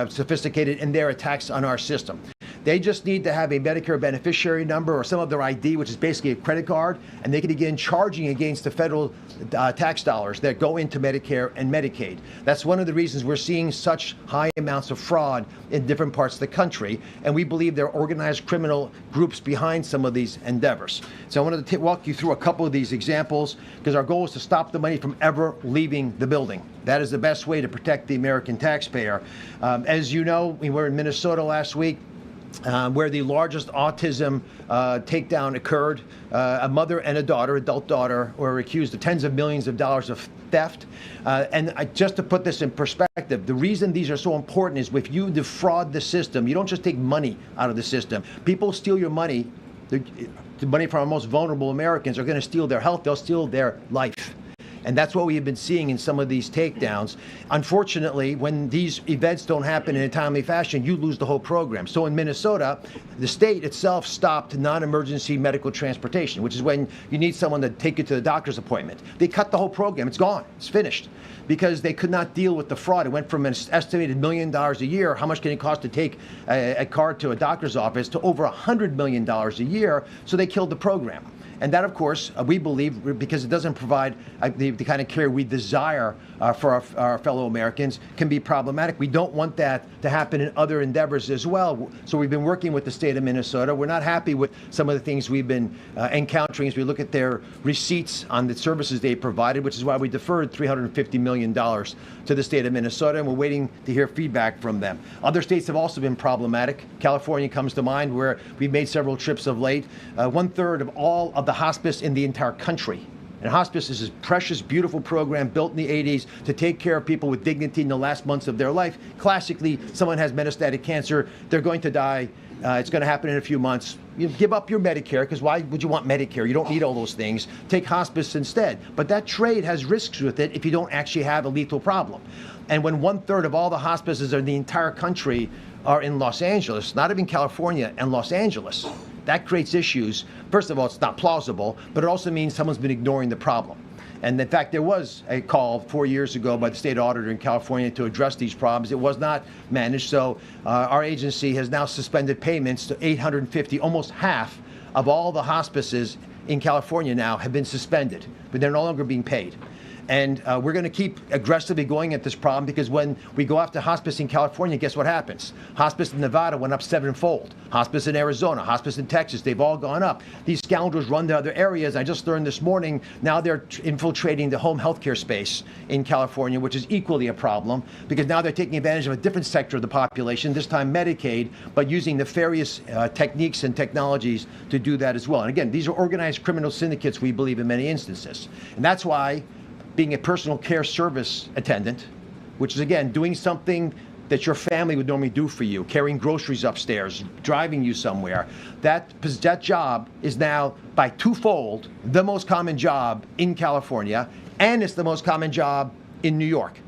sophisticated in their attacks on our system. They just need to have a Medicare beneficiary number or some other ID, which is basically a credit card, and they can begin charging against the federal tax dollars that go into Medicare and Medicaid. That's one of the reasons we're seeing such high amounts of fraud in different parts of the country, and we believe there are organized criminal groups behind some of these endeavors. So I wanted to walk you through a couple of these examples because our goal is to stop the money from ever leaving the building. That is the best way to protect the American taxpayer. As you know, we were in Minnesota last week, where the largest autism takedown occurred. A mother and a daughter, adult daughter, were accused of tens of millions of dollars of theft. And just to put this in perspective, the reason these are so important is if you defraud the system, you don't just take money out of the system. People steal your money. The money from our most vulnerable Americans are going to steal their health. They'll steal their life. And that's what we have been seeing in some of these takedowns. Unfortunately, when these events don't happen in a timely fashion, you lose the whole program. So in Minnesota, the state itself stopped non-emergency medical transportation, which is when you need someone to take you to the doctor's appointment. They cut the whole program. It's gone. It's finished. Because they could not deal with the fraud. It went from an estimated $1 million a year, how much can it cost to take a card to a doctor's office, to over $100 million a year, so they killed the program. And that, of course, we believe, because it doesn't provide the kind of care we desire for our fellow Americans, can be problematic. We don't want that to happen in other endeavors as well. So we've been working with the state of Minnesota. We're not happy with some of the things we've been encountering as we look at their receipts on the services they provided, which is why we deferred $350 million to the state of Minnesota, and we're waiting to hear feedback from them. Other states have also been problematic. California comes to mind, where we've made several trips of late. 1/3 of all of the hospice in the entire country. And hospice is a precious, beautiful program built in the 80s to take care of people with dignity in the last months of their life. Classically, someone has metastatic cancer, they're going to die. It's going to happen in a few months. You give up your Medicare, because why would you want Medicare? You don't need all those things. Take hospice instead. But that trade has risks with it if you don't actually have a lethal problem. And when 1/3 of all the hospices in the entire country are in Los Angeles, not even California, and Los Angeles, that creates issues. First of all, it's not plausible, but it also means someone's been ignoring the problem. And in fact, there was a call 4 years ago by the state auditor in California to address these problems. It was not managed, so our agency has now suspended payments to 850, almost half of all the hospices in California now have been suspended, but they're no longer being paid. And we're going to keep aggressively going at this problem, because when we go after hospice in California, guess what happens? Hospice in Nevada went up 7-fold. Hospice in Arizona, hospice in Texas, they've all gone up. These scoundrels run to other areas. I just learned this morning, now they're infiltrating the home healthcare space in California, which is equally a problem, because now they're taking advantage of a different sector of the population, this time Medicaid, but using nefarious techniques and technologies to do that as well. And again, these are organized criminal syndicates, we believe, in many instances. And that's why being a personal care service attendant, which is, again, doing something that your family would normally do for you, carrying groceries upstairs, driving you somewhere, that job is now by twofold the most common job in California, and it's the most common job in New York.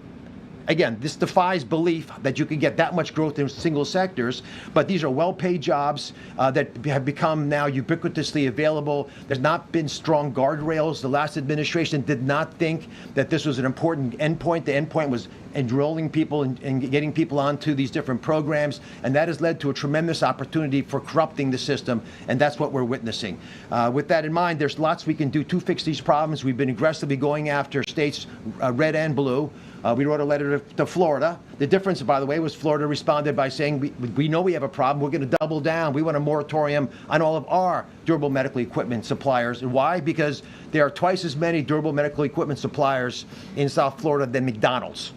Again, this defies belief that you can get that much growth in single sectors, but these are well-paid jobs that have become now ubiquitously available. There's not been strong guardrails. The last administration did not think that this was an important endpoint. The endpoint was enrolling people and getting people onto these different programs, and that has led to a tremendous opportunity for corrupting the system, and that's what we're witnessing. With that in mind, there's lots we can do to fix these problems. We've been aggressively going after states, red and blue. We wrote a letter to Florida. The difference, by the way, was Florida responded by saying, we know we have a problem. We're going to double down. We want a moratorium on all of our durable medical equipment suppliers. And why? Because there are twice as many durable medical equipment suppliers in South Florida than McDonald's.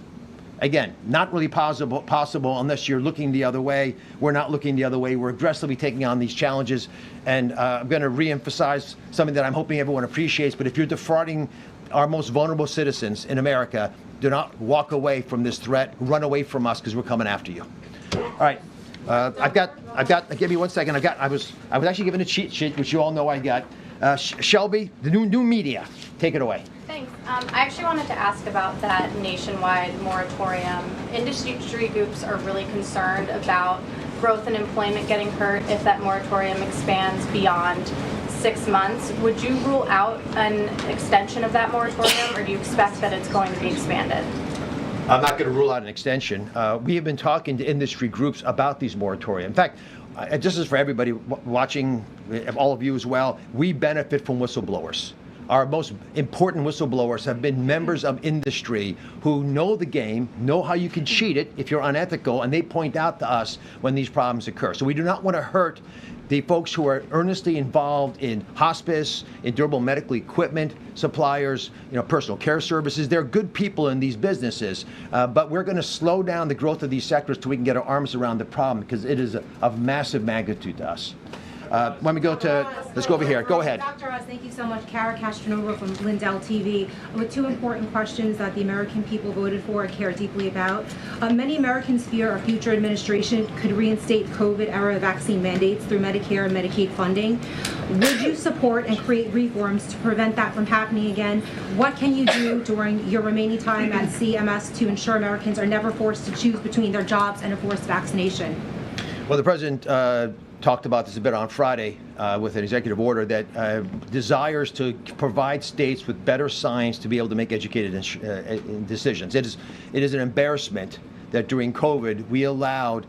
Again, not really possible unless you're looking the other way. We're not looking the other way. We're aggressively taking on these challenges. And I'm going to reemphasize something that I'm hoping everyone appreciates. But if you're defrauding our most vulnerable citizens in America, do not walk away from this threat. Run away from us, because we're coming after you. All right. I've got. Give me 1 second. I was actually given a cheat sheet, which you all know I got. Shelby, the new media. Take it away. Thanks. I actually wanted to ask about that nationwide moratorium. Industry groups are really concerned about growth and employment getting hurt if that moratorium expands beyond 6 months. Would you rule out an extension of that moratorium, or do you expect that it's going to be expanded? I'm not going to rule out an extension. We have been talking to industry groups about these moratoria. In fact, this is for everybody watching, all of you as well. We benefit from whistleblowers. Our most important whistleblowers have been members of industry who know the game, know how you can cheat it if you're unethical, and they point out to us when these problems occur. So we do not want to hurt the folks who are earnestly involved in hospice, in durable medical equipment suppliers, personal care services. They're good people in these businesses, but we're going to slow down the growth of these sectors till we can get our arms around the problem, because it is of massive magnitude to us. When we go to, let's go over here. Go ahead. Dr. Oz, thank you so much. Kara Castronova from Lindell TV with two important questions that the American people voted for and care deeply about. Many Americans fear a future administration could reinstate COVID-era vaccine mandates through Medicare and Medicaid funding. Would you support and create reforms to prevent that from happening again? What can you do during your remaining time at CMS to ensure Americans are never forced to choose between their jobs and a forced vaccination? Well, the president talked about this a bit on Friday with an executive order that desires to provide states with better science to be able to make educated decisions. It is an embarrassment that during COVID we allowed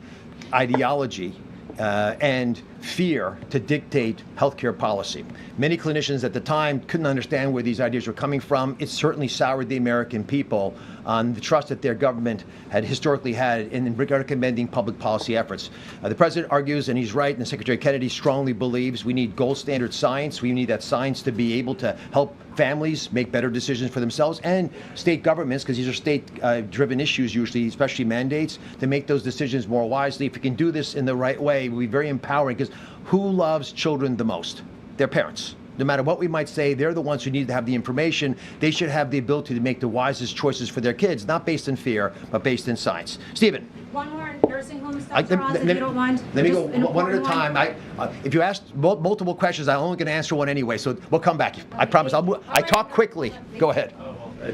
ideology and fear to dictate healthcare policy. Many clinicians at the time couldn't understand where these ideas were coming from. It certainly soured the American people on the trust that their government had historically had in recommending public policy efforts. The president argues, and he's right, and Secretary Kennedy strongly believes we need gold standard science. We need that science to be able to help families make better decisions for themselves, and state governments, because these are state-driven issues usually, especially mandates, to make those decisions more wisely. If we can do this in the right way, it will be very empowering, because who loves children the most? Their parents. No matter what we might say, they're the ones who need to have the information. They should have the ability to make the wisest choices for their kids, not based in fear, but based in science. Stephen. One more on nursing homes, Dr. Oz, if you don't mind. Let me go one at a time. If you ask multiple questions, I'm only going to answer one anyway, so we'll come back. I promise. I talk quickly. Go ahead.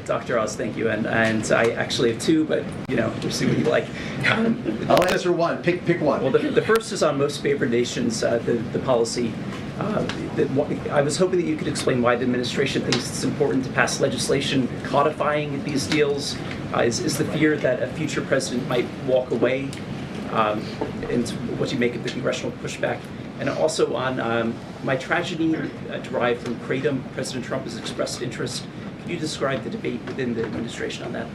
Dr. Oz, thank you. And I actually have two, but we'll see what you like. I'll answer one. Pick one. Well, the first is on most favored nations, the policy I was hoping that you could explain why the administration thinks it's important to pass legislation codifying these deals. Is the fear that a future president might walk away? And what you make of the congressional pushback? And also on my tragedy derived from Kratom, President Trump has expressed interest. Can you describe the debate within the administration on that?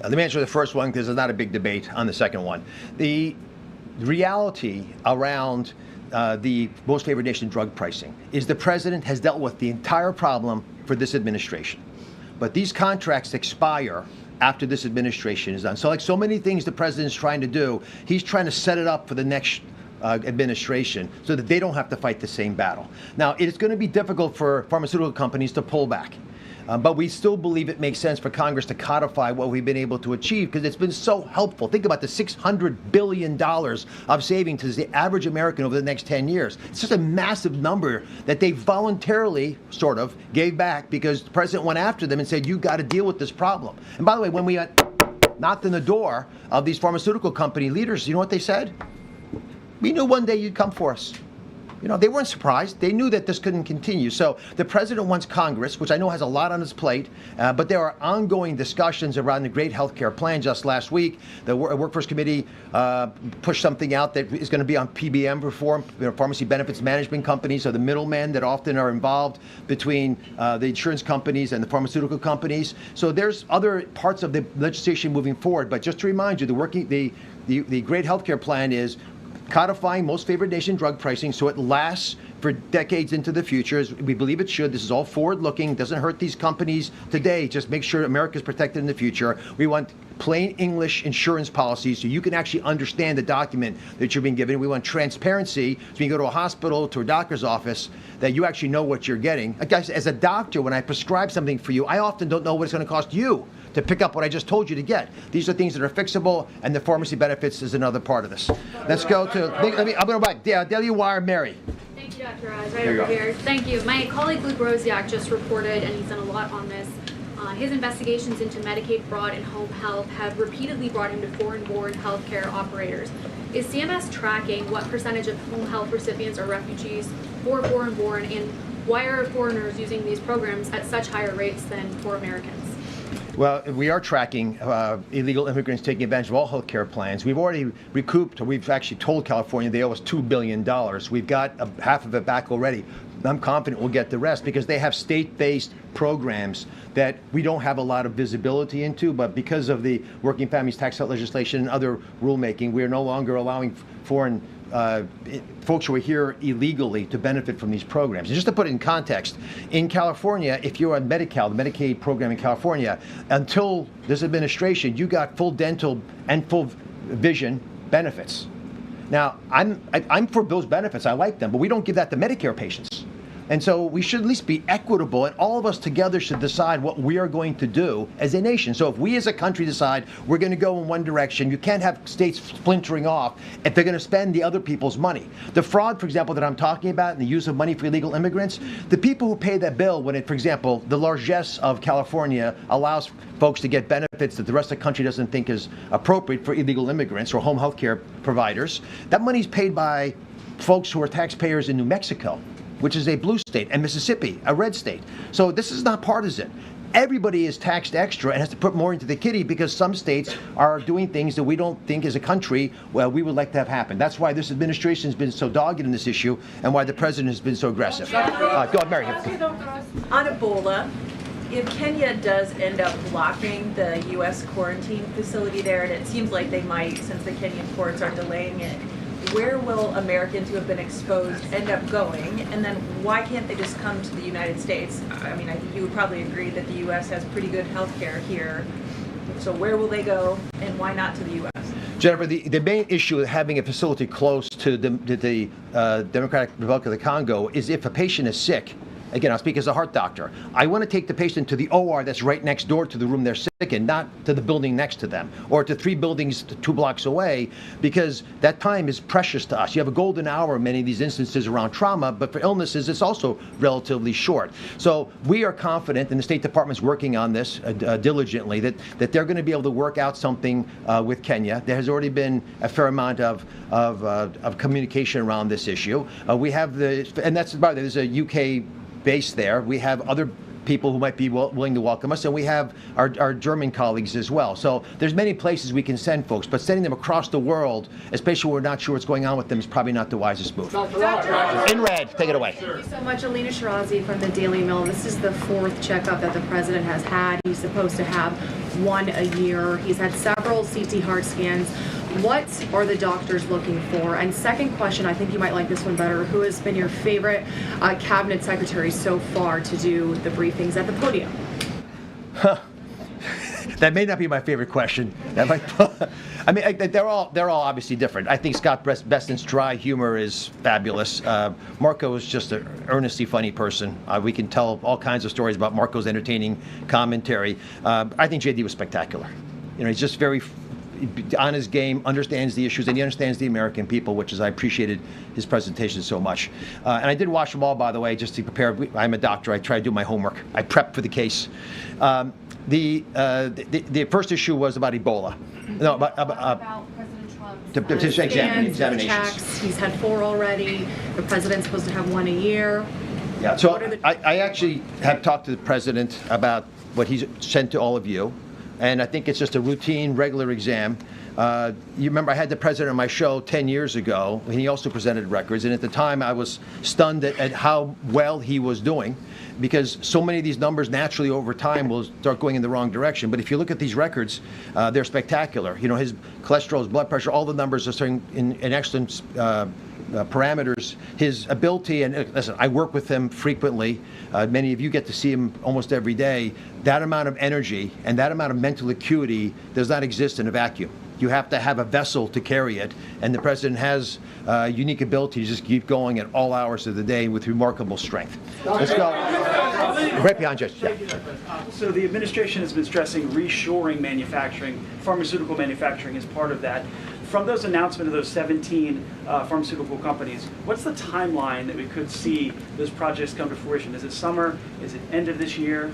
Let me answer the first one because there's not a big debate on the second one. The reality around the most favored nation drug pricing is the president has dealt with the entire problem for this administration. But these contracts expire after this administration is done. So like so many things the president's trying to do, he's trying to set it up for the next administration so that they don't have to fight the same battle. Now, it's going to be difficult for pharmaceutical companies to pull back. But we still believe it makes sense for Congress to codify what we've been able to achieve because it's been so helpful. Think about the $600 billion of savings to the average American over the next 10 years. It's just a massive number that they voluntarily sort of gave back because the president went after them and said, you got to deal with this problem. And by the way, when we knocked on the door of these pharmaceutical company leaders, you know what they said? We knew one day you'd come for us. You know, they weren't surprised. They knew that this couldn't continue. So the president wants Congress, which I know has a lot on its plate, but there are ongoing discussions around the great health care plan. Just last week, the Workforce Committee pushed something out that is going to be on PBM reform, pharmacy benefits management companies, so the middlemen that often are involved between the insurance companies and the pharmaceutical companies. So there's other parts of the legislation moving forward. But just to remind you, the great health care plan is codifying most favored nation drug pricing so it lasts for decades into the future, as we believe it should. This is all forward-looking, doesn't hurt these companies today, just make sure America's protected in the future. We want plain English insurance policies so you can actually understand the document that you're being given. We want transparency so when you go to a hospital, to a doctor's office, that you actually know what you're getting. Guys, as a doctor, when I prescribe something for you, I often don't know what it's going to cost you to pick up what I just told you to get. These are things that are fixable, and the pharmacy benefits is another part of this. Let's go to, I'm going to back, Daily Wire, Mary. Thank you, Dr. Oz. Right over here. Thank you. My colleague Luke Rosiak just reported, and he's done a lot on this, his investigations into Medicaid fraud and home health have repeatedly brought him to foreign-born healthcare operators. Is CMS tracking what percentage of home health recipients are refugees or foreign-born, and why are foreigners using these programs at such higher rates than for Americans? Well, we are tracking illegal immigrants taking advantage of all health care plans. We've already recouped, or we've actually told California they owe us $2 billion. We've got half of it back already. I'm confident we'll get the rest because they have state-based programs that we don't have a lot of visibility into, but because of the Working Families Tax Cut legislation and other rulemaking, we are no longer allowing foreign folks who are here illegally to benefit from these programs. And just to put it in context, in California, if you're on Medi-Cal, the Medicaid program in California, until this administration, you got full dental and full vision benefits. Now, I'm for those benefits. I like them, but we don't give that to Medicare patients. And so we should at least be equitable, and all of us together should decide what we are going to do as a nation. So if we as a country decide we're going to go in one direction, you can't have states splintering off if they're going to spend the other people's money. The fraud, for example, that I'm talking about and the use of money for illegal immigrants, the people who pay that bill when it, for example, the largesse of California allows folks to get benefits that the rest of the country doesn't think is appropriate for illegal immigrants or home health care providers, that money's paid by folks who are taxpayers in New Mexico, which is a blue state, and Mississippi, a red state. So this is not partisan. Everybody is taxed extra and has to put more into the kitty because some states are doing things that we don't think as a country, well, we would like to have happen. That's why this administration has been so dogged in this issue and why the president has been so aggressive. Go ahead, Mary. On Ebola, if Kenya does end up blocking the U.S. quarantine facility there, and it seems like they might since the Kenyan courts are delaying it, where will Americans who have been exposed end up going? And then why can't they just come to the United States? I mean, I think you would probably agree that the U.S. has pretty good health care here. So where will they go, and why not to the U.S.? Jennifer, the main issue with having a facility close to the Democratic Republic of the Congo is if a patient is sick, again, I'll speak as a heart doctor. I want to take the patient to the OR that's right next door to the room they're sick in, not to the building next to them, or to 3 buildings 2 blocks away, because that time is precious to us. You have a golden hour in many of these instances around trauma, but for illnesses, it's also relatively short. So we are confident, and the State Department's working on this diligently, that they're going to be able to work out something with Kenya. There has already been a fair amount of communication around this issue. We have and that's about it. There's a UK base there. We have other people who might be willing to welcome us, and we have our German colleagues as well. So there's many places we can send folks, but sending them across the world, especially when we're not sure what's going on with them, is probably not the wisest move. In red, take it away. Thank you so much. Alina Shirazi from the Daily Mail. This is the 4th checkup that the president has had. He's supposed to have 1 a year. He's had several CT heart scans. What are the doctors looking for? And second question, I think you might like this one better. Who has been your favorite cabinet secretary so far to do the briefings at the podium? That may not be my favorite question. That might, I mean, they're all obviously different. I think Scott Bessent's dry humor is fabulous. Marco is just an earnestly funny person. We can tell all kinds of stories about Marco's entertaining commentary. I think JD was spectacular. You know, he's just very on his game, understands the issues, and he understands the American people, which is I appreciated his presentation so much. And I did watch them all, by the way, just to prepare. I'm a doctor. I try to do my homework. I prepped for the case. The first issue was about Ebola. No, about President Trump's examinations. He's had 4 already. The president's supposed to have 1 a year. Yeah. So I actually have talked to the president about what he's sent to all of you. And I think it's just a routine, regular exam. You remember I had the president on my show 10 years ago, and he also presented records. And at the time, I was stunned at how well he was doing, because so many of these numbers naturally over time will start going in the wrong direction. But if you look at these records, they're spectacular. You know, his cholesterol, his blood pressure, all the numbers are starting in excellent parameters. His ability, and listen, I work with him frequently. Many of you get to see him almost every day. That amount of energy and that amount of mental acuity does not exist in a vacuum. You have to have a vessel to carry it, and the president has a unique ability to just keep going at all hours of the day with remarkable strength. Let's go. Right behind you. Yeah. So the administration has been stressing reshoring manufacturing, pharmaceutical manufacturing as part of that. From those announcements of those 17 pharmaceutical companies, what's the timeline that we could see those projects come to fruition? Is it summer? Is it end of this year?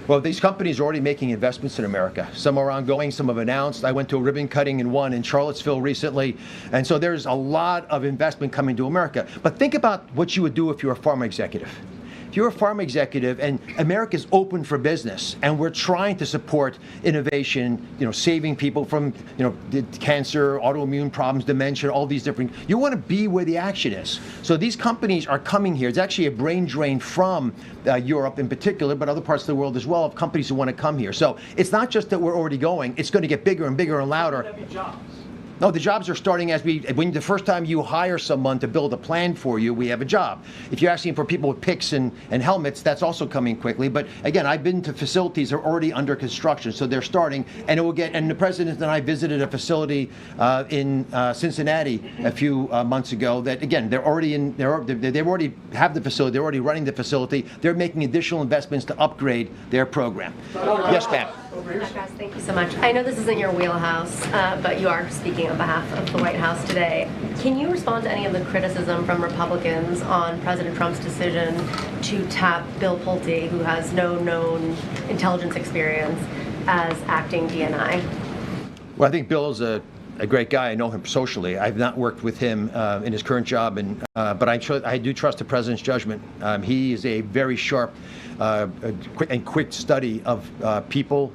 Well, these companies are already making investments in America. Some are ongoing, some have announced. I went to a ribbon cutting in one in Charlottesville recently. And so there's a lot of investment coming to America. But think about what you would do if you're a pharma executive. If you're a pharma executive and America's open for business and we're trying to support innovation, you know, saving people from, you know, cancer, autoimmune problems, dementia, all these different, you want to be where the action is. So these companies are coming here. It's actually a brain drain from Europe in particular, but other parts of the world as well, of companies who want to come here. So it's not just that we're already going, it's going to get bigger and bigger and louder. No, the jobs are starting when the first time you hire someone to build a plan for you, we have a job. If you're asking for people with picks and helmets, that's also coming quickly. But again, I've been to facilities that are already under construction, so they're starting, and and the president and I visited a facility in Cincinnati a few months ago that, again, they've already have the facility, they're already running the facility, they're making additional investments to upgrade their program. Yes, ma'am. Thank you so much. I know this isn't your wheelhouse, but you are speaking on behalf of the White House today. Can you respond to any of the criticism from Republicans on President Trump's decision to tap Bill Pulte, who has no known intelligence experience, as acting DNI? Well, I think Bill is a great guy. I know him socially. I've not worked with him in his current job, but I do trust the president's judgment. He is a very sharp and quick study of people,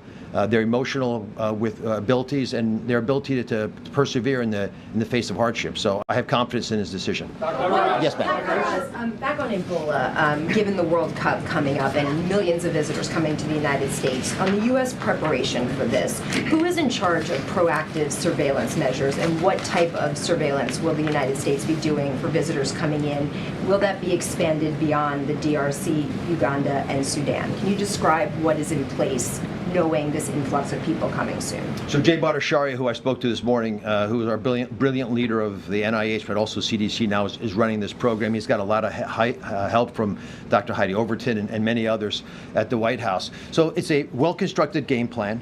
their emotional abilities, and their ability to persevere in the face of hardship. So I have confidence in his decision. Yes, ma'am. Back on Ebola, given the World Cup coming up and millions of visitors coming to the United States, on the U.S. preparation for this, who is in charge of proactive surveillance measures, and what type of surveillance will the United States be doing for visitors coming in? Will that be expanded beyond the DRC, Uganda, and Sudan? Can you describe what is in place knowing this influx of people coming soon? So Jay Bhattacharya, who I spoke to this morning, who is our brilliant leader of the NIH, but also CDC now, is running this program. He's got a lot of help from Dr. Heidi Overton and many others at the White House. So it's a well-constructed game plan.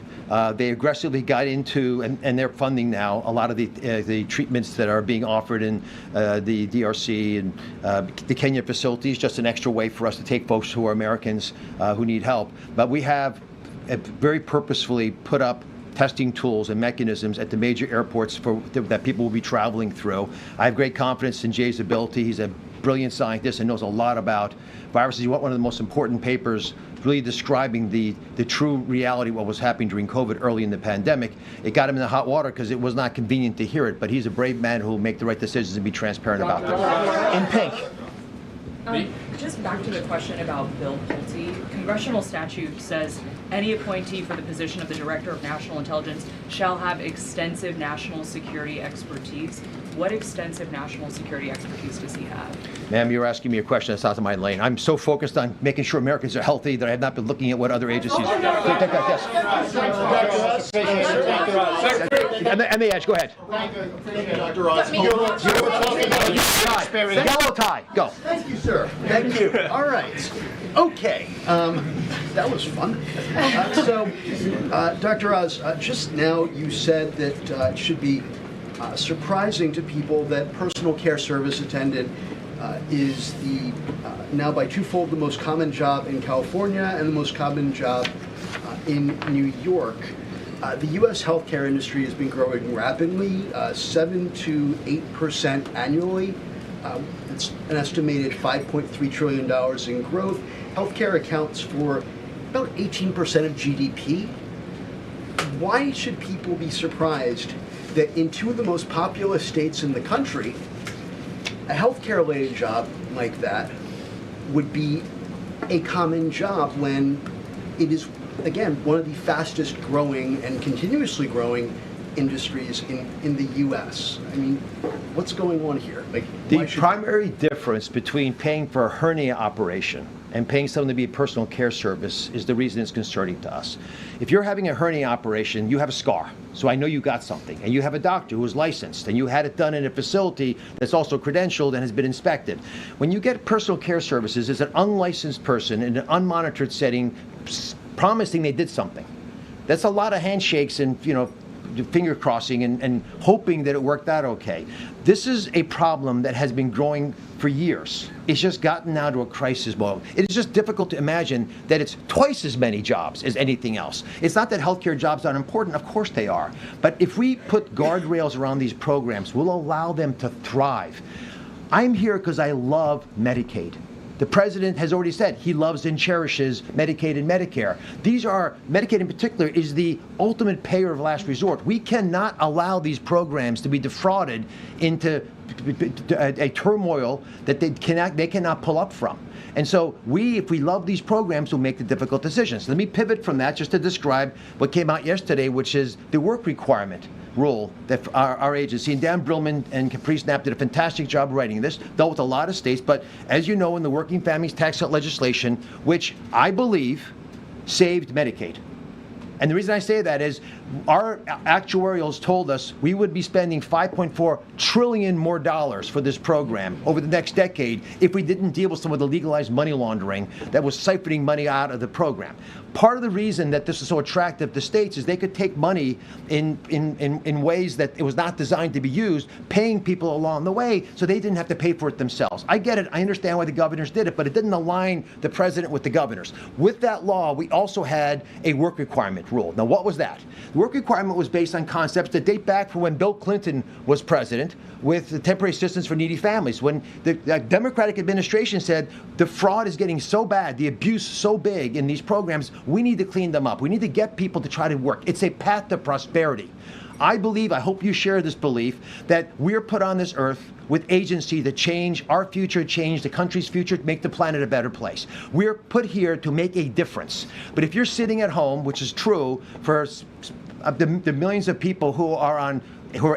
They aggressively got into, and they're funding now, a lot of the treatments that are being offered in the DRC and the Kenya facilities, just an extra way for us to take folks who are Americans who need help. But we have very purposefully put up testing tools and mechanisms at the major airports that people will be traveling through. I have great confidence in Jay's ability. He's a brilliant scientist and knows a lot about viruses. He wrote one of the most important papers really describing the true reality of what was happening during COVID early in the pandemic. It got him in the hot water because it was not convenient to hear it, but he's a brave man who will make the right decisions and be transparent about them. In pink. Just back to the question about Bill Pulte. Congressional statute says any appointee for the position of the Director of National Intelligence shall have extensive national security expertise. What extensive national security expertise does he have? Ma'am, you're asking me a question that's out of my lane. I'm so focused on making sure Americans are healthy that I have not been looking at what other agencies. Take that, yes. And the edge, go ahead. Thank you, Dr. Oz. Yellow tie, go. Thank you, sir. Thank you. All right. Okay. That was fun. Dr. Oz, just now you said that it should be surprising to people that personal care service attendant is now by twofold the most common job in California and the most common job in New York. The U.S. healthcare industry has been growing rapidly, 7 to 8% annually. It's an estimated $5.3 trillion in growth. Healthcare accounts for about 18% of GDP. Why should people be surprised that in two of the most populous states in the country, a healthcare-related job like that would be a common job when it is, again, one of the fastest growing and continuously growing industries in the U.S.? I mean, what's going on here? The primary difference between paying for a hernia operation and paying someone to be a personal care service is the reason it's concerning to us. If you're having a hernia operation, you have a scar, so I know you got something, and you have a doctor who is licensed, and you had it done in a facility that's also credentialed and has been inspected. When you get personal care services, it's an unlicensed person in an unmonitored setting promising they did something. That's a lot of handshakes and, finger crossing and hoping that it worked out okay. This is a problem that has been growing for years. It's just gotten now to a crisis mode. It is just difficult to imagine that it's twice as many jobs as anything else. It's not that healthcare jobs aren't important, of course they are. But if we put guardrails around these programs, we'll allow them to thrive. I'm here because I love Medicaid. The president has already said he loves and cherishes Medicaid and Medicare. Medicaid in particular is the ultimate payer of last resort. We cannot allow these programs to be defrauded into a turmoil that they cannot pull up from. And so if we love these programs, we'll make the difficult decisions. Let me pivot from that just to describe what came out yesterday, which is the work requirement rule that our agency, and Dan Brillman and Caprice Knapp did a fantastic job writing this, dealt with a lot of states, but as you know, in the Working Families Tax Cut legislation, which I believe saved Medicaid. And the reason I say that is our actuarials told us we would be spending $5.4 trillion more for this program over the next decade if we didn't deal with some of the legalized money laundering that was siphoning money out of the program. Part of the reason that this is so attractive to states is they could take money in ways that it was not designed to be used, paying people along the way so they didn't have to pay for it themselves. I get it. I understand why the governors did it, but it didn't align the president with the governors. With that law, we also had a work requirement rule. Now, what was that? The work requirement was based on concepts that date back from when Bill Clinton was president with the temporary assistance for needy families. When the Democratic administration said the fraud is getting so bad, the abuse so big in these programs, we need to clean them up. We need to get people to try to work. It's a path to prosperity. I believe, I hope you share this belief, that we're put on this earth with agency to change our future, change the country's future, to make the planet a better place. We're put here to make a difference. But if you're sitting at home, which is true for the millions of people who are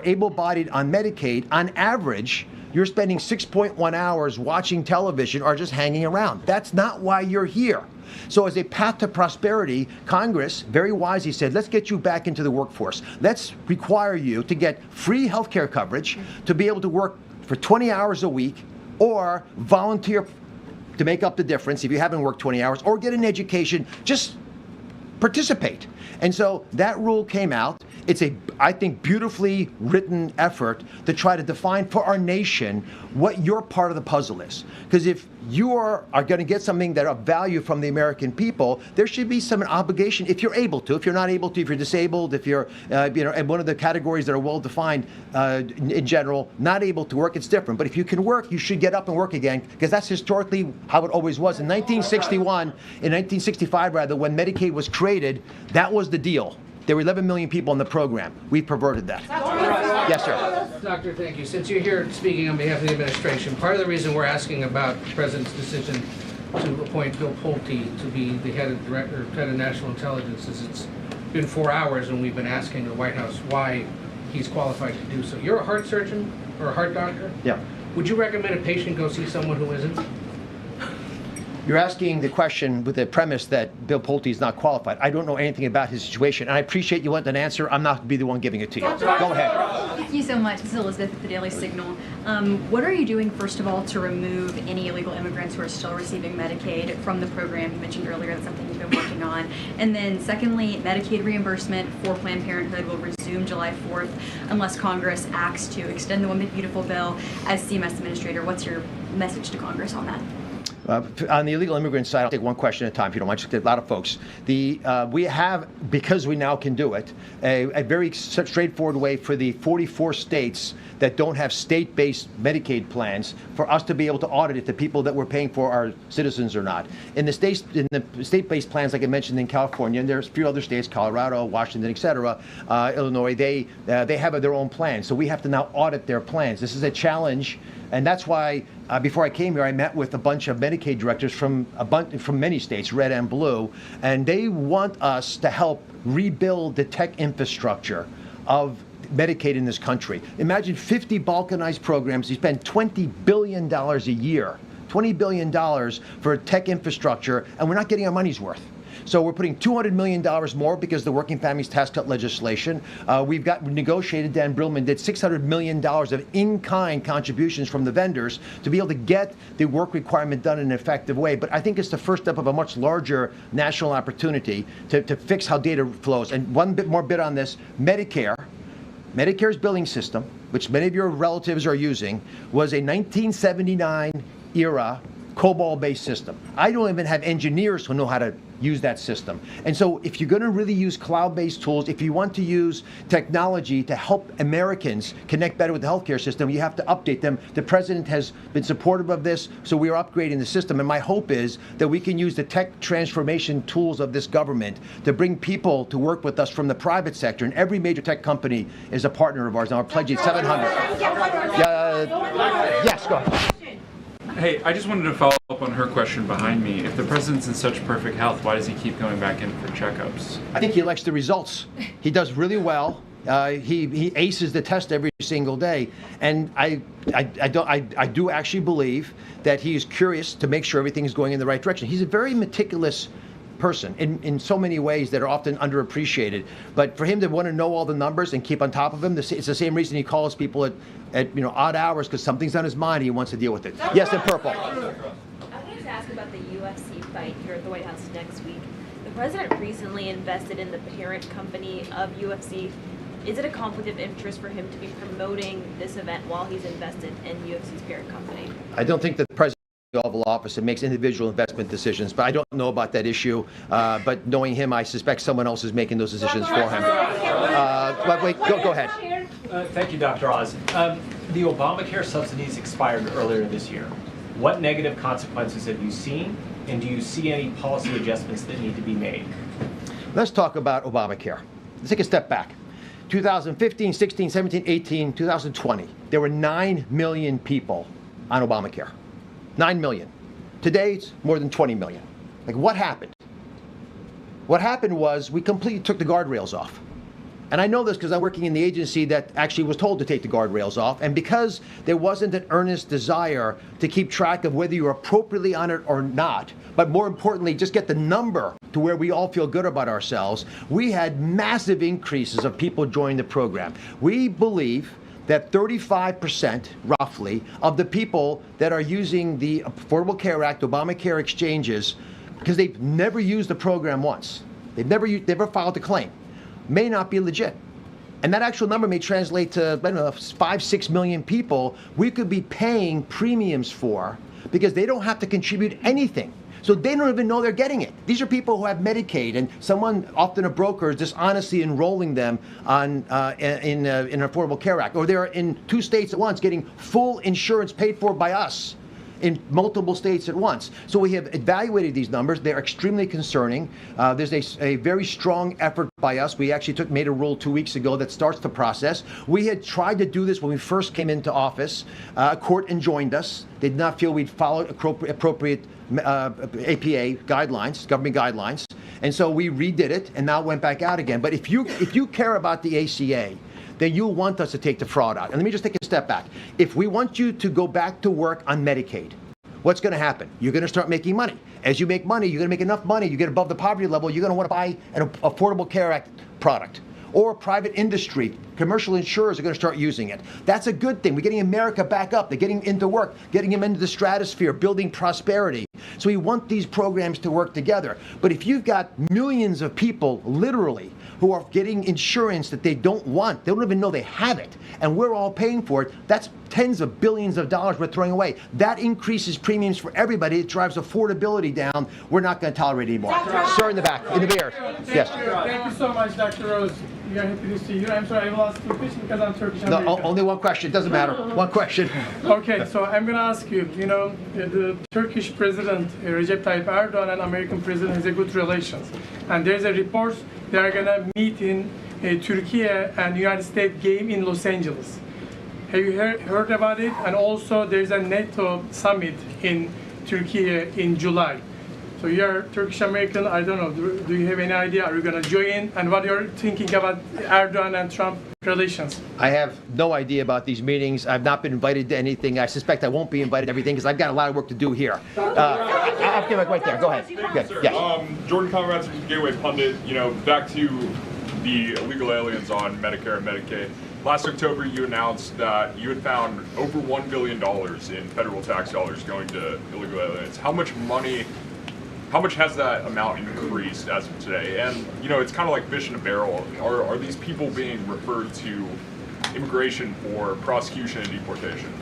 able-bodied on Medicaid, on average, You're spending 6.1 hours watching television or just hanging around. That's not why you're here. So as a path to prosperity, Congress very wisely said, let's get you back into the workforce. Let's require you to get free health care coverage, to be able to work for 20 hours a week, or volunteer to make up the difference if you haven't worked 20 hours, or get an education. Just participate. And so that rule came out. It's a, I think, beautifully written effort to try to define for our nation what your part of the puzzle is. Because if you are going to get something that of value from the American people, there should be some obligation if you're able to. If you're not able to, if you're disabled, if you're, in one of the categories that are well defined in general, not able to work, it's different. But if you can work, you should get up and work again, because that's historically how it always was. In 1965 rather, when Medicaid was created, that was the deal. There were 11 million people in the program. We perverted that. Yes, sir. Doctor, thank you. Since you're here speaking on behalf of the administration, part of the reason we're asking about the President's decision to appoint Bill Pulte to be the head of National Intelligence is it's been 4 hours and we've been asking the White House why he's qualified to do so. You're a heart surgeon or a heart doctor? Yeah. Would you recommend a patient go see someone who isn't? You're asking the question with the premise that Bill Pulte is not qualified. I don't know anything about his situation, and I appreciate you want an answer. I'm not going to be the one giving it to you. Go ahead. Thank you so much. This is Elizabeth with the Daily Signal. What are you doing, first of all, to remove any illegal immigrants who are still receiving Medicaid from the program? You mentioned earlier that's something you've been working on. And then secondly, Medicaid reimbursement for Planned Parenthood will resume July 4th unless Congress acts to extend the One Big Beautiful Bill. As CMS Administrator, what's your message to Congress on that? On the illegal immigrant side, I'll take one question at a time, if you don't mind. Just a lot of folks. We have, because we now can do it, a very straightforward way for the 44 states that don't have state-based Medicaid plans for us to be able to audit if the people that we're paying for are citizens or not. In the state-based plans, like I mentioned in California, and there's a few other states, Colorado, Washington, et cetera, Illinois, they have their own plans. So we have to now audit their plans. This is a challenge. And that's why, before I came here, I met with a bunch of Medicaid directors from many states, red and blue, and they want us to help rebuild the tech infrastructure of Medicaid in this country. Imagine 50 balkanized programs. You spend $20 billion a year, $20 billion for tech infrastructure, and we're not getting our money's worth. So we're putting $200 million more because of the Working Families Tax Cut legislation. We've negotiated, Dan Brillman did $600 million of in-kind contributions from the vendors to be able to get the work requirement done in an effective way. But I think it's the first step of a much larger national opportunity to fix how data flows. And one bit more on this, Medicare's billing system, which many of your relatives are using, was a 1979 era COBOL-based system. I don't even have engineers who know how to use that system. And so if you're going to really use cloud-based tools, if you want to use technology to help Americans connect better with the healthcare system, you have to update them. The president has been supportive of this, so we are upgrading the system. And my hope is that we can use the tech transformation tools of this government to bring people to work with us from the private sector. And every major tech company is a partner of ours. Now we're pledging 700. Yes, go ahead. Hey, I just wanted to follow up on her question behind me. If the president's in such perfect health, why does he keep going back in for checkups? I think he likes the results. He does really well. He aces the test every single day, and I do actually believe that he is curious to make sure everything is going in the right direction. He's a very meticulous person in so many ways that are often underappreciated. But for him to want to know all the numbers and keep on top of them, it's the same reason he calls people at odd hours, because something's on his mind and he wants to deal with it. Yes, in purple. I wanted to ask about the UFC fight here at the White House next week. The president recently invested in the parent company of UFC. Is it a conflict of interest for him to be promoting this event while he's invested in UFC's parent company? I don't think that the president in the Oval Office and makes individual investment decisions, but I don't know about that issue. But knowing him, I suspect someone else is making those decisions for him. But wait, go ahead. Thank you, Dr. Oz. The Obamacare subsidies expired earlier this year. What negative consequences have you seen, and do you see any policy adjustments that need to be made? Let's talk about Obamacare. Let's take a step back. 2015, 16, 17, 18, 2020, there were 9 million people on Obamacare. 9 million. Today, it's more than 20 million. Like, what happened? What happened was we completely took the guardrails off. And I know this because I'm working in the agency that actually was told to take the guardrails off. And because there wasn't an earnest desire to keep track of whether you're appropriately on it or not, but more importantly, just get the number to where we all feel good about ourselves, we had massive increases of people joining the program. We believe that 35% roughly of the people that are using the Affordable Care Act, Obamacare exchanges, because they've never used the program once, they've never filed a claim, may not be legit. And that actual number may translate to, I don't know, 5-6 million people we could be paying premiums for because they don't have to contribute anything. So they don't even know they're getting it. These are people who have Medicaid, and someone, often a broker, is dishonestly enrolling them on in an Affordable Care Act, or they're in 2 states at once getting full insurance paid for by us in multiple states at once. So we have evaluated these numbers. They're extremely concerning. There's a very strong effort by us. We actually made a rule 2 weeks ago that starts the process. We had tried to do this when we first came into office. A court enjoined us. They did not feel we'd followed appropriate APA guidelines, government guidelines. And so we redid it and now went back out again. But if you care about the ACA, then you'll want us to take the fraud out. And let me just take a step back. If we want you to go back to work on Medicaid, what's going to happen? You're going to start making money. As you make money, you're going to make enough money, you get above the poverty level, you're going to want to buy an Affordable Care Act product. Or private industry, commercial insurers are going to start using it. That's a good thing. We're getting America back up. They're getting into work, getting them into the stratosphere, building prosperity. So we want these programs to work together. But if you've got millions of people, literally, who are getting insurance that they don't want, they don't even know they have it, and we're all paying for it, that's tens of billions of dollars we're throwing away. That increases premiums for everybody. It drives affordability down. We're not going to tolerate it anymore. Sir, in the back, in the beard. Yes. Thank you so much, Dr. Rose. We are happy to see you. I'm sorry, I will ask you a question because I'm Turkish American. No, only one question. It doesn't matter. One question. Okay, so I'm going to ask you, the Turkish President Recep Tayyip Erdogan and American President has a good relations. And there's a report they are going to meet in Turkey and United States game in Los Angeles. Have you heard about it? And also there's a NATO summit in Turkey in July. So you're Turkish American, I don't know, do you have any idea? Are you going to join? And what you're thinking about Erdogan and Trump relations? I have no idea about these meetings. I've not been invited to anything. I suspect I won't be invited to everything because I've got a lot of work to do here. I'll give it right there. Go ahead. Yes. Jordan Conrad's from Gateway Pundit. Back to the illegal aliens on Medicare and Medicaid. Last October, you announced that you had found over $1 billion in federal tax dollars going to illegal aliens. How much has that amount increased as of today? And, it's kind of like fish in a barrel. Are these people being referred to immigration for prosecution and deportation?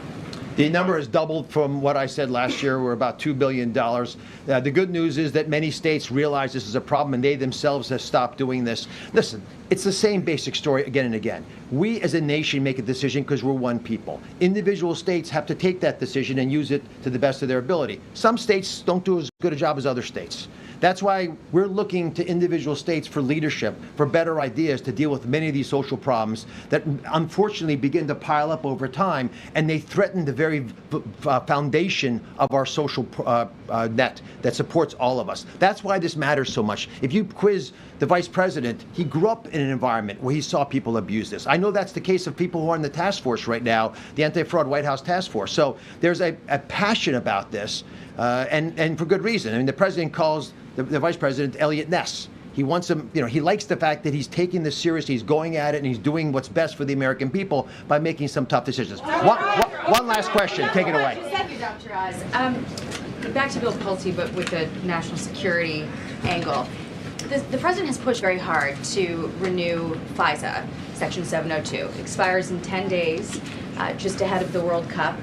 The number has doubled from what I said last year. We're about $2 billion. The good news is that many states realize this is a problem and they themselves have stopped doing this. Listen, it's the same basic story again and again. We as a nation make a decision because we're one people. Individual states have to take that decision and use it to the best of their ability. Some states don't do as good a job as other states. That's why we're looking to individual states for leadership, for better ideas to deal with many of these social problems that unfortunately begin to pile up over time, and they threaten the very foundation of our social net that supports all of us. That's why this matters so much. If you quiz the vice president, he grew up in an environment where he saw people abuse this. I know that's the case of people who are in the task force right now, the Anti-Fraud White House Task Force. So there's a passion about this, and for good reason. I mean, the president calls the vice president Elliot Ness. He wants him, he likes the fact that he's taking this seriously, he's going at it, and he's doing what's best for the American people by making some tough decisions. One last question, take it away. Thank you, Dr. Oz. Back to Bill Pulte, but with the national security angle. The president has pushed very hard to renew FISA, Section 702. Expires in 10 days, just ahead of the World Cup.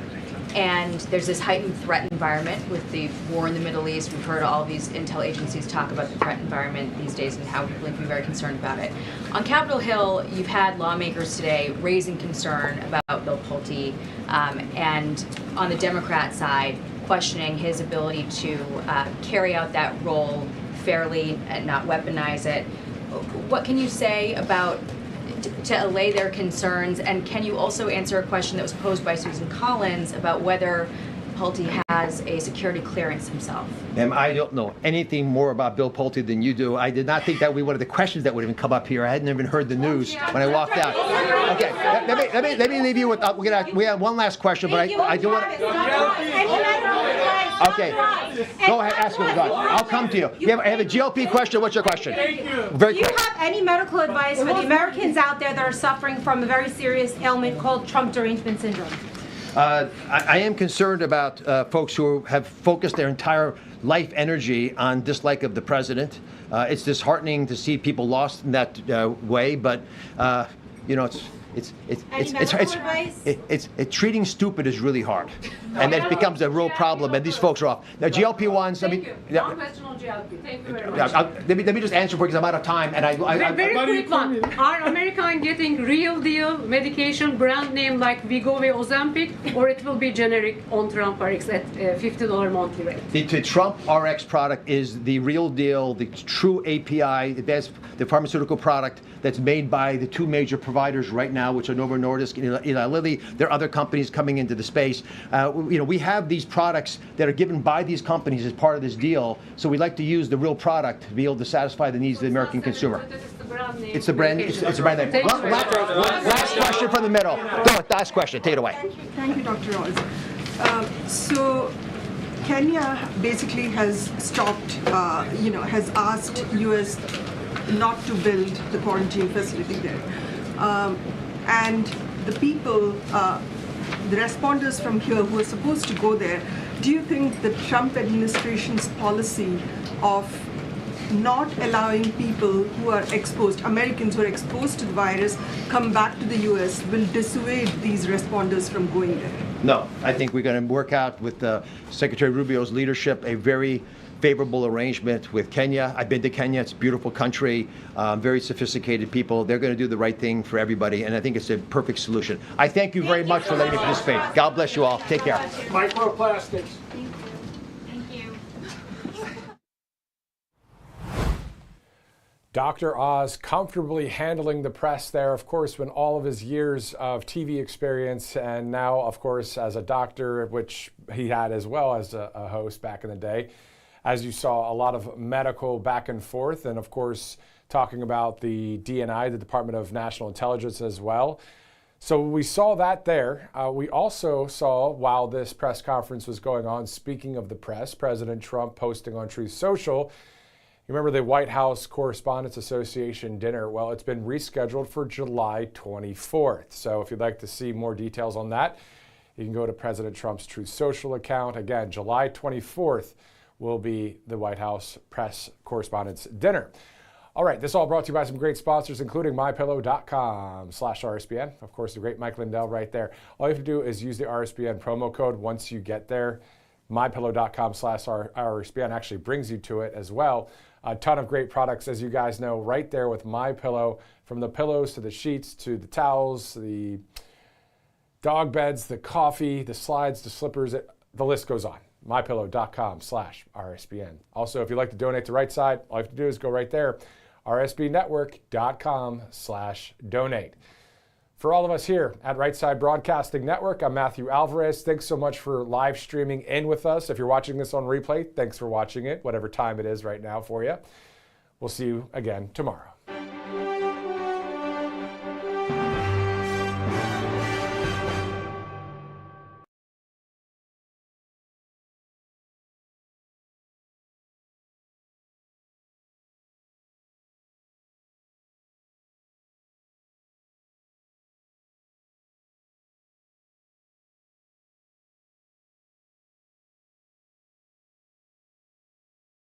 And there's this heightened threat environment with the war in the Middle East. We've heard all these intel agencies talk about the threat environment these days and how people can be very concerned about it. On Capitol Hill, you've had lawmakers today raising concern about Bill Pulte, and on the Democrat side, questioning his ability to carry out that role fairly and not weaponize it. What can you say about to allay their concerns, and can you also answer a question that was posed by Susan Collins about whether Pulte has a security clearance himself. Ma'am, I don't know anything more about Bill Pulte than you do. I did not think that would be one of the questions that would even come up here. I hadn't even heard the news when I walked out. Okay, let me leave you with. We have one last question, but I do want to. Okay, go ahead, ask me. I'll come to you. I have a GLP question. What's your question? Very Do you quick. have any medical advice for the Americans out there that are suffering from a very serious ailment called Trump derangement syndrome? I am concerned about folks who have focused their entire life energy on dislike of the president. It's disheartening to see people lost in that way, but treating stupid is really hard, and that becomes a real problem. And these folks are off. Now, GLP-1s. One question on GLP. Thank you very much. Let me just answer for because I'm out of time. And very quick one. Are Americans getting real deal medication, brand name like Wegovy, Ozempic, or it will be generic on Trump RX at $50 monthly rate? The Trump RX product is the real deal, the true API, the pharmaceutical product that's made by the two major providers right now, which are Novo Nordisk and Eli Lilly. There are other companies coming into the space. We have these products that are given by these companies as part of this deal, so we like to use the real product to be able to satisfy the needs of the American consumer. It's the brand. It's the brand name. Last question from the middle. Go. Last question. Take it away. Thank you, Dr. Oz. So Kenya basically has stopped, has asked U.S. not to build the quarantine facility there. And the people, the responders from here who are supposed to go there, do you think the Trump administration's policy of not allowing people who are exposed, Americans who are exposed to the virus, come back to the U.S. will dissuade these responders from going there? No, I think we're going to work out with Secretary Rubio's leadership a very favorable arrangement with Kenya. I've been to Kenya. It's a beautiful country, very sophisticated people. They're going to do the right thing for everybody, and I think it's a perfect solution. I thank you very much for letting me participate. God bless you all. Take care. Microplastics. Thank you. Dr. Oz comfortably handling the press there, of course, when all of his years of TV experience, and now, of course, as a doctor, which he had as well as a host back in the day. As you saw, a lot of medical back and forth, and of course, talking about the DNI, the Department of National Intelligence as well. So we saw that there. We also saw, while this press conference was going on, speaking of the press, President Trump posting on Truth Social. You remember the White House Correspondents Association dinner? Well, it's been rescheduled for July 24th. So if you'd like to see more details on that, you can go to President Trump's Truth Social account. Again, July 24th will be the White House Press Correspondents Dinner. All right, this all brought to you by some great sponsors, including MyPillow.com/RSBN. Of course, the great Mike Lindell right there. All you have to do is use the RSBN promo code once you get there. MyPillow.com/RSBN actually brings you to it as well. A ton of great products, as you guys know, right there with MyPillow, from the pillows to the sheets to the towels, the dog beds, the coffee, the slides, the slippers, the list goes on. MyPillow.com/RSBN. Also, if you'd like to donate to Right Side, all you have to do is go right there, RSBNetwork.com/donate. For all of us here at Right Side Broadcasting Network, I'm Matthew Alvarez. Thanks so much for live streaming in with us. If you're watching this on replay, thanks for watching it, whatever time it is right now for you. We'll see you again tomorrow.